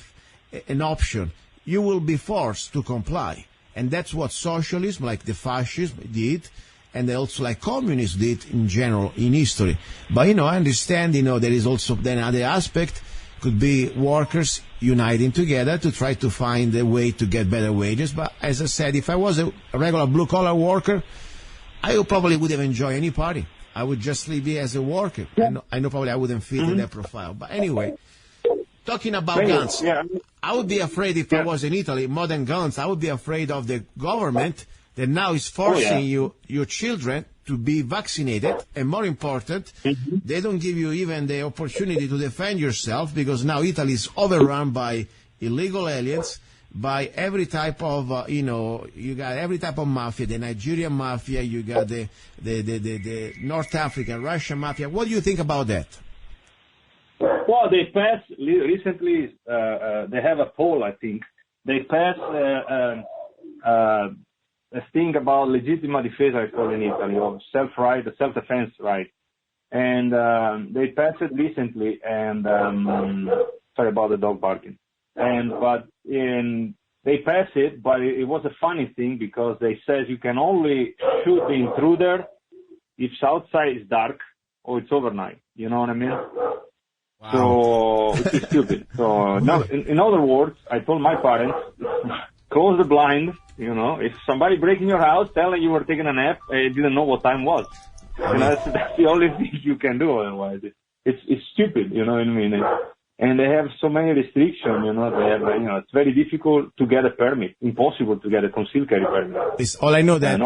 option. You will be forced to comply. And that's what socialism, like the fascism, did, and also like communism did in general in history. But, I understand, there is also then another aspect, could be workers uniting together to try to find a way to get better wages. But as I said, if I was a regular blue-collar worker, I probably would have enjoyed any party. I would just be as a worker. Yeah. I know probably I wouldn't fit in that profile. But anyway, talking about guns, I would be afraid if I was in Italy, modern guns, I would be afraid of the government that now is forcing your children to be vaccinated. And more important, they don't give you even the opportunity to defend yourself, because now Italy is overrun by illegal aliens, by every type of, you got every type of mafia, the Nigerian mafia, you got the North African, Russian mafia. What do you think about that? Well, they passed recently, they have a poll, I think. They passed a thing about legittima difesa, I call it in Italy, of self-defense right. And they passed it recently, and sorry about the dog barking. They pass it, but it was a funny thing, because they said you can only shoot the intruder if outside is dark or it's overnight. You know what I mean? Wow. So it's stupid. So now, in other words, I told my parents, close the blind. If somebody break in your house, tell them you were taking a nap and you didn't know what time was. That's the only thing you can do. Otherwise, it's stupid. You know what I mean? And they have so many restrictions, they have, it's very difficult to get a permit, impossible to get a concealed carry permit. It's all I know that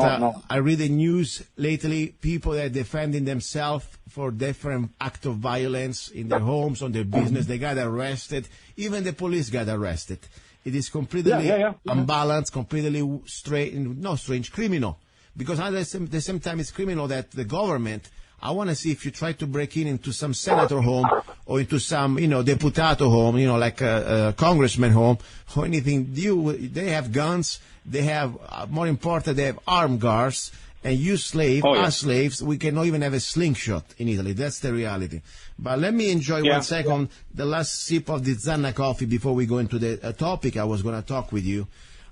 I read the news lately, people that are defending themselves for different acts of violence in their homes, on their business, they got arrested. Even the police got arrested. It is completely unbalanced, completely strange, criminal. Because at the same time, it's criminal that the government, I want to see if you try to break into some senator home or into some, deputato home, like a congressman home or anything. They have guns. They have, more important, they have armed guards. And you us slaves, we cannot even have a slingshot in Italy. That's the reality. But let me enjoy 1 second the last sip of the Zanna coffee before we go into the topic I was going to talk with you.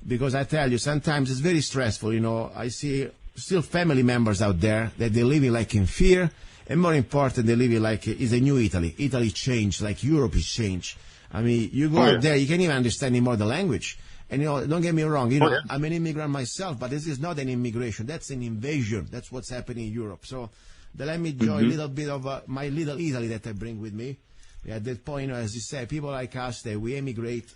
Because I tell you, sometimes it's very stressful. I see still family members out there that they're living like in fear, and more important, they're living like it's a new Italy. Italy changed, like Europe is changed. I mean, you go out there, you can't even understand anymore the language. And don't get me wrong, I'm an immigrant myself, but this is not an immigration. That's an invasion. That's what's happening in Europe. So let me enjoy a little bit of my little Italy that I bring with me. At that point, as you say, people like us, that we emigrate,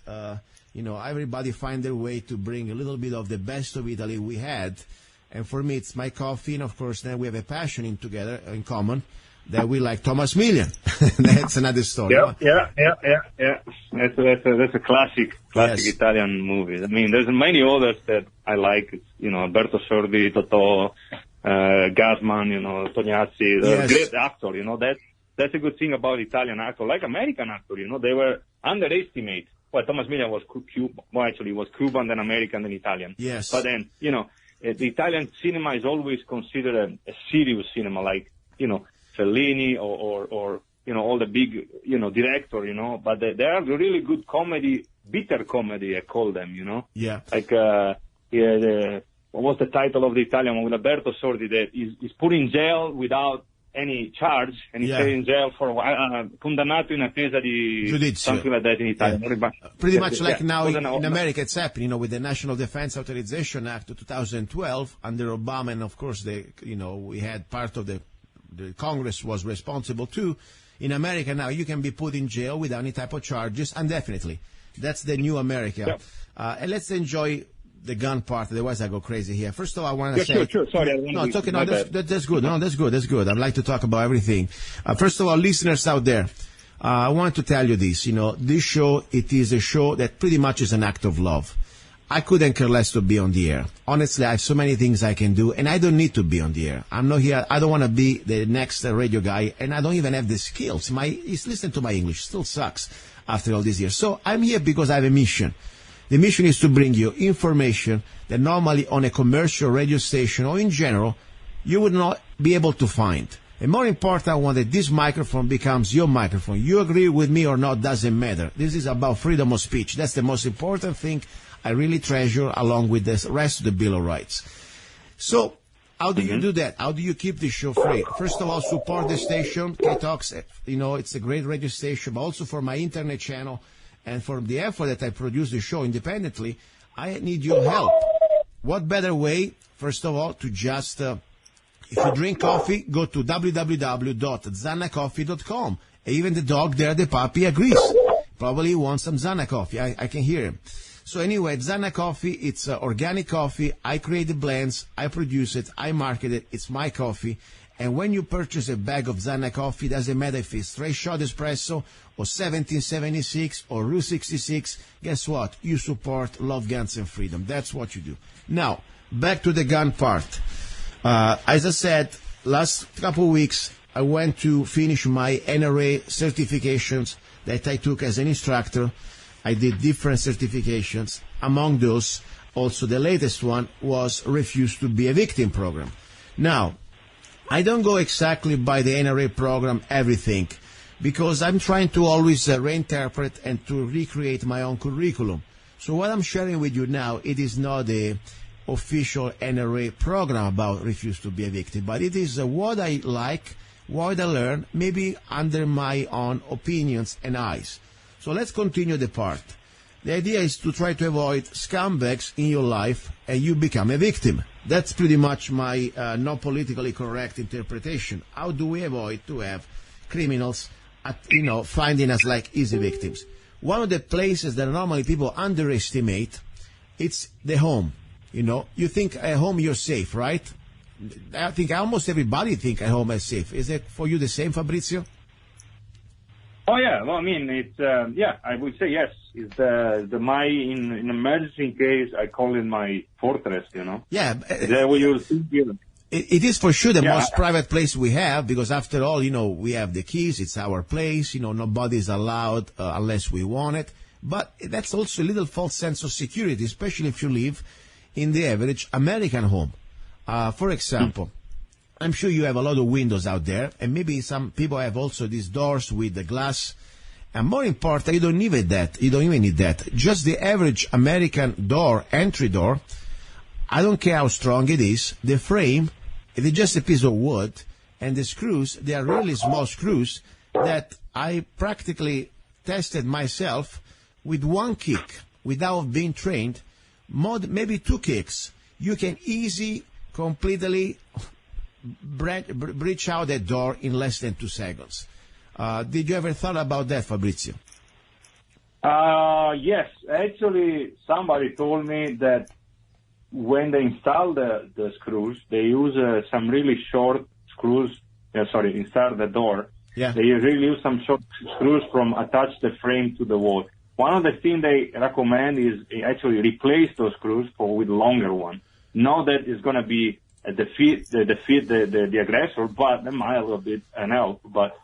everybody find their way to bring a little bit of the best of Italy we had. And for me, it's my coffee, and of course, then we have a passion in common, that we like Thomas Millian. That's another story. Yeah. That's a classic Italian movie. I mean, there's many others that I like. Alberto Sordi, Totò, Gassman, Tognazzi, great actor. That's a good thing about Italian actor, like American actor. They were underestimated. Well, Thomas Millian was Cuban, then American, then Italian. Yes. But then, the Italian cinema is always considered a serious cinema, like, Fellini or all the big, director, but they are really good comedy, bitter comedy, I call them, Yeah. Like, what was the title of the Italian one with Alberto Sordi that is put in jail without any charge, and he stays in jail for a while, condannato in attesa di Giudizio. something like that in Italian. Yeah. Pretty much like now in America it's happening, with the National Defense Authorization Act of 2012 under Obama, and of course we had part of the Congress was responsible too. In America now you can be put in jail without any type of charges, and definitely that's the new America. Yeah. And let's enjoy the gun part, otherwise I go crazy here. First of all, I want to say... Sure. Sorry. No, it's okay. No, that's good. No, that's good. I'd like to talk about everything. First of all, listeners out there, I want to tell you this. This show, it is a show that pretty much is an act of love. I couldn't care less to be on the air. Honestly, I have so many things I can do, and I don't need to be on the air. I'm not here. I don't want to be the next radio guy, and I don't even have the skills. Listen to my English. Still sucks after all these years. So I'm here because I have a mission. The mission is to bring you information that normally on a commercial radio station or in general you would not be able to find. And more important, I want that this microphone becomes your microphone. You agree with me or not, doesn't matter. This is about freedom of speech. That's the most important thing I really treasure, along with the rest of the Bill of Rights. So, how do you do that? How do you keep the show free? First of all, support the station, KTOX. It's a great radio station, but also for my internet channel. And for the effort that I produce the show independently, I need your help. What better way, first of all, to just, if you drink coffee, go to www.zannacoffee.com. Even the dog there, the puppy, agrees. Probably he wants some Zanna coffee. I can hear him. So anyway, Zanna Coffee, it's organic coffee. I create the blends. I produce it. I market it. It's my coffee. And when you purchase a bag of Zanna coffee, doesn't matter if it's straight shot espresso or 1776 or Route 66, guess what? You support love, guns, and freedom. That's what you do. Now, back to the gun part. As I said, last couple of weeks, I went to finish my NRA certifications that I took as an instructor. I did different certifications. Among those, also the latest one was Refuse to be a Victim program. Now, I don't go exactly by the NRA program everything, because I'm trying to always reinterpret and to recreate my own curriculum. So what I'm sharing with you now, it is not the official NRA program about Refuse to be a Victim, but it is what I like, what I learn, maybe under my own opinions and eyes. So let's continue the part. The idea is to try to avoid scumbags in your life and you become a victim. That's pretty much my not politically correct interpretation. How do we avoid to have criminals finding us like easy victims? One of the places that normally people underestimate, it's the home. You think at home you're safe, right? I think almost everybody think at home is safe. Is it for you the same, Fabrizio? Oh yeah, well, I mean, it's I would say yes. It's in emergency case, I call it my fortress. Yeah, that what you think. It is for sure the most private place we have, because after all, we have the keys. It's our place. Nobody's allowed unless we want it. But that's also a little false sense of security, especially if you live in the average American home. For example. I'm sure you have a lot of windows out there, and maybe some people have also these doors with the glass. And more important, you don't even need that. Just the average American door, entry door, I don't care how strong it is, the frame, it is just a piece of wood, and the screws, they are really small screws that I practically tested myself with one kick, without being trained, maybe two kicks. You can completely breach out that door in less than 2 seconds. Did you ever thought about that, Fabrizio? Yes. Actually, somebody told me that when they install the screws, they use some really short screws. Inside the door. Yeah. They really use some short screws from attach the frame to the wall. One of the things they recommend is actually replace those screws with longer one. Not that it's going to be defeat the aggressor, but that might a little bit help. But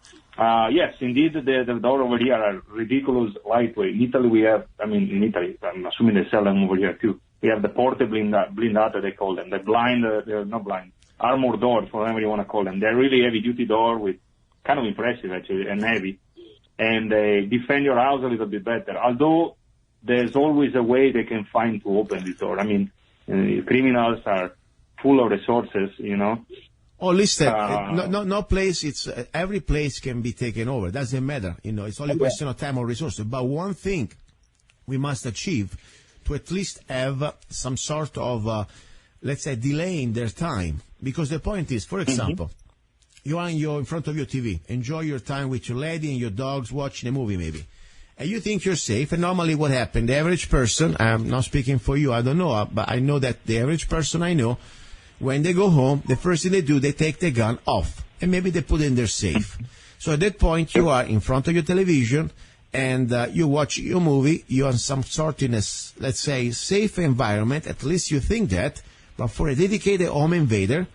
yes, indeed, the door over here are ridiculous lightweight. In Italy, in Italy, I'm assuming they sell them over here too. We have the porte blindate, they call them. The blind, they're not blind, armored doors, whatever you want to call them. They're really heavy-duty door with kind of impressive, actually, and heavy. And they defend your house a little bit better. Although there's always a way they can find to open this door. I mean, criminals are full of resources, you know. Oh, listen, no place, every place can be taken over. Doesn't matter, you know, it's only a question of time or resources. But one thing we must achieve to at least have some sort of, let's say, delay in their time. Because the point is, for example, you are in front of your TV, enjoy your time with your lady and your dogs, watching a movie maybe. And you think you're safe, and normally what happens, the average person, I'm not speaking for you, I don't know, but I know that the average person I know, when they go home, the first thing they do, they take the gun off, and maybe they put it in their safe. So at that point, you are in front of your television, and you watch your movie, you're in some sort of, let's say, safe environment, at least you think that, but for a dedicated home invader,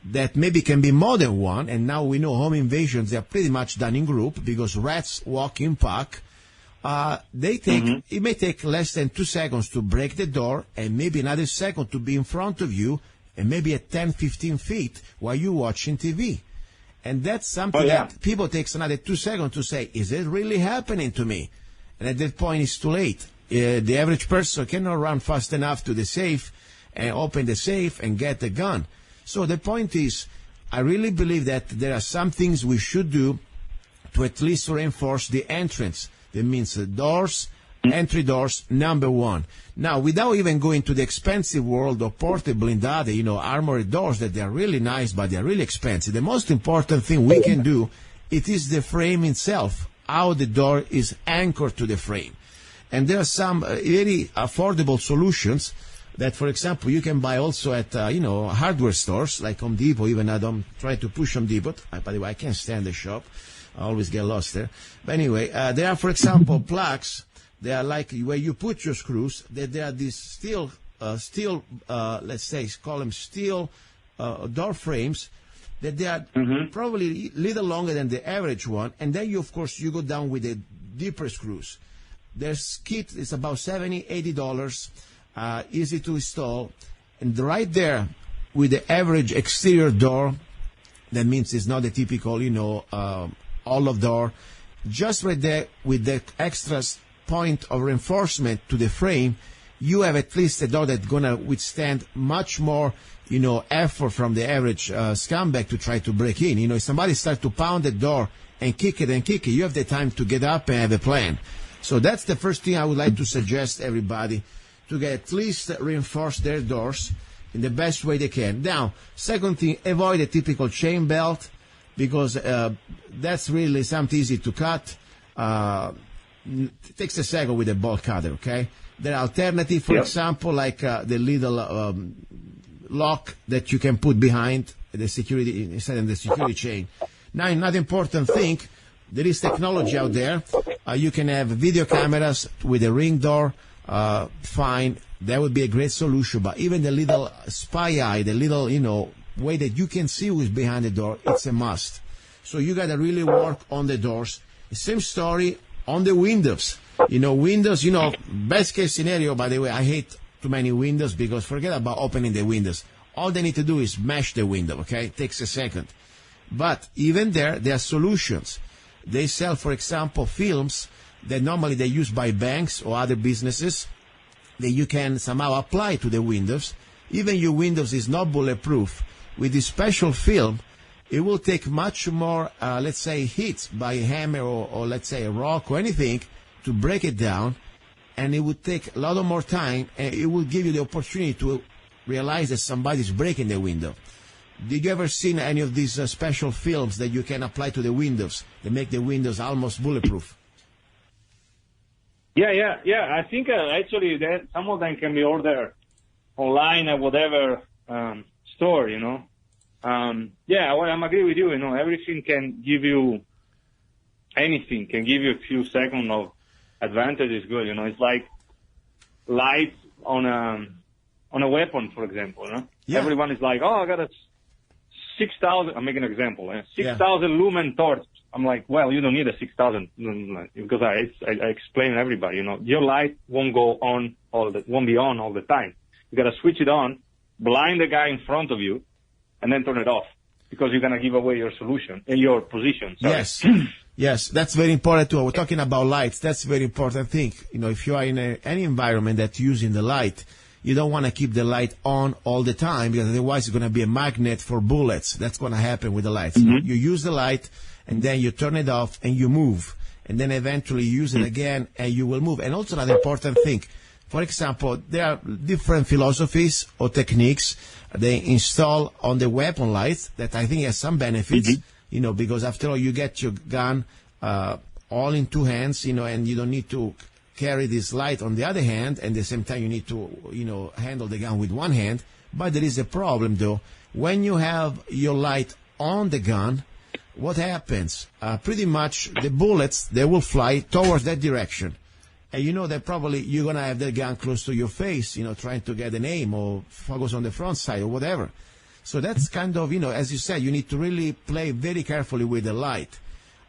that maybe can be more than one, and now we know home invasions, they are pretty much done in group, because rats walk in pack. It may take less than 2 seconds to break the door, and maybe another second to be in front of you, and maybe at 10, 15 feet while you're watching TV. And that's something that people takes another 2 seconds to say, is it really happening to me? And at that point, it's too late. The average person cannot run fast enough to the safe and open the safe and get the gun. So the point is, I really believe that there are some things we should do to at least reinforce the entrance. That means the doors, entry doors, number one. Now, without even going to the expensive world of porte blindate, you know, armored doors that they are really nice, but they are really expensive. The most important thing we can do, it is the frame itself, how the door is anchored to the frame. And there are some very affordable solutions that, for example, you can buy also at, hardware stores like Home Depot. Even I don't try to push Home Depot. By the way, I can't stand the shop. I always get lost there. But anyway, there are, for example, plugs. They are like where you put your screws. They are these steel, let's say, call them steel door frames. That they are probably a little longer than the average one. And then, of course, you go down with the deeper screws. Their kit is about $70, $80, easy to install. And right there, with the average exterior door, that means it's not a typical, olive door. Just right there, with the extra point of reinforcement to the frame, you have at least a door that's going to withstand much more, effort from the average scumbag to try to break in. If somebody starts to pound the door and kick it, you have the time to get up and have a plan. So that's the first thing I would like to suggest everybody, to get at least reinforce their doors in the best way they can. Now, second thing, avoid a typical chain belt, because that's really something easy to cut. It takes a second with a bolt cutter, okay? There are alternatives, for example, like the little lock that you can put behind the security, instead of the security chain. Now, another important thing, there is technology out there. You can have video cameras with a ring door. Fine, that would be a great solution. But even the little spy eye, the little, way that you can see who's behind the door, it's a must. So you got to really work on the doors. Same story on the windows. Windows, best case scenario, by the way, I hate too many windows, because forget about opening the windows. All they need to do is mash the window, okay? It takes a second. But even there are solutions. They sell, for example, films that normally they use by banks or other businesses that you can somehow apply to the windows. Even your windows is not bulletproof. With this special film, it will take much more, let's say, hits by a hammer or let's say a rock or anything to break it down. And it would take a lot of more time, and it will give you the opportunity to realize that somebody's breaking the window. Did you ever see any of these special films that you can apply to the windows? They make the windows almost bulletproof. Yeah. I think actually that some of them can be ordered online at whatever store, I'm agree with you, everything can give you, anything can give you a few seconds of advantage is good, it's like light on a weapon, for example, Yeah. Everyone is like, I got a 6,000, I'm making an example, 6,000 lumen torch. I'm like, well, you don't need a 6,000, because I explain to everybody, your light won't be on all the time. You got to switch it on, blind the guy in front of you, and then turn it off, because you're going to give away your solution and your position. Sorry. Yes. Yes, that's very important too. We're talking about lights. That's a very important thing. If you are in any environment that's using the light, you don't want to keep the light on all the time, because otherwise it's going to be a magnet for bullets. That's going to happen with the lights. Mm-hmm. You use the light, and then you turn it off, and you move. And then eventually you use it again, and you will move. And also another important thing, for example, there are different philosophies or techniques they install on the weapon lights that I think has some benefits. Mm-hmm. Because after all, you get your gun all in two hands, and you don't need to carry this light on the other hand, and at the same time you need to, handle the gun with one hand. But there is a problem, though. When you have your light on the gun, what happens? Pretty much the bullets, they will fly towards that direction. And that probably you're going to have the gun close to your face, trying to get an aim or focus on the front side or whatever. So that's kind of, as you said, you need to really play very carefully with the light.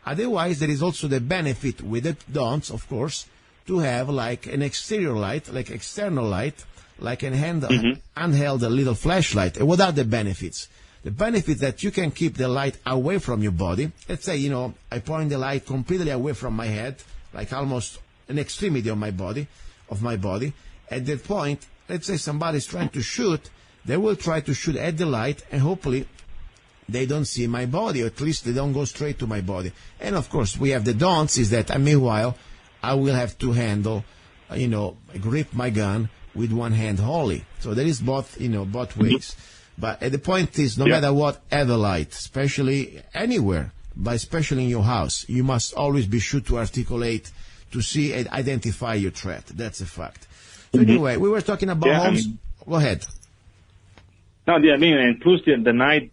Otherwise, there is also the benefit with the guns, of course, to have like an exterior light, like external light, like an handheld little flashlight. And what are the benefits? The benefit that you can keep the light away from your body. Let's say, I point the light completely away from my head, like almost an extremity of my body. At that point, let's say somebody's trying to shoot, they will try to shoot at the light, and hopefully they don't see my body, or at least they don't go straight to my body. And of course, we have the don'ts, is that meanwhile, I will have to handle, grip my gun with one hand wholly. So there is both ways. But the point is, no matter what, have a light, especially anywhere, but especially in your house, you must always be sure to articulate, to see and identify your threat. That's a fact. So anyway, we were talking about homes. Go ahead. No, and plus the night,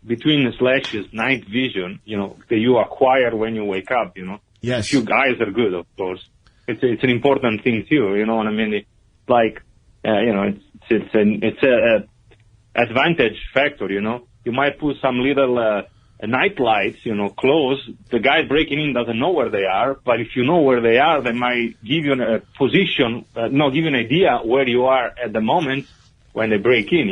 between the slashes, night vision, that you acquire when you wake up, Yes. Your eyes are good, of course. It's an important thing too, you know what I mean? It's like, it's a advantage factor, You might put some little, night lights, close. The guy breaking in doesn't know where they are, but if you know where they are, they might give you a position, give you an idea where you are at the moment when they break in,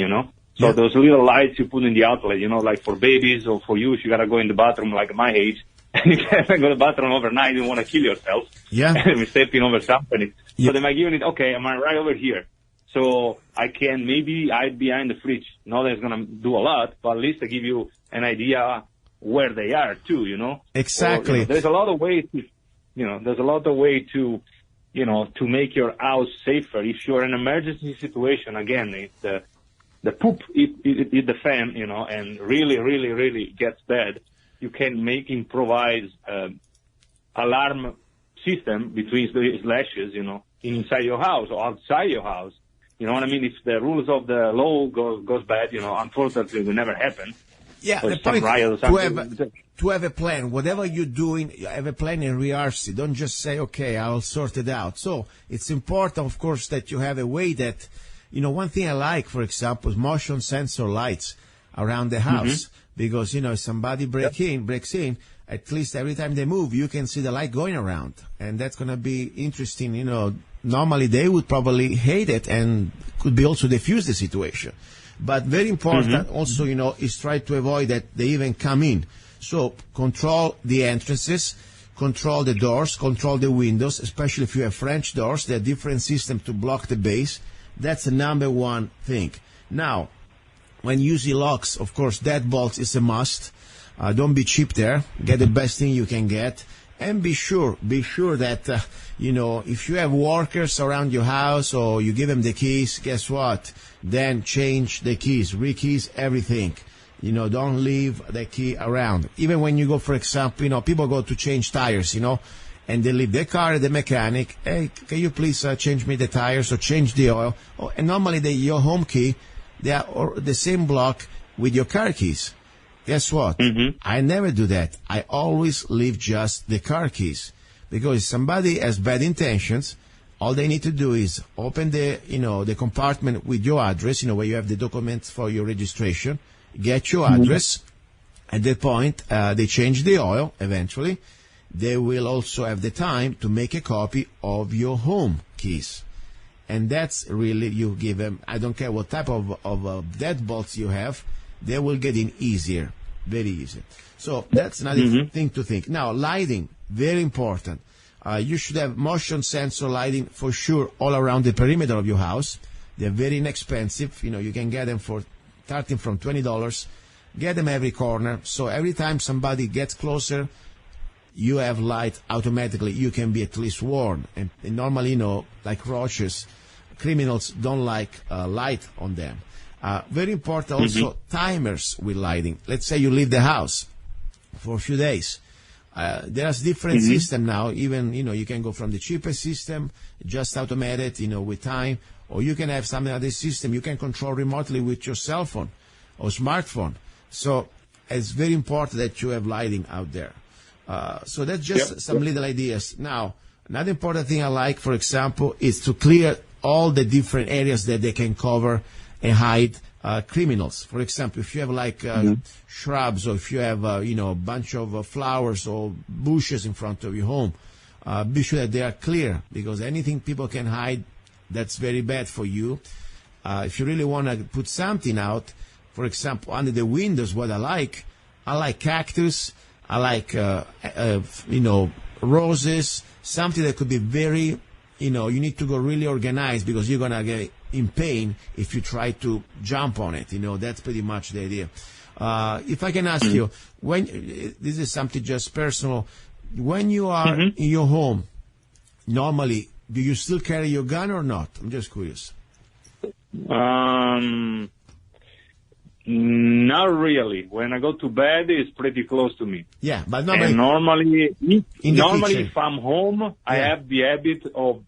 So those little lights you put in the outlet, like for babies or for you, if you gotta go in the bathroom like my age, and you can't go to the bathroom overnight, you want to kill yourself. Yeah. And you're stepping over something. Yeah. So they might give it, okay, am I right over here? So I can maybe hide behind the fridge. Not that it's gonna do a lot, but at least I give you an idea where they are too, Exactly. Or, there's a lot of ways to, to make your house safer. If you're in an emergency situation, again, it's the poop hit the fan, and really, really, really gets bad. You can improvise alarm system between the slashes, inside your house or outside your house. You know what I mean? If the rules of the law goes bad, unfortunately, it will never happen. Yeah, the point to have a plan. Whatever you're doing, have a plan and rehearse it. Don't just say, okay, I'll sort it out. So it's important, of course, that you have a way that, one thing I like, for example, is motion sensor lights around the house. Because, if somebody breaks in, at least every time they move, you can see the light going around. And that's going to be interesting. Normally they would probably hate it and could be also diffuse the situation. But very important also, is try to avoid that they even come in. So control the entrances, control the doors, control the windows, especially if you have French doors. There are different systems to block the base. That's the number one thing. Now, when using locks, of course, deadbolts is a must. Don't be cheap there. Get the best thing you can get. And be sure that, if you have workers around your house or you give them the keys, guess what? Then change the keys, re-keys everything. Don't leave the key around. Even when you go, for example, people go to change tires, and they leave their car at the mechanic. Hey, can you please change me the tires or change the oil? Oh, and normally your home key, they are the same block with your car keys. Guess what? I never do that. I always leave just the car keys. Because if somebody has bad intentions, all they need to do is open the compartment with your address, where you have the documents for your registration, get your address. At that point, they change the oil eventually. They will also have the time to make a copy of your home keys. And that's really, you give them, I don't care what type of deadbolts you have, they will get in easier, very easy. So that's another thing to think. Now, lighting, very important. You should have motion sensor lighting for sure all around the perimeter of your house. They're very inexpensive. You can get them starting from $20. Get them every corner. So every time somebody gets closer, you have light automatically. You can be at least warned. And normally, like roaches, criminals don't like light on them. Very important also, timers with lighting. Let's say you leave the house for a few days. There's different system now. Even, you can go from the cheapest system, just automated, with time, or you can have some other system you can control remotely with your cell phone or smartphone. So it's very important that you have lighting out there. So that's just some little ideas. Now, another important thing I like, for example, is to clear all the different areas that they can cover and hide criminals. For example, if you have shrubs, or if you have a bunch of flowers or bushes in front of your home, be sure that they are clear, because anything people can hide, that's very bad for you. If you really want to put something out, for example, under the windows, what I like cactus, I like roses, something that could be very, you need to go really organized, because you're going to get in pain if you try to jump on it. That's pretty much the idea. If I can ask you, this is something just personal, when you are in your home, normally, do you still carry your gun or not? I'm just curious. Not really. When I go to bed, it's pretty close to me. Yeah, but normally, kitchen. if I'm home, I have the habit of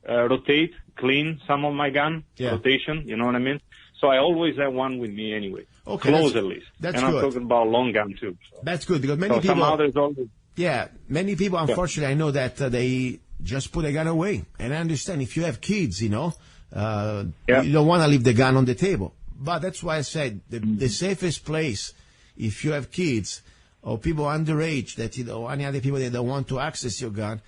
rotate, clean some of my gun, rotation, you know what I mean? So I always have one with me anyway. Okay, close at least. That's and good. I'm talking about long gun too. So. That's good, because many people... some others always... Yeah, many people, unfortunately, I know that they just put a gun away. And I understand if you have kids, you don't want to leave the gun on the table. But that's why I said the safest place, if you have kids or people underage that or any other people that don't want to access your gun,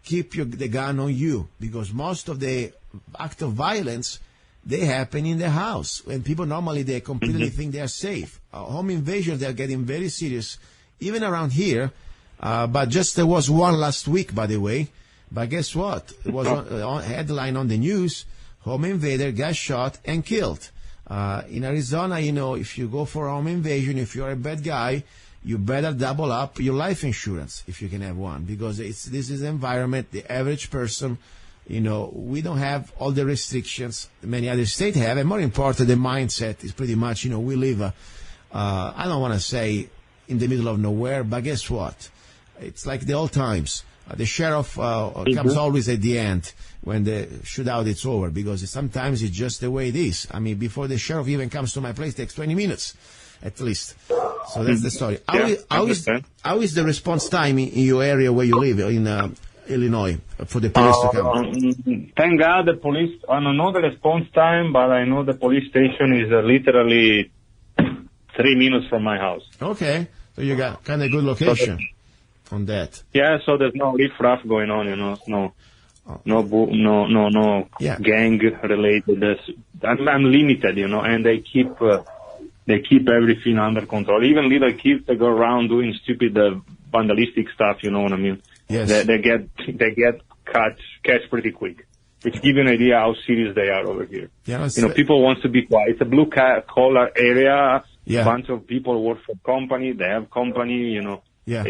keep the gun on you, because most of the act of violence, they happen in the house, and people normally they completely think they are safe. Home invasions, they are getting very serious, even around here. But just there was one last week, by the way. But guess what? It was a headline on the news: home invader got shot and killed. In Arizona, if you go for a home invasion, if you're a bad guy, you better double up your life insurance if you can have one, because this is the environment, the average person, we don't have all the restrictions many other states have, and more important, the mindset is pretty much, we live, I don't want to say in the middle of nowhere, but guess what? It's like the old times. The sheriff comes always at the end when the shootout is over, because sometimes it's just the way it is. I mean, before the sheriff even comes to my place, it takes 20 minutes at least. So that's the story. How is the response time in your area where you live, in Illinois, for the police to come? Thank God the police, I don't know the response time, but I know the police station is literally 3 minutes from my house. Okay, so you got kind of good location on that. Yeah, so there's no riff-raff going on, no gang related. I'm limited, and they keep everything under control. Even little kids that go around doing stupid vandalistic stuff, you know what I mean? Yes. They get catch pretty quick, which gives you an idea how serious they are over here. Yeah, people want to be quiet. It's a blue collar area. Yeah. A bunch of people work for company. They have company, Yeah.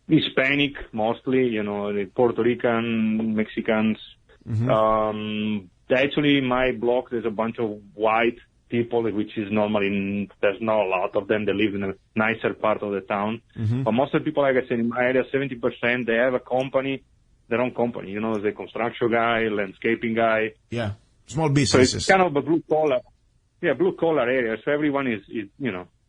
Hispanic mostly, the Puerto Rican, Mexicans. Actually, my block, there's a bunch of white people, which is normally, there's not a lot of them. They live in a nicer part of the town. But most of the people, like I said, in my area, 70%, they have a company, their own company. The construction guy, landscaping guy. Yeah, small businesses. So it's kind of a blue collar area. So everyone is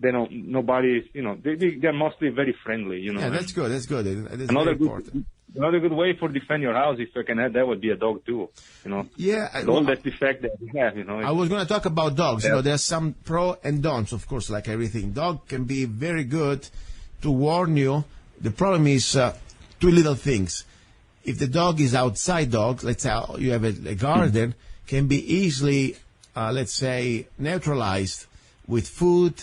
they don't, nobody's, they're mostly very friendly, Yeah, that's good. That's good. That's another very important. Another good way for defend your house, if I can add, that would be a dog too, Yeah. All that defect that we have, I was going to talk about dogs. Yeah. There's some pro and don'ts, of course, like everything. Dog can be very good to warn you. The problem is two little things. if the dog is outside dog, let's say you have a garden, can be easily, let's say, neutralized with food,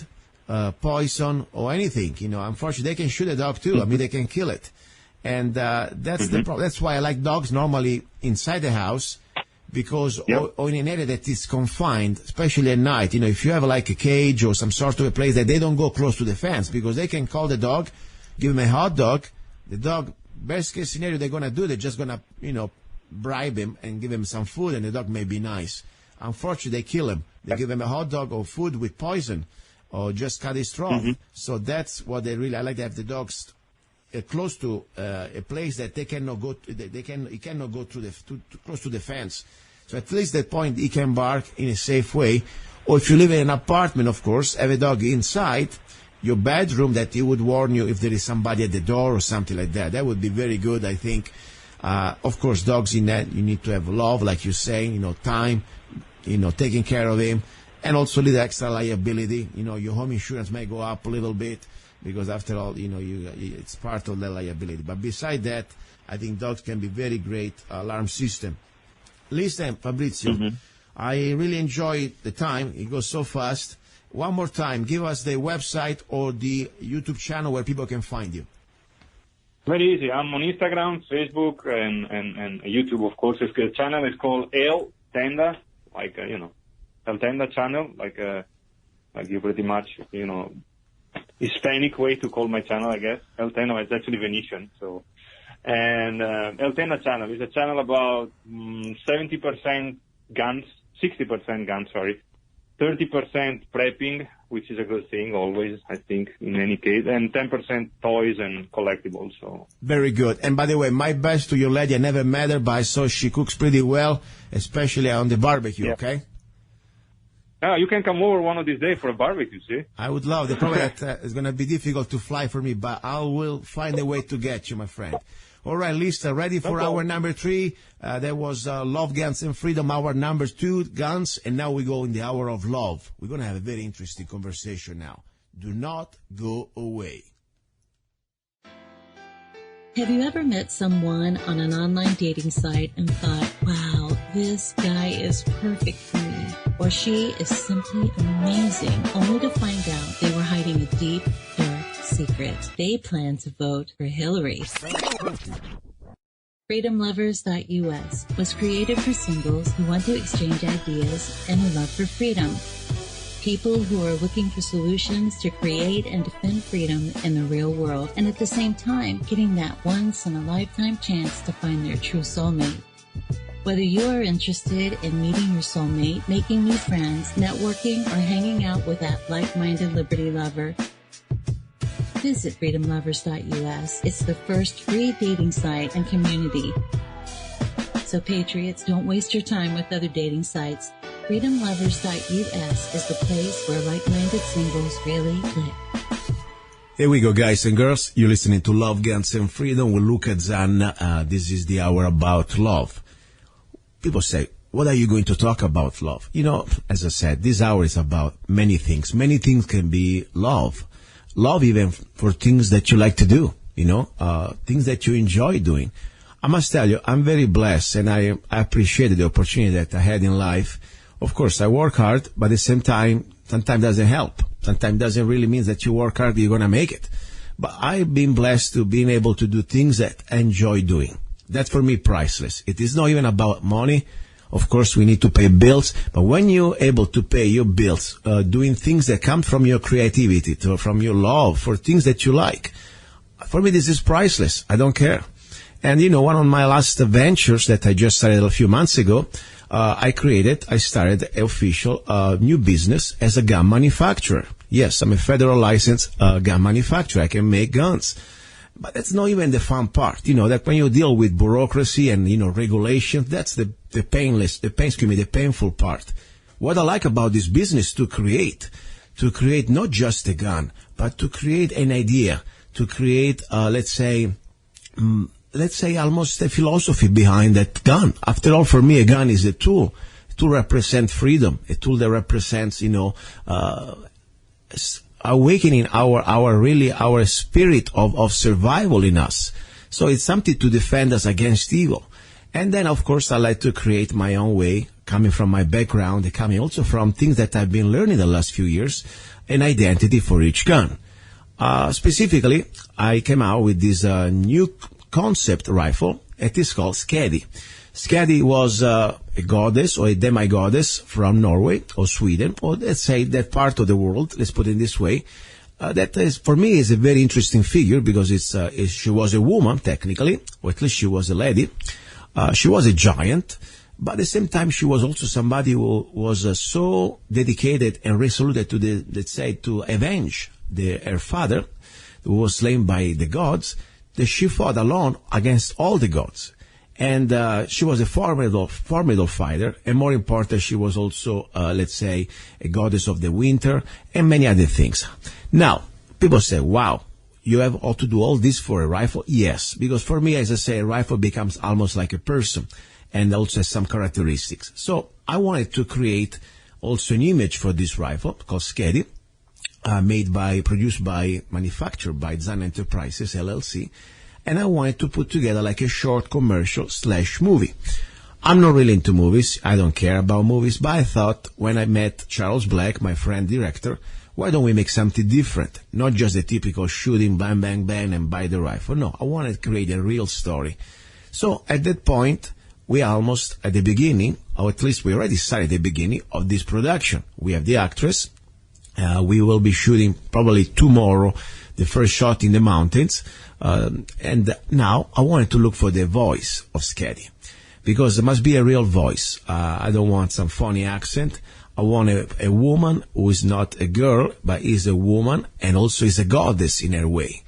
poison, or anything. Unfortunately, they can shoot a dog too. I mean, they can kill it. And that's the problem. That's why I like dogs normally inside the house, because or in an area that is confined, especially at night. If you have like a cage or some sort of a place that they don't go close to the fence, because they can call the dog, give him a hot dog. The dog, best case scenario, they're going to do, they're just going to, bribe him and give him some food, and the dog may be nice. Unfortunately, they kill him. They give him a hot dog or food with poison, or just cut his throat. So that's what I like to have the dogs close to a place that they cannot go. He cannot go too close to the fence. So at least that point he can bark in a safe way. Or if you live in an apartment, of course, have a dog inside your bedroom that he would warn you if there is somebody at the door or something like that. That would be very good, I think. Of course, dogs in that, you need to have love, like you're saying, time, taking care of him, and also a little extra liability. Your home insurance may go up a little bit, because after all, it's part of the liability. But beside that, I think dogs can be very great alarm system. Listen, Fabrizio, I really enjoy the time. It goes so fast. One more time, give us the website or the YouTube channel where people can find you. Very easy. I'm on Instagram, Facebook, and YouTube, of course. The channel is called Eltenda, like, Eltenda channel, like you pretty much, Hispanic way to call my channel, I guess. Eltenda is actually Venetian, so. And Eltenda channel is a channel about 70% guns, 60% guns, 30% prepping, which is a good thing always, I think, in any case, and 10% toys and collectibles. So very good. And by the way, my best to your lady. I never met her, but I saw she cooks pretty well, especially on the barbecue. Okay. You can come over one of these days for a barbecue. See, I would love. The problem that it's going to be difficult to fly for me, but I will find a way to get you, my friend. All right, Lisa, ready for our number 3? That was Love, Guns, and Freedom, our number 2, guns. And now we go in the hour of love. We're going to have a very interesting conversation now. Do not go away. Have you ever met someone on an online dating site and thought, wow, this guy is perfect for me, or she is simply amazing, only to find out they were hiding a deep, dark secret? They plan to vote for Hillary. FreedomLovers.us was created for singles who want to exchange ideas and who love for freedom. People who are looking for solutions to create and defend freedom in the real world, and at the same time, getting that once-in-a-lifetime chance to find their true soulmate. Whether you are interested in meeting your soulmate, making new friends, networking, or hanging out with that like-minded liberty lover, visit FreedomLovers.us. It's the first free dating site and community. So patriots, don't waste your time with other dating sites. FreedomLovers.us is the place where like-minded singles really click. Here we go, guys and girls. You're listening to Love, Guns, and Freedom with luca-zanna. This is the hour about love. People say, what are you going to talk about love? As I said, this hour is about many things. Many things can be love. Love even for things that you like to do, things that you enjoy doing. I must tell you, I'm very blessed, and I appreciated the opportunity that I had in life. Of course, I work hard, but at the same time, sometimes doesn't help. Sometimes doesn't really mean that you work hard, you're going to make it. But I've been blessed to being able to do things that I enjoy doing. That's for me priceless. It is not even about money. Of course, we need to pay bills, but when you're able to pay your bills, doing things that come from your creativity, from your love, for things that you like, for me, this is priceless. I don't care. And, one of my last ventures that I just started a few months ago, I started an official new business as a gun manufacturer. Yes, I'm a federal licensed gun manufacturer. I can make guns. But that's not even the fun part. That when you deal with bureaucracy and, regulations, that's the painful part. What I like about this business to create not just a gun, but to create an idea, to create, let's say almost a philosophy behind that gun. After all, for me, a gun is a tool to represent freedom, a tool that represents, awakening our spirit of survival in us. So it's something to defend us against evil. And then, of course, I like to create my own way, coming from my background, coming also from things that I've been learning the last few years, an identity for each gun. Specifically, I came out with this new concept rifle. It is called Skadi. Skadi was a goddess or a demi-goddess from Norway or Sweden, or let's say that part of the world, let's put it this way. That is, for me, is a very interesting figure because she was a woman, technically, or at least she was a lady. She was a giant, but at the same time, she was also somebody who was so dedicated and resolute to avenge her father, who was slain by the gods, that she fought alone against all the gods. And she was a formidable fighter, and more important, she was also, a goddess of the winter, and many other things. Now, people say, wow, you have all to do all this for a rifle? Yes, because for me, as I say, a rifle becomes almost like a person, and also has some characteristics. So I wanted to create also an image for this rifle called Skadi, manufactured by Zanna Enterprises LLC, and I wanted to put together like a short commercial / movie. I'm not really into movies. I don't care about movies, but I thought when I met Charles Black, my friend director, why don't we make something different? Not just the typical shooting, bang, bang, bang, and buy the rifle. No, I wanted to create a real story. So at that point, we almost at the beginning, or at least we already started the beginning of this production. We have the actress. We will be shooting probably tomorrow the first shot in the mountains. And now I wanted to look for the voice of Skadi, because there must be a real voice. I don't want some funny accent. I want a woman who is not a girl, but is a woman and also is a goddess in her way.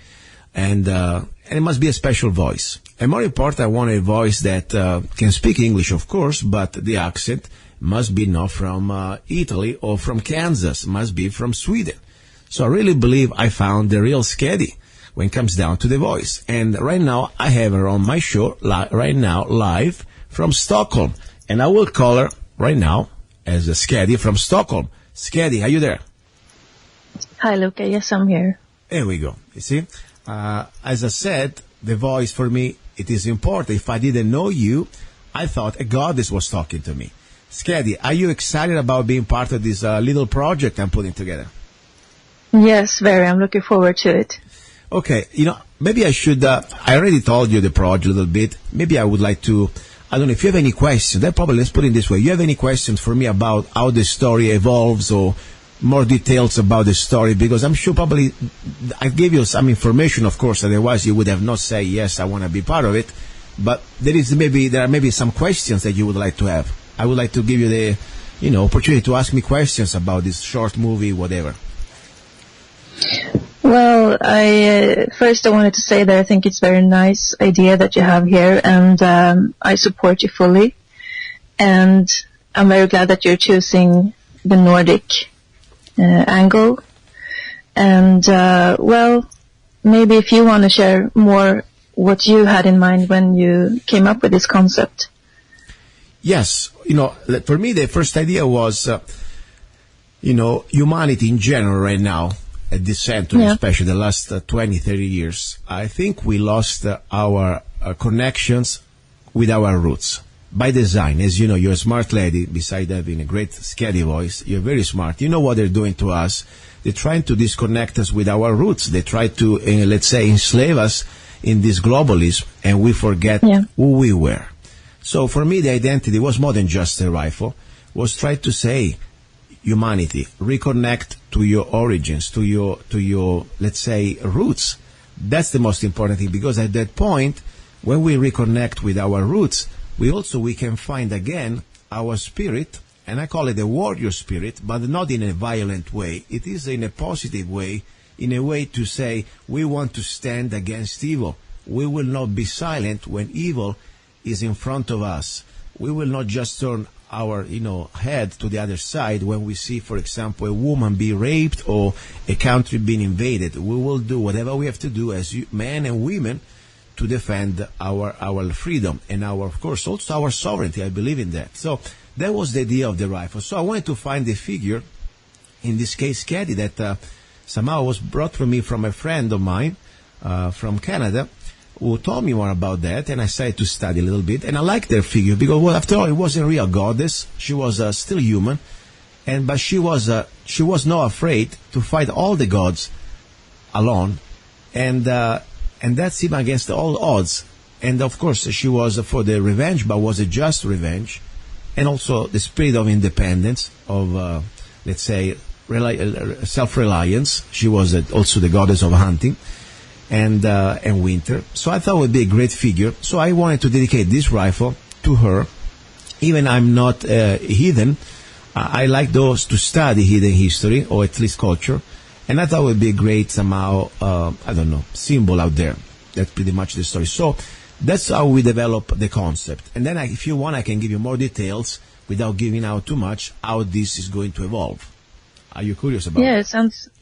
And it must be a special voice. And more important, I want a voice that can speak English, of course, but the accent must be not from Italy or from Kansas, must be from Sweden. So I really believe I found the real Skadi when it comes down to the voice. And right now, I have her on my show live from Stockholm. And I will call her right now as a Skadi from Stockholm. Skadi, are you there? Hi, Luca. Yes, I'm here. There we go. You see? As I said, the voice for me, it is important. If I didn't know you, I thought a goddess was talking to me. Skadi, are you excited about being part of this little project I'm putting together? Yes, very. I'm looking forward to it. Okay, maybe I should, I already told you the project a little bit. Maybe I would like to, I don't know, if you have any questions, let's put it this way. You have any questions for me about how the story evolves or more details about the story? Because I'm sure probably I gave you some information, of course, otherwise you would have not said, yes, I want to be part of it. But there are maybe some questions that you would like to have. I would like to give you the, opportunity to ask me questions about this short movie, whatever. Well, I wanted to say that I think it's a very nice idea that you have here, and I support you fully. And I'm very glad that you're choosing the Nordic angle. And, maybe if you want to share more what you had in mind when you came up with this concept. Yes, for me the first idea was, humanity in general right now, at this century, especially the last 20, 30 years, I think we lost our connections with our roots. By design, as you know, you're a smart lady, besides having a great Skadi voice, you're very smart. You know what they're doing to us. They're trying to disconnect us with our roots. They try to, enslave us in this globalism, and we forget who we were. So for me, the identity was more than just a rifle, was try to say, humanity, reconnect to your origins, to your, roots. That's the most important thing, because at that point, when we reconnect with our roots, we can find again our spirit, and I call it a warrior spirit, but not in a violent way. It is in a positive way, in a way to say we want to stand against evil. We will not be silent when evil is in front of us. We will not just turn our, head to the other side when we see, for example, a woman be raped or a country being invaded. We will do whatever we have to do as men and women to defend our freedom and of course, also our sovereignty. I believe in that. So that was the idea of the rifle. So I wanted to find a figure, in this case, Skadi, that somehow was brought for me from a friend of mine from Canada. who told me more about that, and I started to study a little bit, and I liked their figure because, well, after all, it wasn't a real goddess. She was still human, but she was not afraid to fight all the gods alone, and that seemed against all odds. And of course, she was for the revenge, but was a just revenge, and also the spirit of independence, of let's say self-reliance. She was also the goddess of hunting and winter. So I thought it would be a great figure. So I wanted to dedicate this rifle to her. Even I'm not heathen, I like those to study heathen history, or at least culture. And I thought it would be a great somehow, symbol out there. That's pretty much the story. So that's how we develop the concept. And then if you want, I can give you more details without giving out too much, how this is going to evolve. Are you curious about it?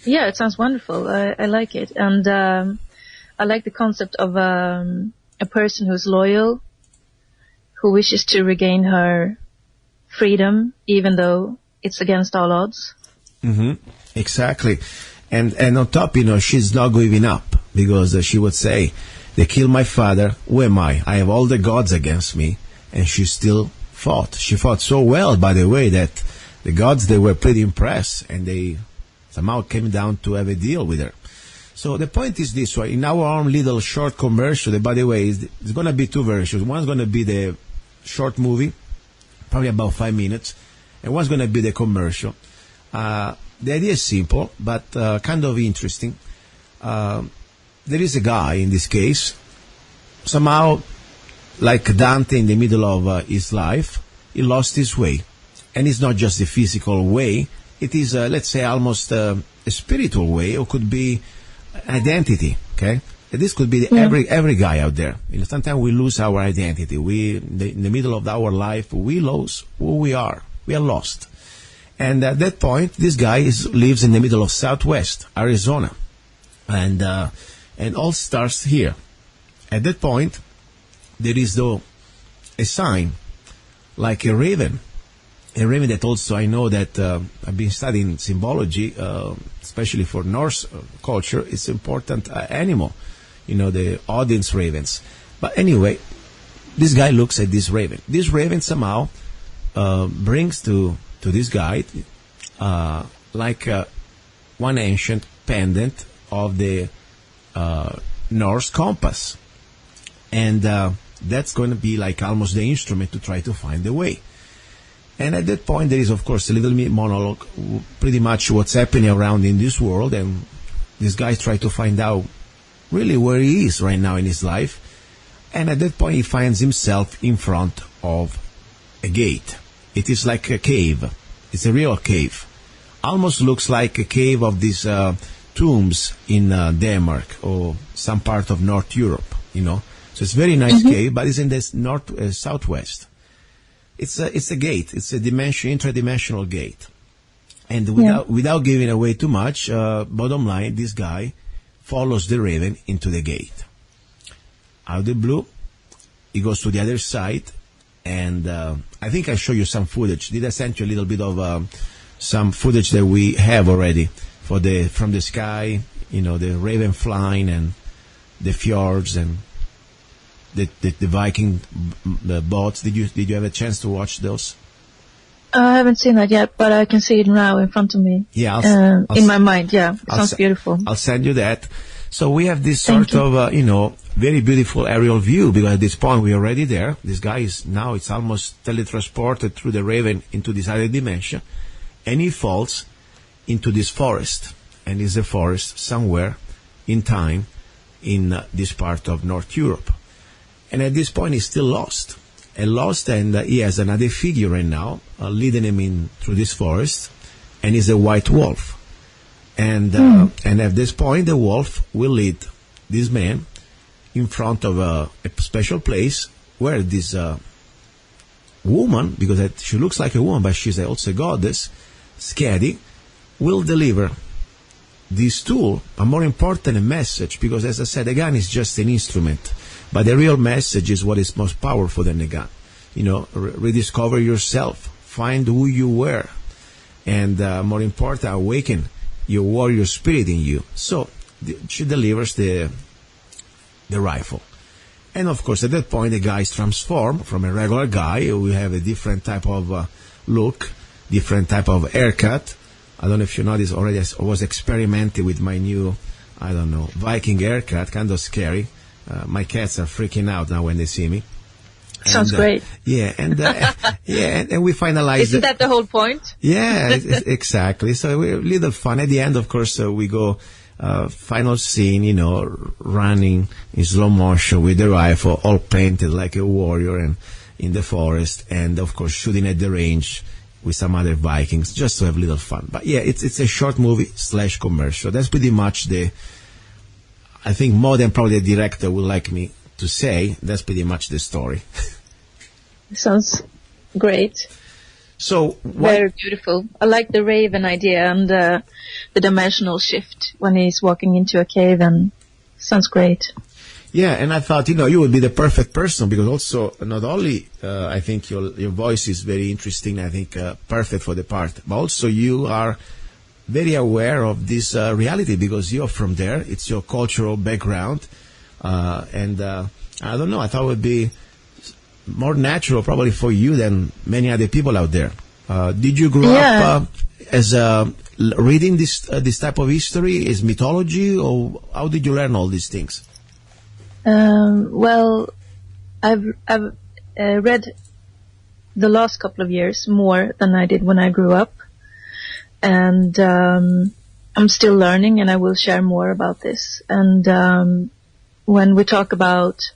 It sounds wonderful. I like it. And I like the concept of a person who's loyal, who wishes to regain her freedom, even though it's against all odds. Mm-hmm. Exactly. And on top, she's not giving up, because she would say, they killed my father, who am I? I have all the gods against me. And she still fought. She fought so well, by the way, that the gods, they were pretty impressed, and they somehow came down to have a deal with her. So the point is this, in our own little short commercial, that, by the way, it's going to be two versions. One's going to be the short movie, probably about 5 minutes, and one's going to be the commercial. The idea is simple, but kind of interesting. There is a guy, in this case, somehow, like Dante in the middle of his life, he lost his way. And it's not just the physical way, it is, let's say, almost a spiritual way, or could be identity, okay? And this could be every guy out there. Sometimes we lose our identity. In the middle of our life, we lose who we are. We are lost. And at that point, this guy lives in the middle of Southwest Arizona. And all starts here. At that point, there is, though, a sign, like a raven that also, I know that I've been studying symbology, especially for Norse culture. It's important animal, the Odin's ravens. But anyway, this guy looks at this raven. This raven somehow brings to this guy like one ancient pendant of the Norse compass. And that's going to be like almost the instrument to try to find the way. And at that point, there is, of course, a little monologue, pretty much what's happening around in this world. And this guy tries to find out really where he is right now in his life. And at that point, he finds himself in front of a gate. It is like a cave. It's a real cave. Almost looks like a cave of these tombs in Denmark or some part of North Europe, So it's a very nice cave, but it's in this southwest. It's a gate. It's a intradimensional gate. And without giving away too much, bottom line, this guy follows the raven into the gate. Out of the blue, he goes to the other side, and I think I show you some footage. Did I send you a little bit of some footage that we have already from the sky, the raven flying and the fjords and the Viking boats. Did you have a chance to watch those? I haven't seen that yet, but I can see it now in front of me. Yeah, in my mind. Yeah, it sounds beautiful. I'll send you that. So we have this sort of, very beautiful aerial view, because at this point we're already there. This guy it's almost teletransported through the raven into this other dimension, and he falls into this forest, and is a forest somewhere in time in this part of North Europe. And at this point, he's still lost. And he has another figure right now leading him in through this forest, and he's a white wolf. And at this point, the wolf will lead this man in front of a special place where this woman, because she looks like a woman, but she's also a goddess, Skadi, will deliver this tool, but more important, a message, because as I said, a gun is just an instrument. But the real message is what is most powerful than the gun. Rediscover yourself, find who you were, and more important, awaken your warrior spirit in you. So she delivers the rifle. And of course, at that point, the guy is transformed from a regular guy. We have a different type of look, different type of haircut. I don't know if you know this already. I was experimenting with my new, I don't know, Viking haircut, kind of scary. My cats are freaking out now when they see me. Sounds great. Yeah, and and we finalized. Isn't that the whole point? Yeah, exactly. So we little fun at the end. Of course, we go final scene. You know, running in slow motion with the rifle, all painted like a warrior, and in the forest, and of course shooting at the range with some other Vikings, just to have a little fun. But yeah, it's a short movie / commercial. That's pretty much I think more than probably the director would like me to say, that's pretty much the story. Sounds great. So very beautiful. I like the raven idea and the dimensional shift when he's walking into a cave, and sounds great. Yeah, and I thought, you would be the perfect person, because also not only I think your voice is very interesting, I think perfect for the part, but also you are very aware of this reality, because you're from there. It's your cultural background, and I don't know. I thought it would be more natural probably for you than many other people out there. Did you grow up as reading this type of history, is mythology, or how did you learn all these things? Well, I've read the last couple of years more than I did when I grew up, and I'm still learning, and I will share more about this. And when we talk about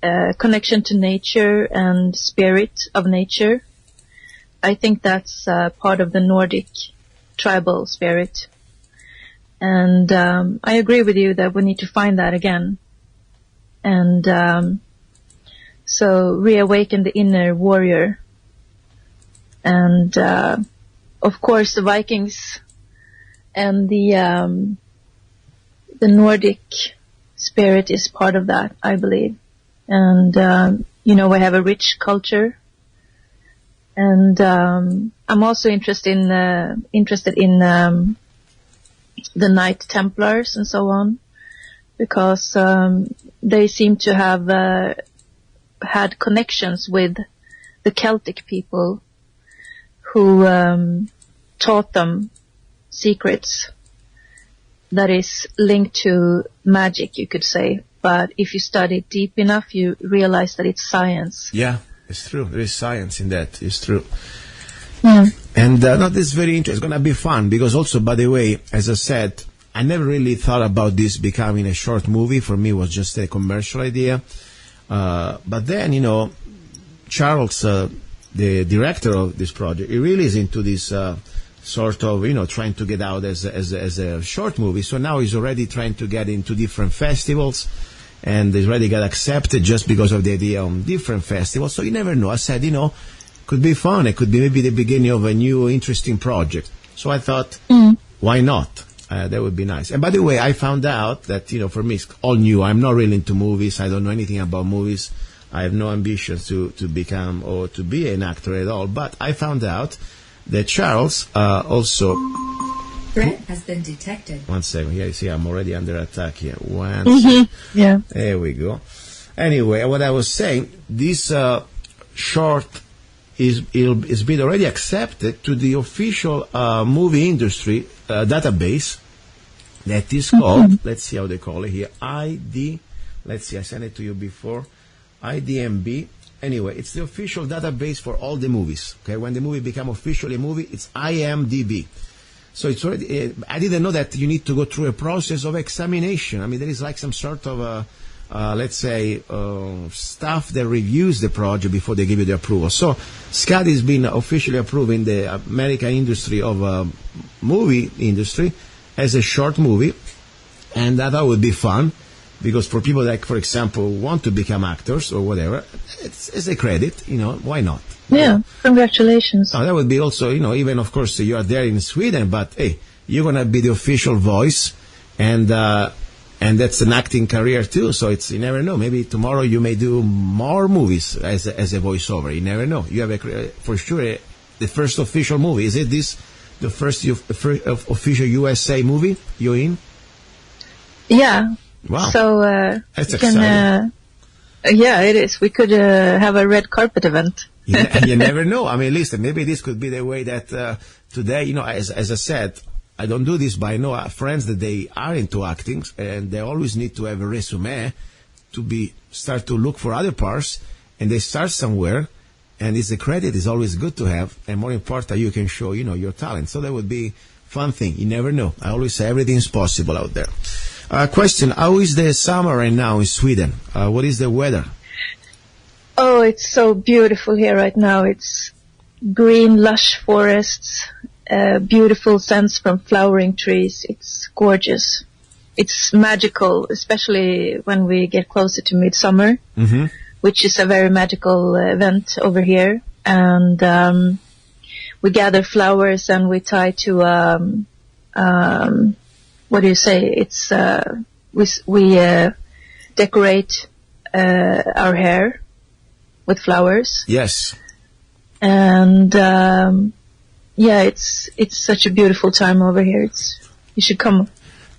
connection to nature and spirit of nature, I think that's part of the Nordic tribal spirit. And I agree with you that we need to find that again. And so reawaken the inner warrior. And of course the Vikings and the Nordic spirit is part of that, I believe. And we have a rich culture. And I'm also interested in the Knight Templars and so on, because they seem to have had connections with the Celtic people who taught them secrets that is linked to magic, you could say. But if you study it deep enough, you realize that it's science. Yeah, it's true. There is science in that. It's true. Yeah. And this is very interesting. It's going to be fun, because also, by the way, as I said, I never really thought about this becoming a short movie. For me, it was just a commercial idea. But then, Charles, the director of this project, he really is into this sort of, trying to get out as a short movie. So now he's already trying to get into different festivals, and he's already got accepted just because of the idea on different festivals. So you never know. I said, could be fun. It could be maybe the beginning of a new interesting project. So I thought, why not? That would be nice. And by the way, I found out that, for me, it's all new. I'm not really into movies. I don't know anything about movies. I have no ambitions to become or to be an actor at all. But I found out that Charles also... Threat has been detected. 1 second. Yeah, you see, I'm already under attack here. One second. Yeah. There we go. Anyway, what I was saying, this short is been already accepted to the official movie industry database that is called, let's see how they call it here, let's see, I sent it to you before, IDMB. Anyway, it's the official database for all the movies. Okay, when the movie become officially a movie, it's IMDb. So it's already, I didn't know that you need to go through a process of examination. I mean, there is like some sort of let's say, staff that reviews the project before they give you the approval. So Skadi has been officially approved in the American industry of movie industry as a short movie, and that would be fun, because for people that, for example, want to become actors or whatever, it's a credit, why not? Yeah, congratulations. That would be also, even, of course, you are there in Sweden, but hey, you're going to be the official voice, and that's an acting career too, so you never know. Maybe tomorrow you may do more movies as a voiceover. You never know. You have for sure the first official movie. Is it this the first official USA movie you're in? Yeah. Wow. So that's you can Yeah, it is. We could have a red carpet event. You never know. I mean, listen, maybe this could be the way that today, you know, as I said, I don't do this, but I know friends that they are into acting, and they always need to have a resume to start to look for other parts, and they start somewhere, and the credit is always good to have, and more important, you can show, you know, your talent. So that would be fun thing. You never know. I always say everything is possible out there. Question, how is the summer right now in Sweden? What is the weather? Oh, it's so beautiful here right now. It's green, lush forests, beautiful scents from flowering trees. It's gorgeous. It's magical, especially when we get closer to midsummer, which is a very magical event over here. And we gather flowers and we tie to what do you say? It's we decorate our hair with flowers. Yes. And yeah, it's such a beautiful time over here. You should come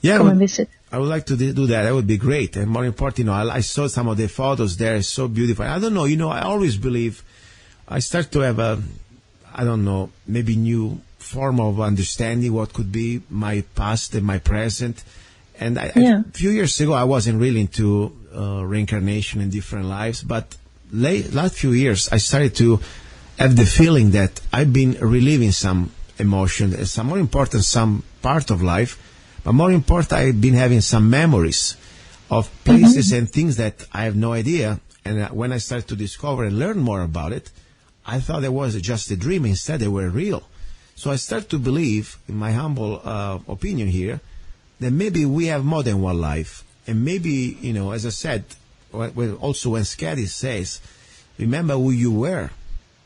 and visit. I would like to do that. That would be great. And more important, you know, I saw some of the photos there. It's so beautiful. I don't know, you know, I always believe I start to have I don't know, maybe new form of understanding what could be my past and my present. And a few years ago, I wasn't really into reincarnation in different lives. But last few years, I started to have the feeling that I've been reliving some emotion, some more important, some part of life. But more important, I've been having some memories of places and things that I have no idea. And when I started to discover and learn more about it, I thought it was just a dream. Instead, they were real. So I start to believe, in my humble opinion here, that maybe we have more than one life. And maybe, you know, as I said, also when Skadi says, remember who you were.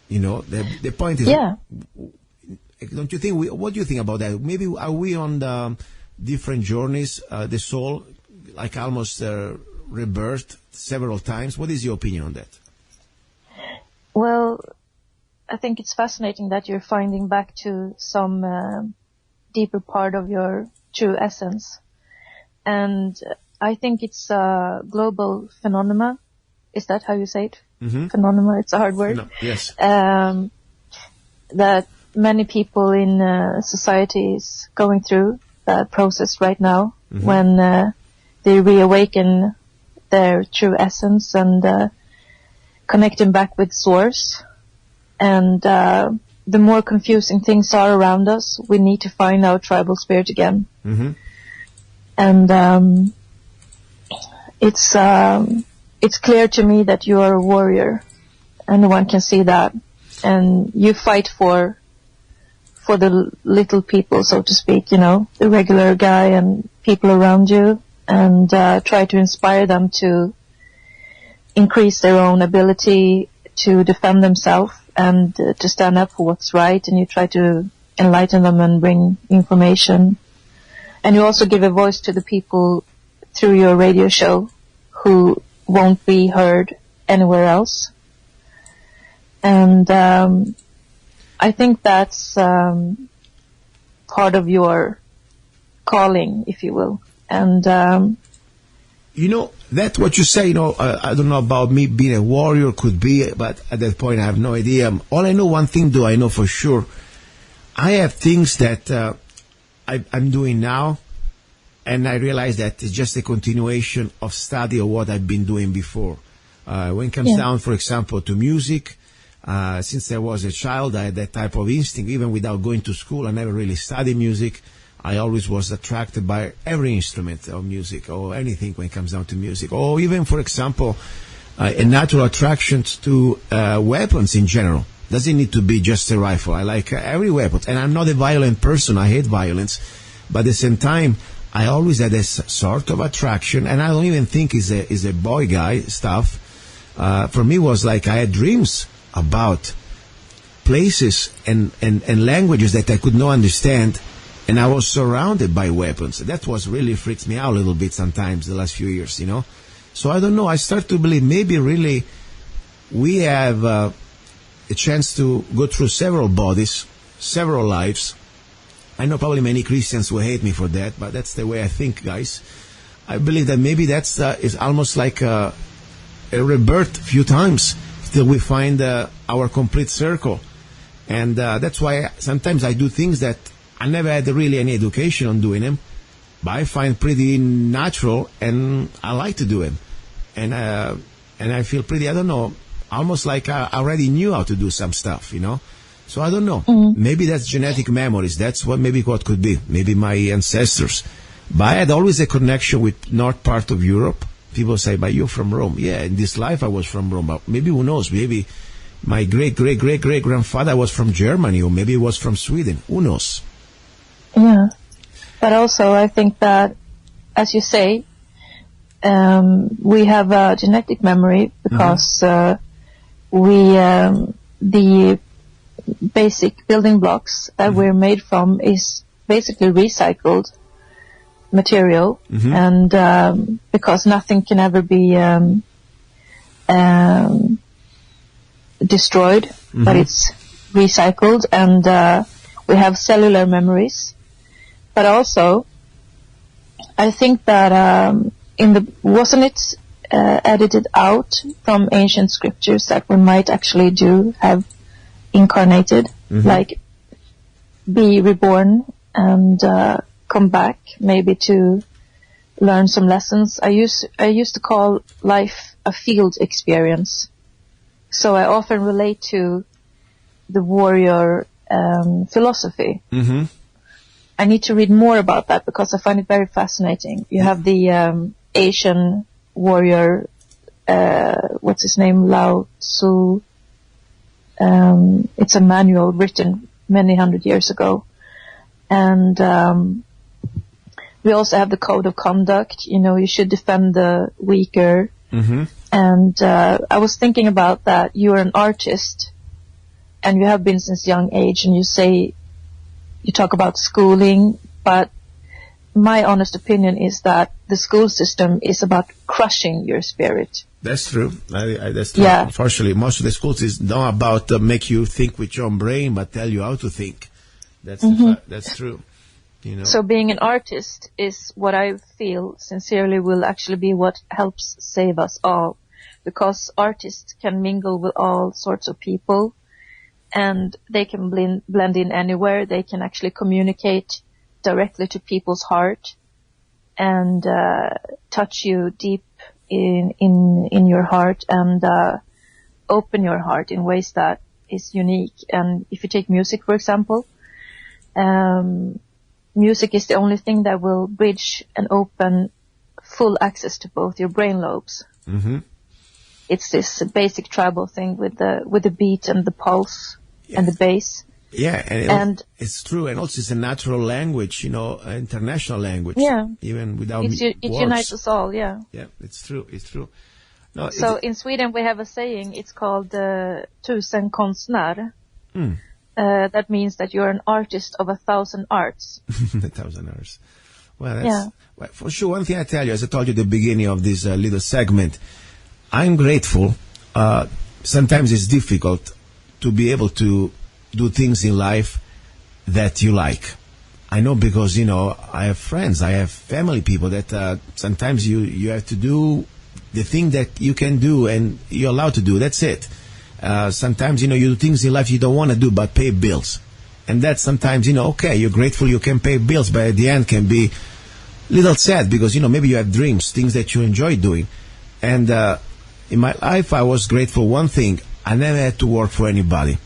You know, the point is, don't you think, what do you think about that? Maybe are we on the different journeys, the soul, like almost rebirthed several times? What is your opinion on that? Well, I think it's fascinating that you're finding back to some deeper part of your true essence. And I think it's a global phenomena. Is that how you say it? Phenomena, it's a hard word. No, yes. That many people in society is going through that process right now when they reawaken their true essence and connecting back with source. And the more confusing things are around us, we need to find our tribal spirit again. And it's clear to me that you are a warrior, and one can see that. And you fight for the little people, so to speak, you know, the regular guy and people around you, and try to inspire them to increase their own ability to defend themselves and to stand up for what's right. And you try to enlighten them and bring information. And you also give a voice to the people through your radio show who won't be heard anywhere else. And I think that's part of your calling, if you will. And you know, that's what you say, you know, I don't know about me being a warrior, could be, but at that point I have no idea. All I know, one thing though, I know for sure, I have things that I'm doing now, and I realize that it's just a continuation of study of what I've been doing before. When it comes down, for example, to music, since I was a child, I had that type of instinct. Even without going to school, I never really studied music. I always was attracted by every instrument of music or anything when it comes down to music. Or even, for example, a natural attraction to weapons in general. Doesn't need to be just a rifle. I like every weapon. And I'm not a violent person. I hate violence. But at the same time, I always had this sort of attraction. And I don't even think is a boy guy stuff. For me, it was like I had dreams about places and languages that I could not understand. And I was surrounded by weapons. That was really freaks me out a little bit sometimes the last few years, you know. So I don't know. I start to believe maybe really we have a chance to go through several bodies, several lives. I know probably many Christians will hate me for that, but that's the way I think, guys. I believe that maybe that's is almost like a a rebirth a few times till we find our complete circle. And that's why sometimes I do things that I never had really any education on doing them, but I find pretty natural, and I like to do them. And I feel pretty, I don't know, almost like I already knew how to do some stuff, So I don't know. Maybe that's genetic memories. That's what could be. Maybe my ancestors. But I had always a connection with north part of Europe. People say, but you're from Rome. Yeah, in this life I was from Rome. But maybe, who knows, maybe my great-great-great-great-grandfather was from Germany, or maybe he was from Sweden. Who knows? Yeah. But also I think that, as you say, we have a genetic memory because the basic building blocks that we're made from is basically recycled material, and because nothing can ever be destroyed, but it's recycled, and we have cellular memories. But also, I think that wasn't it edited out from ancient scriptures that we might actually have incarnated, like be reborn and come back, maybe to learn some lessons. I used to call life a field experience. So I often relate to the warrior philosophy. I need to read more about that because I find it very fascinating. You have the Asian warrior, what's his name, Lao Tzu. It's a manual written many hundred years ago. And we also have the code of conduct. You should defend the weaker. And I was thinking about that. You're an artist, and you have been since young age, and you talk about schooling, but my honest opinion is that the school system is about crushing your spirit. That's true. That's true. Yeah. Unfortunately, most of the schools is not about make you think with your own brain, but tell you how to think. That's true. So being an artist is what I feel sincerely will actually be what helps save us all, because artists can mingle with all sorts of people, and they can blend in anywhere. They can actually communicate directly to people's heart and touch you deep in your heart and open your heart in ways that is unique. And if you take music, for example, music is the only thing that will bridge and open full access to both your brain lobes. It's this basic tribal thing with the beat and the pulse and the bass. Yeah, and it's true, and also it's a natural language, international language. Yeah, even without words. It unites us all. Yeah. Yeah, it's true. It's true. No, so in Sweden we have a saying. It's called "tusen konstnär." That means that you're an artist of 1,000 arts. 1,000 arts. Well, that's well, for sure. One thing I tell you, as I told you at the beginning of this little segment, I'm grateful. Sometimes it's difficult to be able to do things in life that you like. I know because, I have friends, I have family people that sometimes you have to do the thing that you can do and you're allowed to do. That's it. Sometimes, you do things in life you don't want to do but pay bills. And that's sometimes, okay, you're grateful you can pay bills, but at the end can be a little sad because, maybe you have dreams, things that you enjoy doing. And in my life, I was grateful one thing. I never had to work for anybody.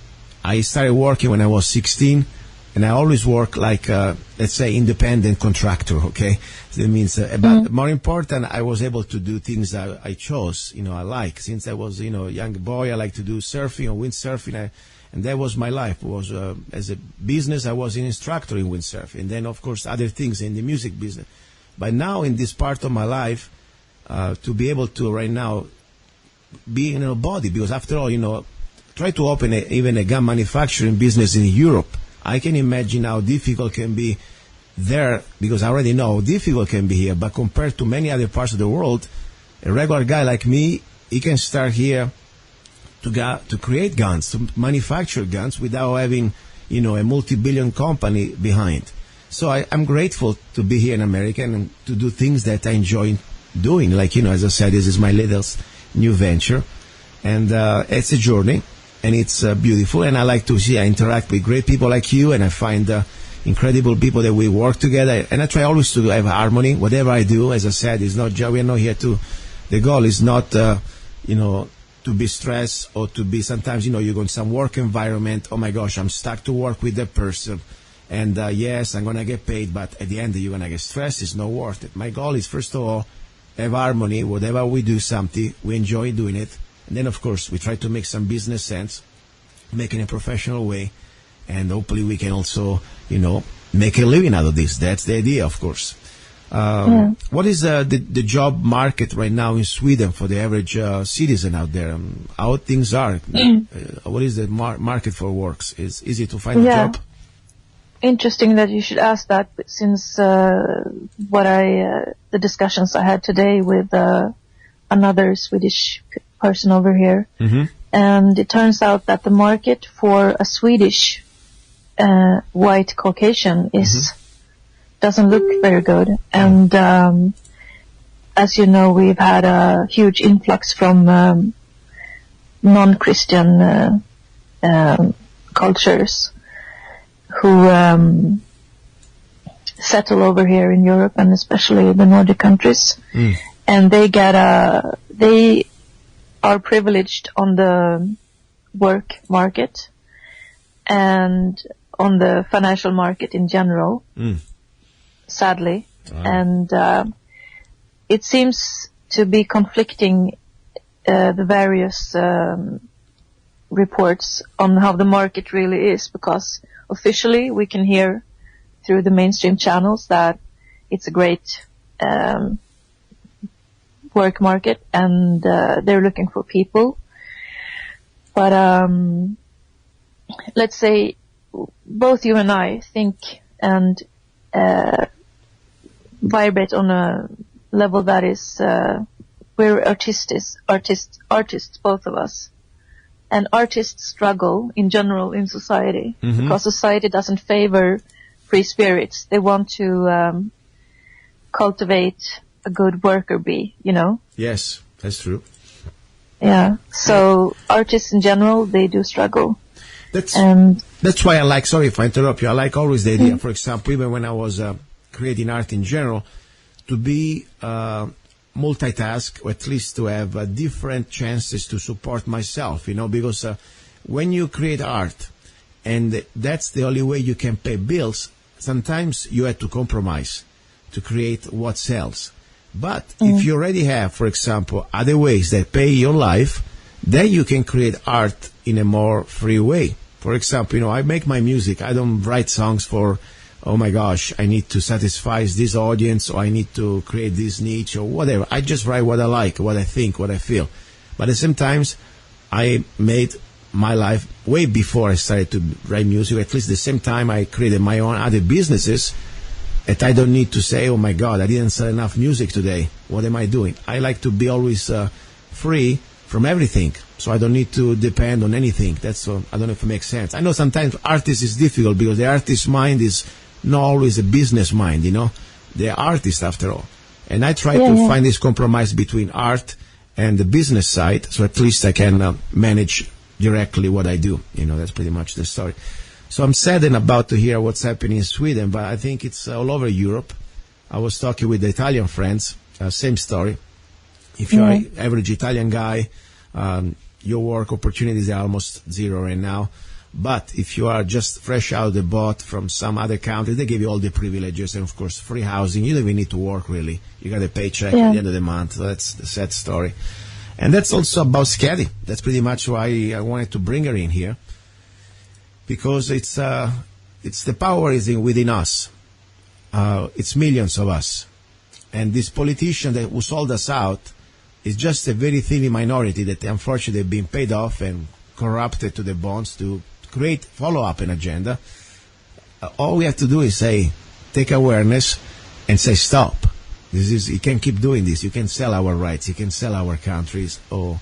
I started working when I was 16, and I always work like, let's say, independent contractor, okay? So that means, but more important, I was able to do things I chose, I like. Since I was, a young boy, I like to do surfing or windsurfing, and that was my life. It was, as a business, I was an instructor in windsurfing, and then, of course, other things in the music business. But now, in this part of my life, to be able to, right now, be in a body, because after all, try to open even a gun manufacturing business in Europe. I can imagine how difficult it can be there, because I already know how difficult it can be here. But compared to many other parts of the world, a regular guy like me, he can start here to create guns, to manufacture guns without having, a multi-billion company behind. So I'm grateful to be here in America and to do things that I enjoy doing. Like, as I said, this is my little new venture. And it's a journey, and it's beautiful. And I like to see, I interact with great people like you, and I find incredible people that we work together. And I try always to have harmony. Whatever I do, as I said, is not we're not here to. The goal is not, to be stressed or to be. Sometimes, you go in some work environment. Oh my gosh, I'm stuck to work with that person, and yes, I'm gonna get paid, but at the end you're gonna get stressed. It's not worth it. My goal is, first of all, have harmony. Whatever we do, something we enjoy doing it. And then, of course, we try to make some business sense, make it in a professional way, and hopefully we can also, make a living out of this. That's the idea, of course. What is the job market right now in Sweden for the average citizen out there? How things are? What is the market for works? Is easy to find a job? Interesting that you should ask that, since the discussions I had today with another Swedish person over here, and it turns out that the market for a Swedish white Caucasian doesn't look very good. And as you know, we've had a huge influx from non-Christian cultures who settle over here in Europe, and especially the Nordic countries, and they are privileged on the work market and on the financial market in general, sadly. And it seems to be conflicting, the various reports on how the market really is, because officially we can hear through the mainstream channels that it's a great work market, and they're looking for people. But let's say both you and I think and vibrate on a level that is we're artists, both of us. And artists struggle in general in society, because society doesn't favor free spirits. They want to cultivate a good worker bee, Yes, that's true. Yeah. So artists in general, they do struggle. That's why I like, sorry if I interrupt you, I like always the idea, for example, even when I was creating art in general, to be multitask, or at least to have different chances to support myself, because when you create art, and that's the only way you can pay bills, sometimes you have to compromise to create what sells. But if you already have, for example, other ways that pay your life, then you can create art in a more free way. For example, I make my music. I don't write songs for, oh my gosh, I need to satisfy this audience, or I need to create this niche, or whatever. I just write what I like, what I think, what I feel. But at the same time, I made my life way before I started to write music. At least the same time I created my own other businesses, that I don't need to say, oh my God, I didn't sell enough music today. What am I doing? I like to be always free from everything, so I don't need to depend on anything. That's I don't know if it makes sense. I know sometimes artists is difficult, because the artist's mind is not always a business mind, They're artists after all. And I try to find this compromise between art and the business side, so at least I can manage directly what I do. That's pretty much the story. So I'm saddened about to hear what's happening in Sweden, but I think it's all over Europe. I was talking with the Italian friends, same story. If you're an average Italian guy, your work opportunities are almost zero right now. But if you are just fresh out of the boat from some other country, they give you all the privileges and, of course, free housing. You don't even need to work, really. You got a paycheck at the end of the month. So that's the sad story. And that's also about Skadi. That's pretty much why I wanted to bring her in here. Because it's the power is within us. It's millions of us. And this politician who sold us out is just a very thin minority that unfortunately have been paid off and corrupted to the bones to create follow-up an agenda. All we have to do is take awareness and say, stop. You can't keep doing this. You can sell our rights. You can sell our countries, or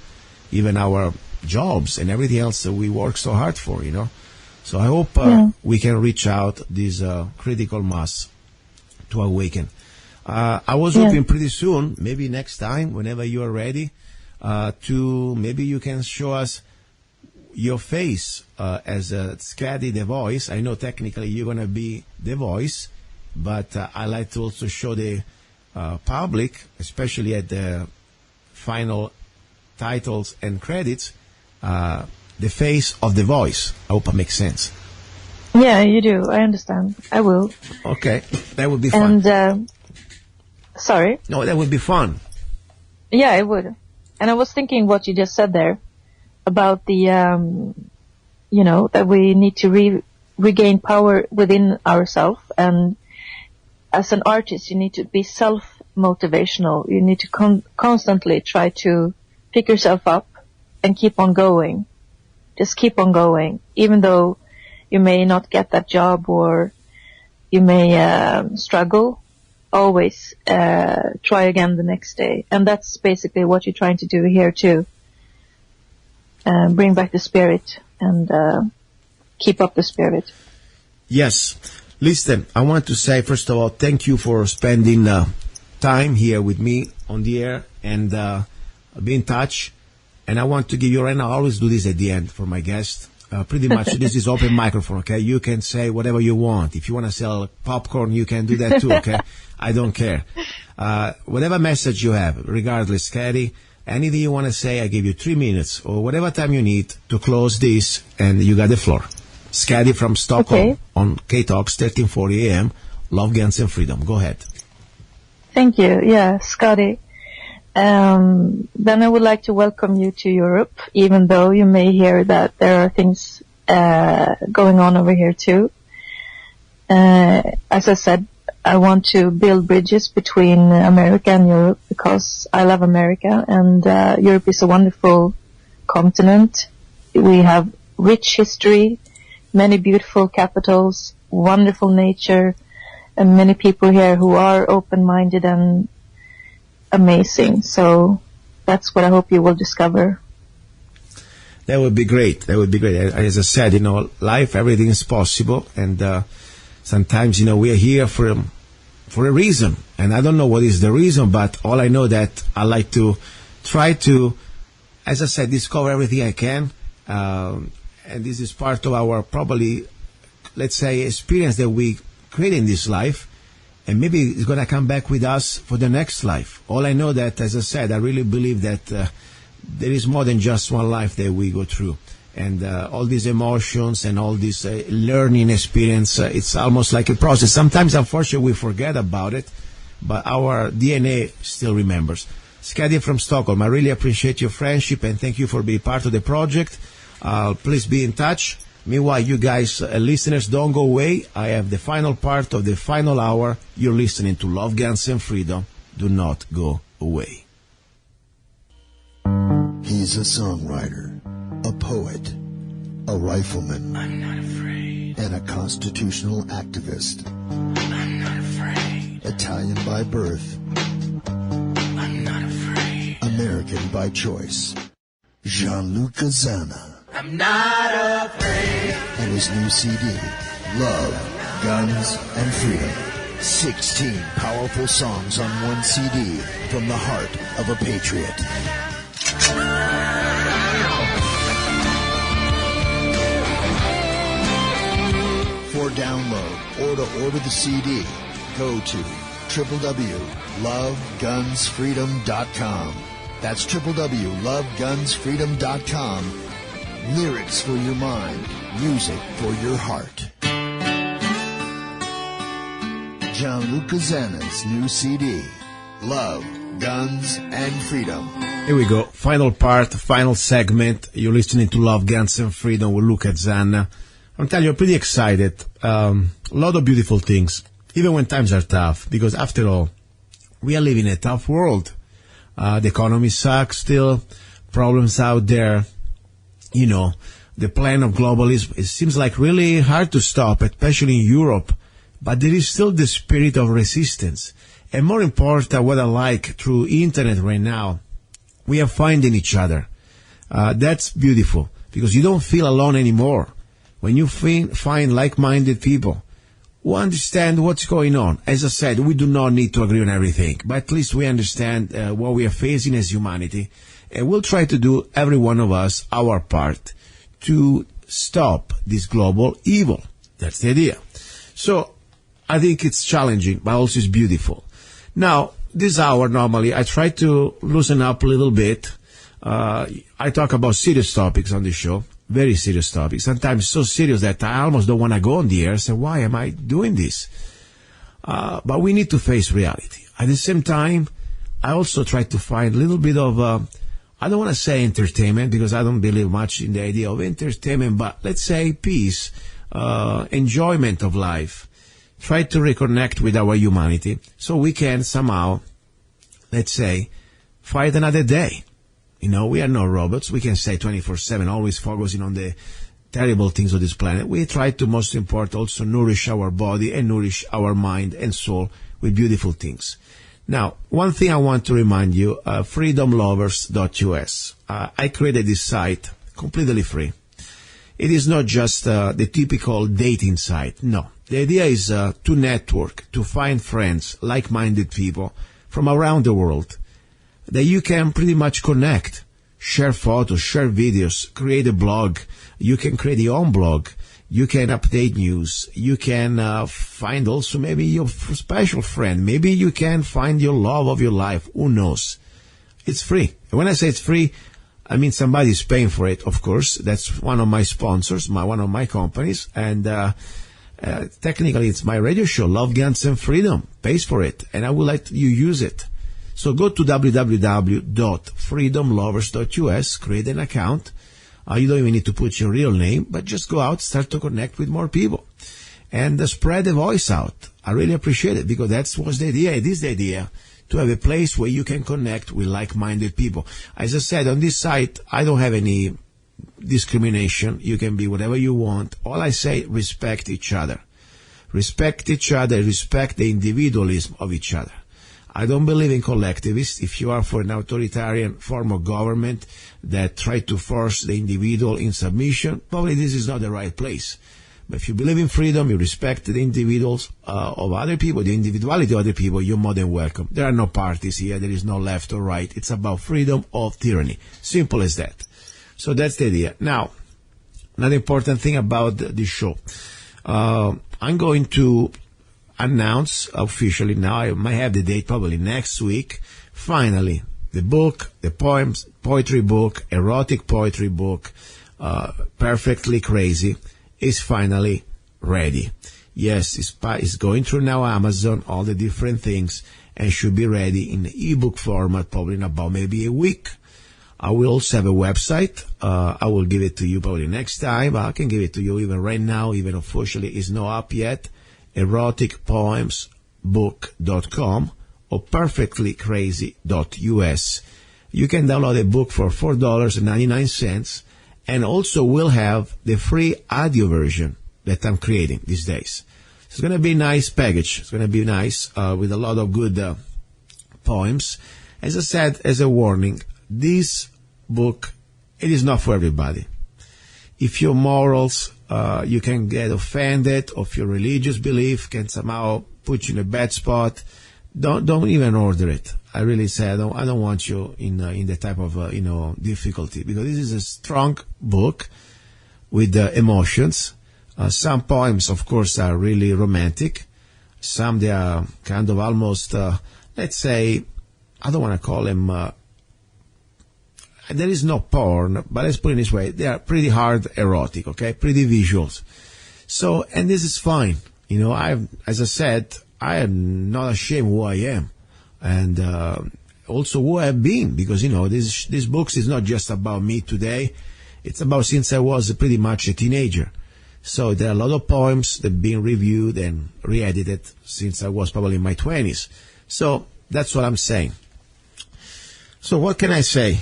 even our jobs and everything else that we work so hard for, So I hope we can reach out this critical mass to awaken. I was hoping pretty soon, maybe next time, whenever you are ready, to maybe you can show us your face as Skadi, the voice. I know technically you're going to be the voice, but I like to also show the public, especially at the final titles and credits, the face of the voice. I hope it makes sense. Yeah, you do. I understand. I will. Okay, that would be fun. And, sorry? No, that would be fun. Yeah, it would. And I was thinking what you just said there about the, that we need to regain power within ourselves. And as an artist, you need to be self-motivational. You need to constantly try to pick yourself up and keep on going. Just keep on going, even though you may not get that job or you may struggle. Always try again the next day. And that's basically what you're trying to do here too. Bring back the spirit and keep up the spirit. Yes. Listen, I want to say, first of all, thank you for spending time here with me on the air and be in touch. And I want to give you right now, I always do this at the end for my guests. Pretty much this is open microphone, okay? You can say whatever you want. If you want to sell popcorn, you can do that too, okay? I don't care. Whatever message you have, regardless, Skadi, anything you want to say, I give you 3 minutes or whatever time you need to close this, and you got the floor. Skadi from Stockholm on KTOX 1340 AM, Love, Guns and Freedom. Go ahead. Thank you. Yeah, Skadi. Then I would like to welcome you to Europe, even though you may hear that there are things going on over here too. As I said, I want to build bridges between America and Europe because I love America, and Europe is a wonderful continent. We have rich history, many beautiful capitals, wonderful nature, and many people here who are open-minded and amazing. So that's what I hope you will discover. That would be great. That would be great. As I said, life, everything is possible. And sometimes, we are here for a reason. And I don't know what is the reason, but all I know that I like to try to, as I said, discover everything I can. And this is part of our probably, let's say, experience that we create in this life. And maybe it's going to come back with us for the next life. All I know that, as I said, I really believe that there is more than just one life that we go through. And all these emotions and all this learning experience, it's almost like a process. Sometimes, unfortunately, we forget about it, but our DNA still remembers. Skadi from Stockholm, I really appreciate your friendship and thank you for being part of the project. Please be in touch. Meanwhile, you guys, listeners, don't go away. I have the final part of the final hour. You're listening to Love, Guns and Freedom. Do not go away. He's a songwriter, a poet, a rifleman. I'm not afraid. And a constitutional activist. I'm not afraid. Italian by birth. I'm not afraid. American by choice. Gianluca Zanna. I'm not afraid. And his new CD, Love, Guns, and Freedom. 16 powerful songs on one CD from the heart of a patriot. For download or to order the CD, go to www.lovegunsfreedom.com. That's www.lovegunsfreedom.com. Lyrics for your mind, music for your heart. Gianluca Zanna's new CD, Love, Guns, and Freedom. Here we go. Final part, final segment. You're listening to Love, Guns, and Freedom with Luca Zanna. I'm telling you, I'm pretty excited. A lot of beautiful things, even when times are tough, because after all, we are living in a tough world. The economy sucks still, problems out there. The plan of globalism, it seems like really hard to stop, especially in Europe. But there is still the spirit of resistance. And more important, what I like through internet right now, we are finding each other. That's beautiful because you don't feel alone anymore. When you find like-minded people, who understand what's going on. As I said, we do not need to agree on everything, but at least we understand what we are facing as humanity, and we'll try to do, every one of us, our part to stop this global evil. That's the idea. So I think it's challenging, but also it's beautiful. Now, this hour, normally, I try to loosen up a little bit. I talk about serious topics on the show, very serious topics, sometimes so serious that I almost don't want to go on the air and say, why am I doing this? But we need to face reality. At the same time, I also try to find a little bit of, I don't want to say entertainment, because I don't believe much in the idea of entertainment, but let's say peace, enjoyment of life. Try to reconnect with our humanity so we can somehow, let's say, fight another day. You know, we are not robots. We can stay 24/7, always focusing on the terrible things of this planet. We try to, most important, also nourish our body and nourish our mind and soul with beautiful things. Now, one thing I want to remind you, freedomlovers.us. I created this site completely free. It is not just the typical dating site. No. The idea is to network, to find friends, like-minded people from around the world that you can pretty much connect, share photos, share videos, create a blog. You can create your own blog. You can update news. You can find also maybe your special friend. Maybe you can find your love of your life. Who knows? It's free. And when I say it's free, I mean somebody's paying for it, of course. That's one of my sponsors, one of my companies. And technically, it's my radio show, Love, Guns, and Freedom, pays for it, and I would like you use it. So go to www.freedomlovers.us, create an account. You don't even need to put your real name, but just go out, start to connect with more people, and spread the voice out. I really appreciate it, because that's what's the idea. It is the idea to have a place where you can connect with like-minded people. As I said, on this site, I don't have any discrimination. You can be whatever you want. All I say, respect each other. Respect each other, respect the individualism of each other. I don't believe in collectivists. If you are for an authoritarian form of government that try to force the individual in submission, probably this is not the right place. But if you believe in freedom, you respect the individuals of other people, the individuality of other people, you're more than welcome. There are no parties here. There is no left or right. It's about freedom or tyranny. Simple as that. So that's the idea. Now, another important thing about the show. I'm going to announce officially now, I might have the date probably next week, finally, the book, the poetry book, erotic poetry book, Perfectly Crazy, is finally ready. Yes, it's going through now Amazon, all the different things, and should be ready in ebook format probably in about maybe a week. I will also have a website. I will give it to you probably next time. I can give it to you even right now, even officially it's not up yet. erotic-poems-book.com or perfectlycrazy.us. You can download a book for $4.99, and also we'll have the free audio version that I'm creating these days. It's going to be a nice package. It's going to be nice with a lot of good poems. As I said, as a warning, this book, it is not for everybody. If your morals, you can get offended, or if your religious belief can somehow put you in a bad spot, don't even order it. I really say I don't want you in the type of difficulty, because this is a strong book with emotions. Some poems, of course, are really romantic. Some they are kind of almost, let's say, I don't want to call them. There is no porn, but let's put it this way: they are pretty hard erotic, okay, pretty visuals. So, and this is fine. As I said, I am not ashamed who I am, and also who I have been, because this books is not just about me today. It's about since I was pretty much a teenager. So there are a lot of poems that have been reviewed and re-edited since I was probably in my 20s. So that's what I'm saying. So what can I say?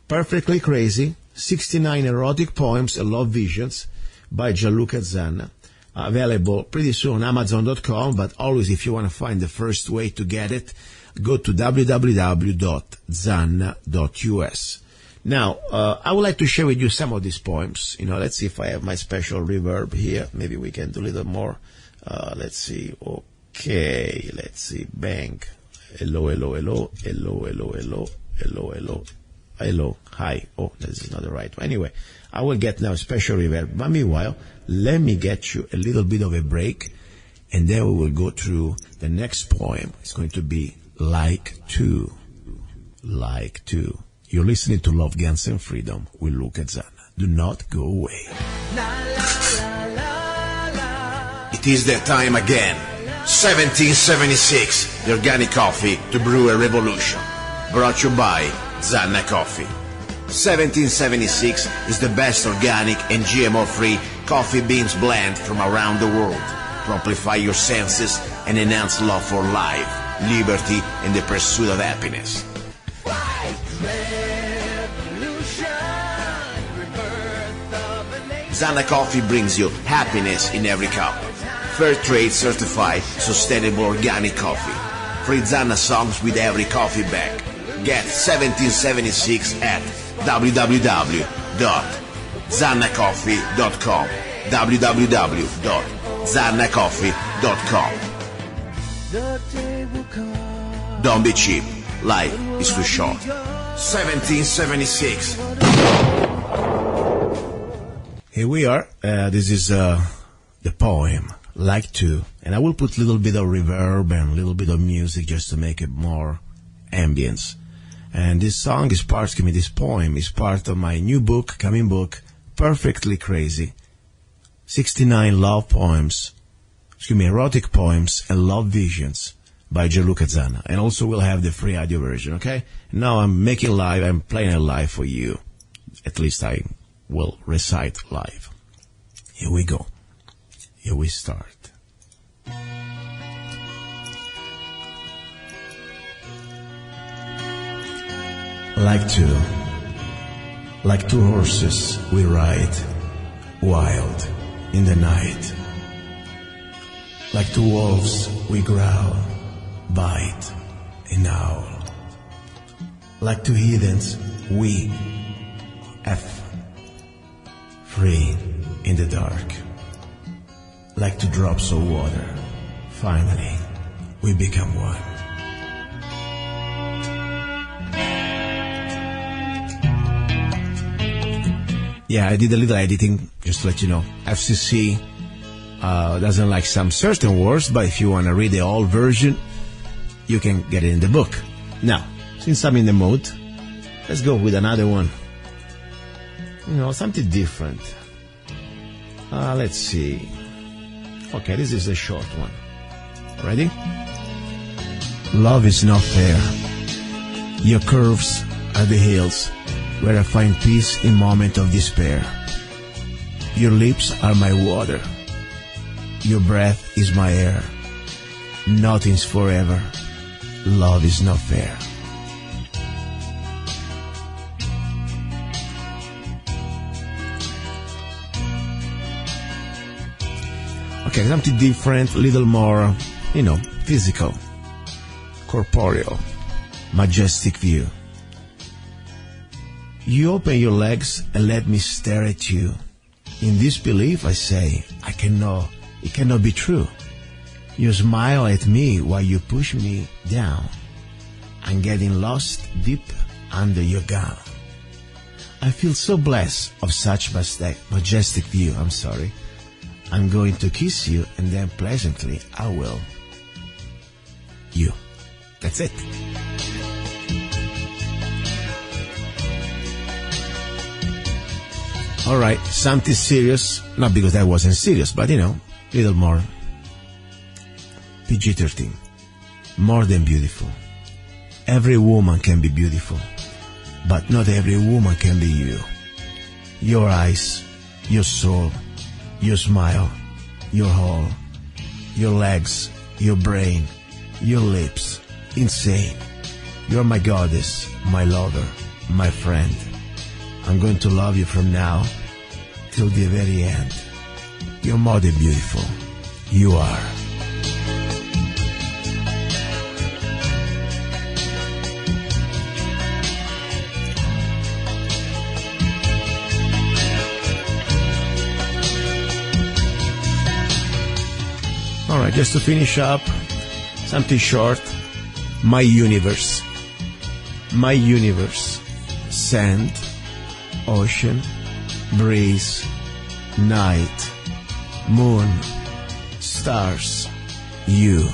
Perfectly Crazy, 69 erotic poems and love visions by Gianluca Zanna. Available pretty soon on Amazon.com, but always if you want to find the first way to get it, go to www.zanna.us. Now, I would like to share with you some of these poems. Let's see if I have my special reverb here. Maybe we can do a little more Let's see. Okay, let's see. Bang. Hello, hello, hello, hello, hello, hello, hello, hello, hello. Hi. Oh, this is not the right one. Anyway, I will get now special reverb. But meanwhile, let me get you a little bit of a break, and then we will go through the next poem. It's going to be Like To. Like To. You're listening to Love, Guns, and Freedom with luca-zanna. Do not go away. It is that time again. 1776, the organic coffee to brew a revolution. Brought to you by Zanna Coffee. 1776 is the best organic and GMO-free coffee beans blend from around the world to amplify your senses and enhance love for life, liberty, and the pursuit of happiness. Zanna Coffee brings you happiness in every cup. Fair trade certified, sustainable organic coffee. Free Zanna songs with every coffee bag. Get 1776 at www.zannacoffee.com. www.zannacoffee.com. Don't be cheap. Life is too short. 1776. Here we are. This is the poem, Like To. And I will put a little bit of reverb and a little bit of music just to make it more ambience. And this song is part, this poem is part of my new book, coming book, Perfectly Crazy. 69 love poems, erotic poems and love visions by luca-zanna. And also we'll have the free audio version, okay? Now I'm making live, I'm playing it live for you. At least I will recite live. Here we go. Here we start. Like two horses we ride, wild in the night. Like two wolves we growl, bite and howl. Like two heathens we free in the dark. Like two drops of water, finally we become one. Yeah, I did a little editing, just to let you know. FCC doesn't like some certain words, but if you want to read the whole version, you can get it in the book. Now, since I'm in the mood, let's go with another one. Something different. Let's see. Okay, this is a short one. Ready? Love is not fair. Your curves are the hills where I find peace in moment of despair. Your lips are my water. Your breath is my air. Nothing's forever. Love is not fair. Okay, something different, a little more, physical, corporeal, majestic view. You open your legs and let me stare at you. In disbelief, I say, it cannot be true. You smile at me while you push me down. I'm getting lost deep under your gown. I feel so blessed of such majestic view, I'm going to kiss you and then pleasantly I will. You. That's it. Alright, something serious. Not because I wasn't serious, but little more. PG-13. More than beautiful. Every woman can be beautiful, but not every woman can be you. Your eyes, your soul, your smile, your whole, your legs, your brain, your lips, insane. You're my goddess, my lover, my friend. I'm going to love you from now till the very end. You're more than beautiful. You are. just to finish up, something short. My universe. My universe. Sand, ocean, breeze, night, moon, stars, you.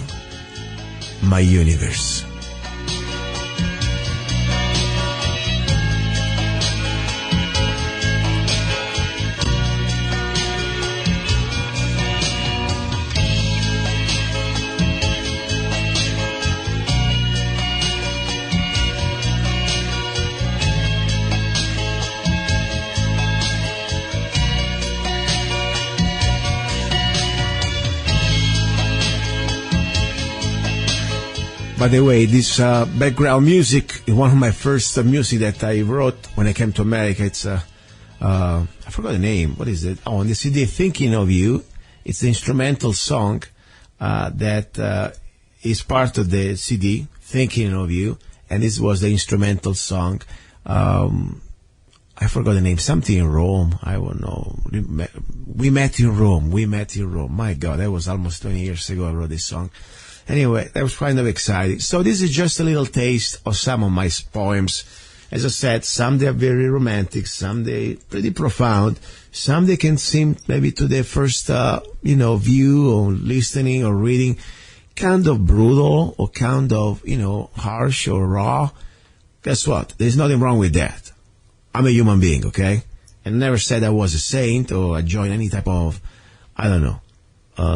My universe. By the way, this background music is one of my first music that I wrote when I came to America. It's I forgot the name. What is it? Oh, on the CD, Thinking of You. It's the instrumental song that is part of the CD, Thinking of You, and this was the instrumental song. I forgot the name. Something in Rome. I don't know. We met in Rome. We met in Rome. My God, that was almost 20 years ago I wrote this song. Anyway, that was kind of exciting. So this is just a little taste of some of my poems. As I said, some they are very romantic, some they pretty profound, some they can seem maybe to the first, view or listening or reading kind of brutal or kind of, harsh or raw. Guess what? There's nothing wrong with that. I'm a human being, okay? And never said I was a saint or I joined any type of,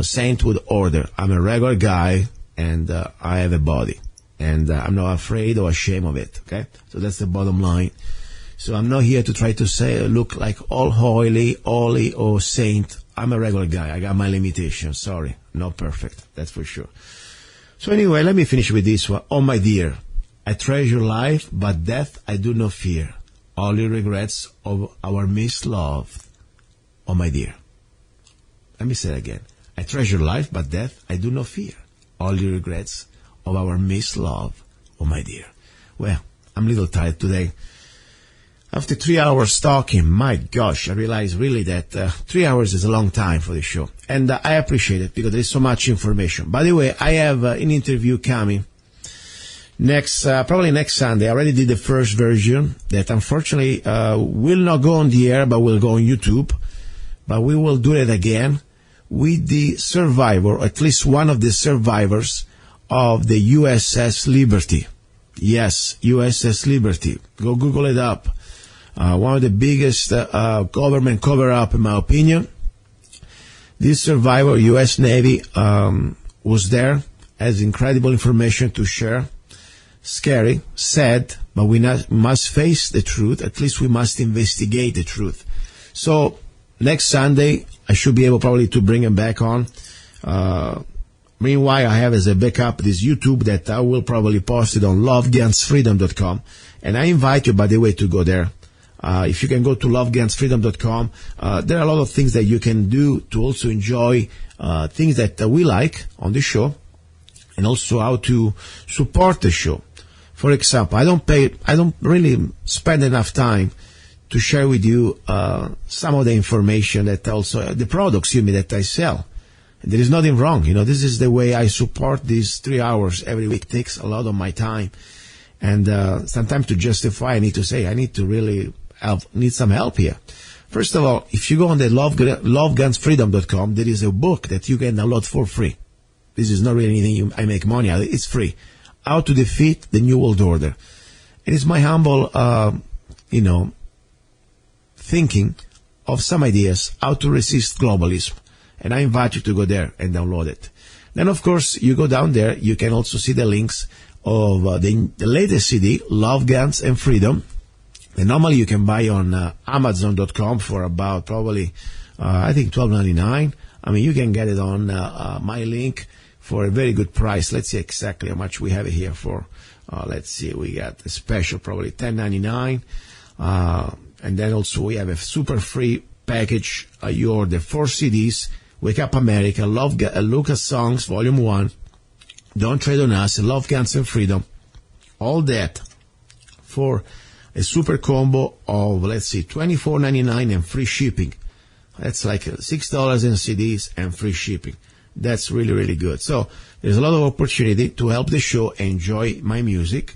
sainthood order. I'm a regular guy. And I have a body, and I'm not afraid or ashamed of it, okay? So that's the bottom line. So I'm not here to try to look like all holy, or saint. I'm a regular guy. I got my limitations. Sorry, not perfect, that's for sure. So anyway, let me finish with this one. Oh, my dear, I treasure life, but death I do not fear. Only regrets of our missed love. Oh, my dear. Let me say it again. I treasure life, but death I do not fear. All the regrets of our missed love, oh my dear. Well, I'm a little tired today. After 3 hours talking, my gosh, I realize really that 3 hours is a long time for the show. And I appreciate it because there is so much information. By the way, I have an interview coming probably next Sunday. I already did the first version that unfortunately will not go on the air, but will go on YouTube. But we will do it again with the survivor, or at least one of the survivors of the USS Liberty. Yes, USS Liberty. Go Google it up. One of the biggest government cover-up, in my opinion. This survivor, U.S. Navy, was there, has incredible information to share. Scary, sad, but we must face the truth. At least we must investigate the truth. So, next Sunday, I should be able probably to bring him back on. Meanwhile, I have as a backup this YouTube that I will probably post it on lovegunsfreedom.com. And I invite you, by the way, to go there. If you can go to lovegunsfreedom.com, there are a lot of things that you can do to also enjoy things that we like on the show, and also how to support the show. For example, I don't really spend enough time to share with you some of the information that also, the products, that I sell. And there is nothing wrong. This is the way I support these 3 hours every week. It takes a lot of my time. And sometimes to justify, I need to say, I need to really need some help here. First of all, if you go on the lovegunsfreedom.com, there is a book that you can download for free. This is not really anything I make money out of. It's free. How to Defeat the New World Order. It is my humble, thinking of some ideas how to resist globalism. And I invite you to go there and download it. Then, of course, you go down there. You can also see the links of the latest CD, Love, Guns, and Freedom. And normally you can buy on Amazon.com for about probably, I think, $12.99. I mean, you can get it on my link for a very good price. Let's see exactly how much we have it here for. Let's see, we got a special, probably $10.99. And then also we have a super free package. You order 4 CDs. Wake Up America, Lucas Songs, Volume 1, Don't Trade on Us, Love, Guns, and Freedom. All that for a super combo of, let's see, $24.99 and free shipping. That's like $6 in CDs and free shipping. That's really, really good. So there's a lot of opportunity to help the show enjoy my music.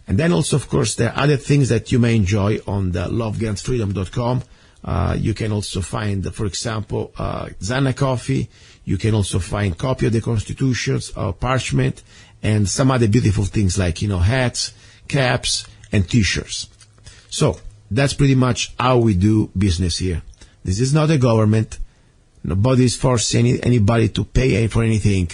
And then also, of course, there are other things that you may enjoy on the lovegunsfreedom.com. You can also find, for example, Zanna coffee. You can also find copy of the Constitutions, parchment, and some other beautiful things like, hats, caps, and T-shirts. So that's pretty much how we do business here. This is not a government. Nobody is forcing anybody to pay for anything.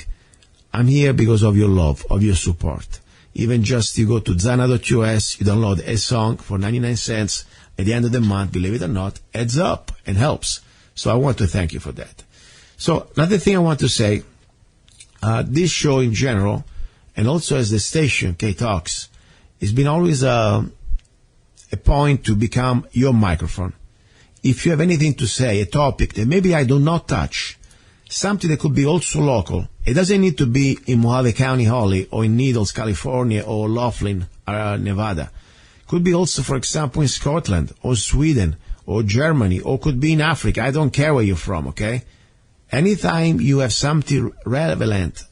I'm here because of your love, of your support. Even just you go to zanna.us, you download a song for 99 cents. At the end of the month, believe it or not, adds up and helps. So I want to thank you for that. So another thing I want to say, this show in general, and also as the station, KTOX, has been always a point to become your microphone. If you have anything to say, a topic that maybe I do not touch, something that could be also local, it doesn't need to be in Mojave County, Holly, or in Needles, California, or Laughlin, Nevada. Could be also, for example, in Scotland, or Sweden, or Germany, or could be in Africa. I don't care where you're from, okay? Anytime you have something relevant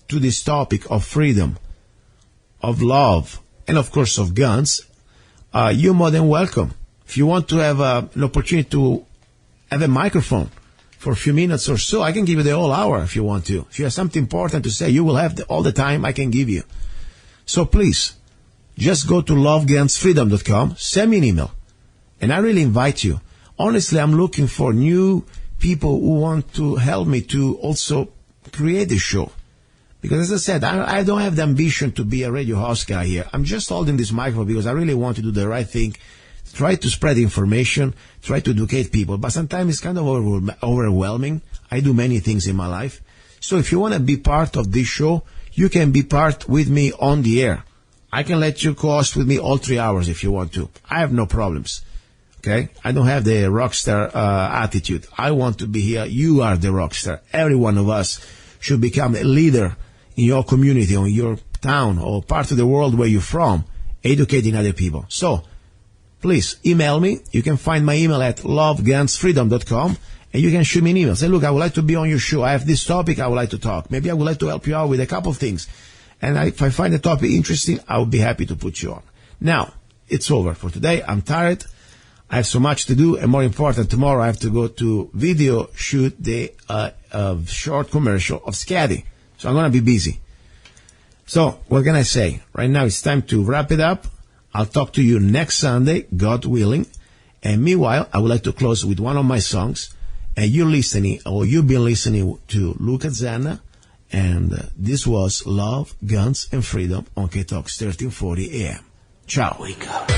to this topic of freedom, of love, and of course of guns, you're more than welcome. If you want to have an opportunity to have a microphone for a few minutes or so, I can give you the whole hour if you want to. If you have something important to say, you will have all the time I can give you. So please, just go to lovegunsfreedom.com, send me an email, and I really invite you. Honestly, I'm looking for new people who want to help me to also create the show. Because as I said, I don't have the ambition to be a radio host guy here. I'm just holding this microphone because I really want to do the right thing, try to spread information, try to educate people. But sometimes it's kind of overwhelming. I do many things in my life. So if you want to be part of this show, you can be part with me on the air. I can let you co-host with me all 3 hours if you want to. I have no problems. Okay? I don't have the rock star attitude. I want to be here. You are the rock star. Every one of us should become a leader in your community or in your town or part of the world where you're from, educating other people. So, please email me. You can find my email at lovegunsfreedom.com, and you can shoot me an email. Say, look, I would like to be on your show. I have this topic I would like to talk. Maybe I would like to help you out with a couple of things. And if I find the topic interesting, I will be happy to put you on. Now, it's over for today. I'm tired. I have so much to do. And more important, tomorrow I have to go to video shoot the short commercial of Skadi. So I'm going to be busy. So what can I say? Right now it's time to wrap it up. I'll talk to you next Sunday, God willing. And meanwhile, I would like to close with one of my songs. And you've been listening to luca-zanna. And this was Love, Guns, and Freedom on KTOX 1340 AM. Ciao. Wake up.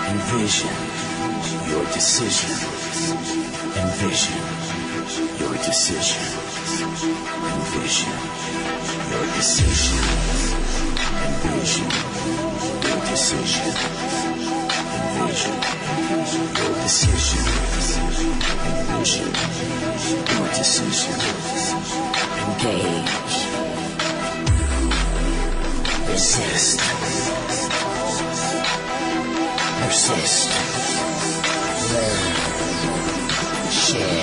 Envision your decision. Envision your decision. Envision your decision. Envision your decision. Envision your decision. decision. Envision your decision. Engage. Resist. Persist. Learn. Share.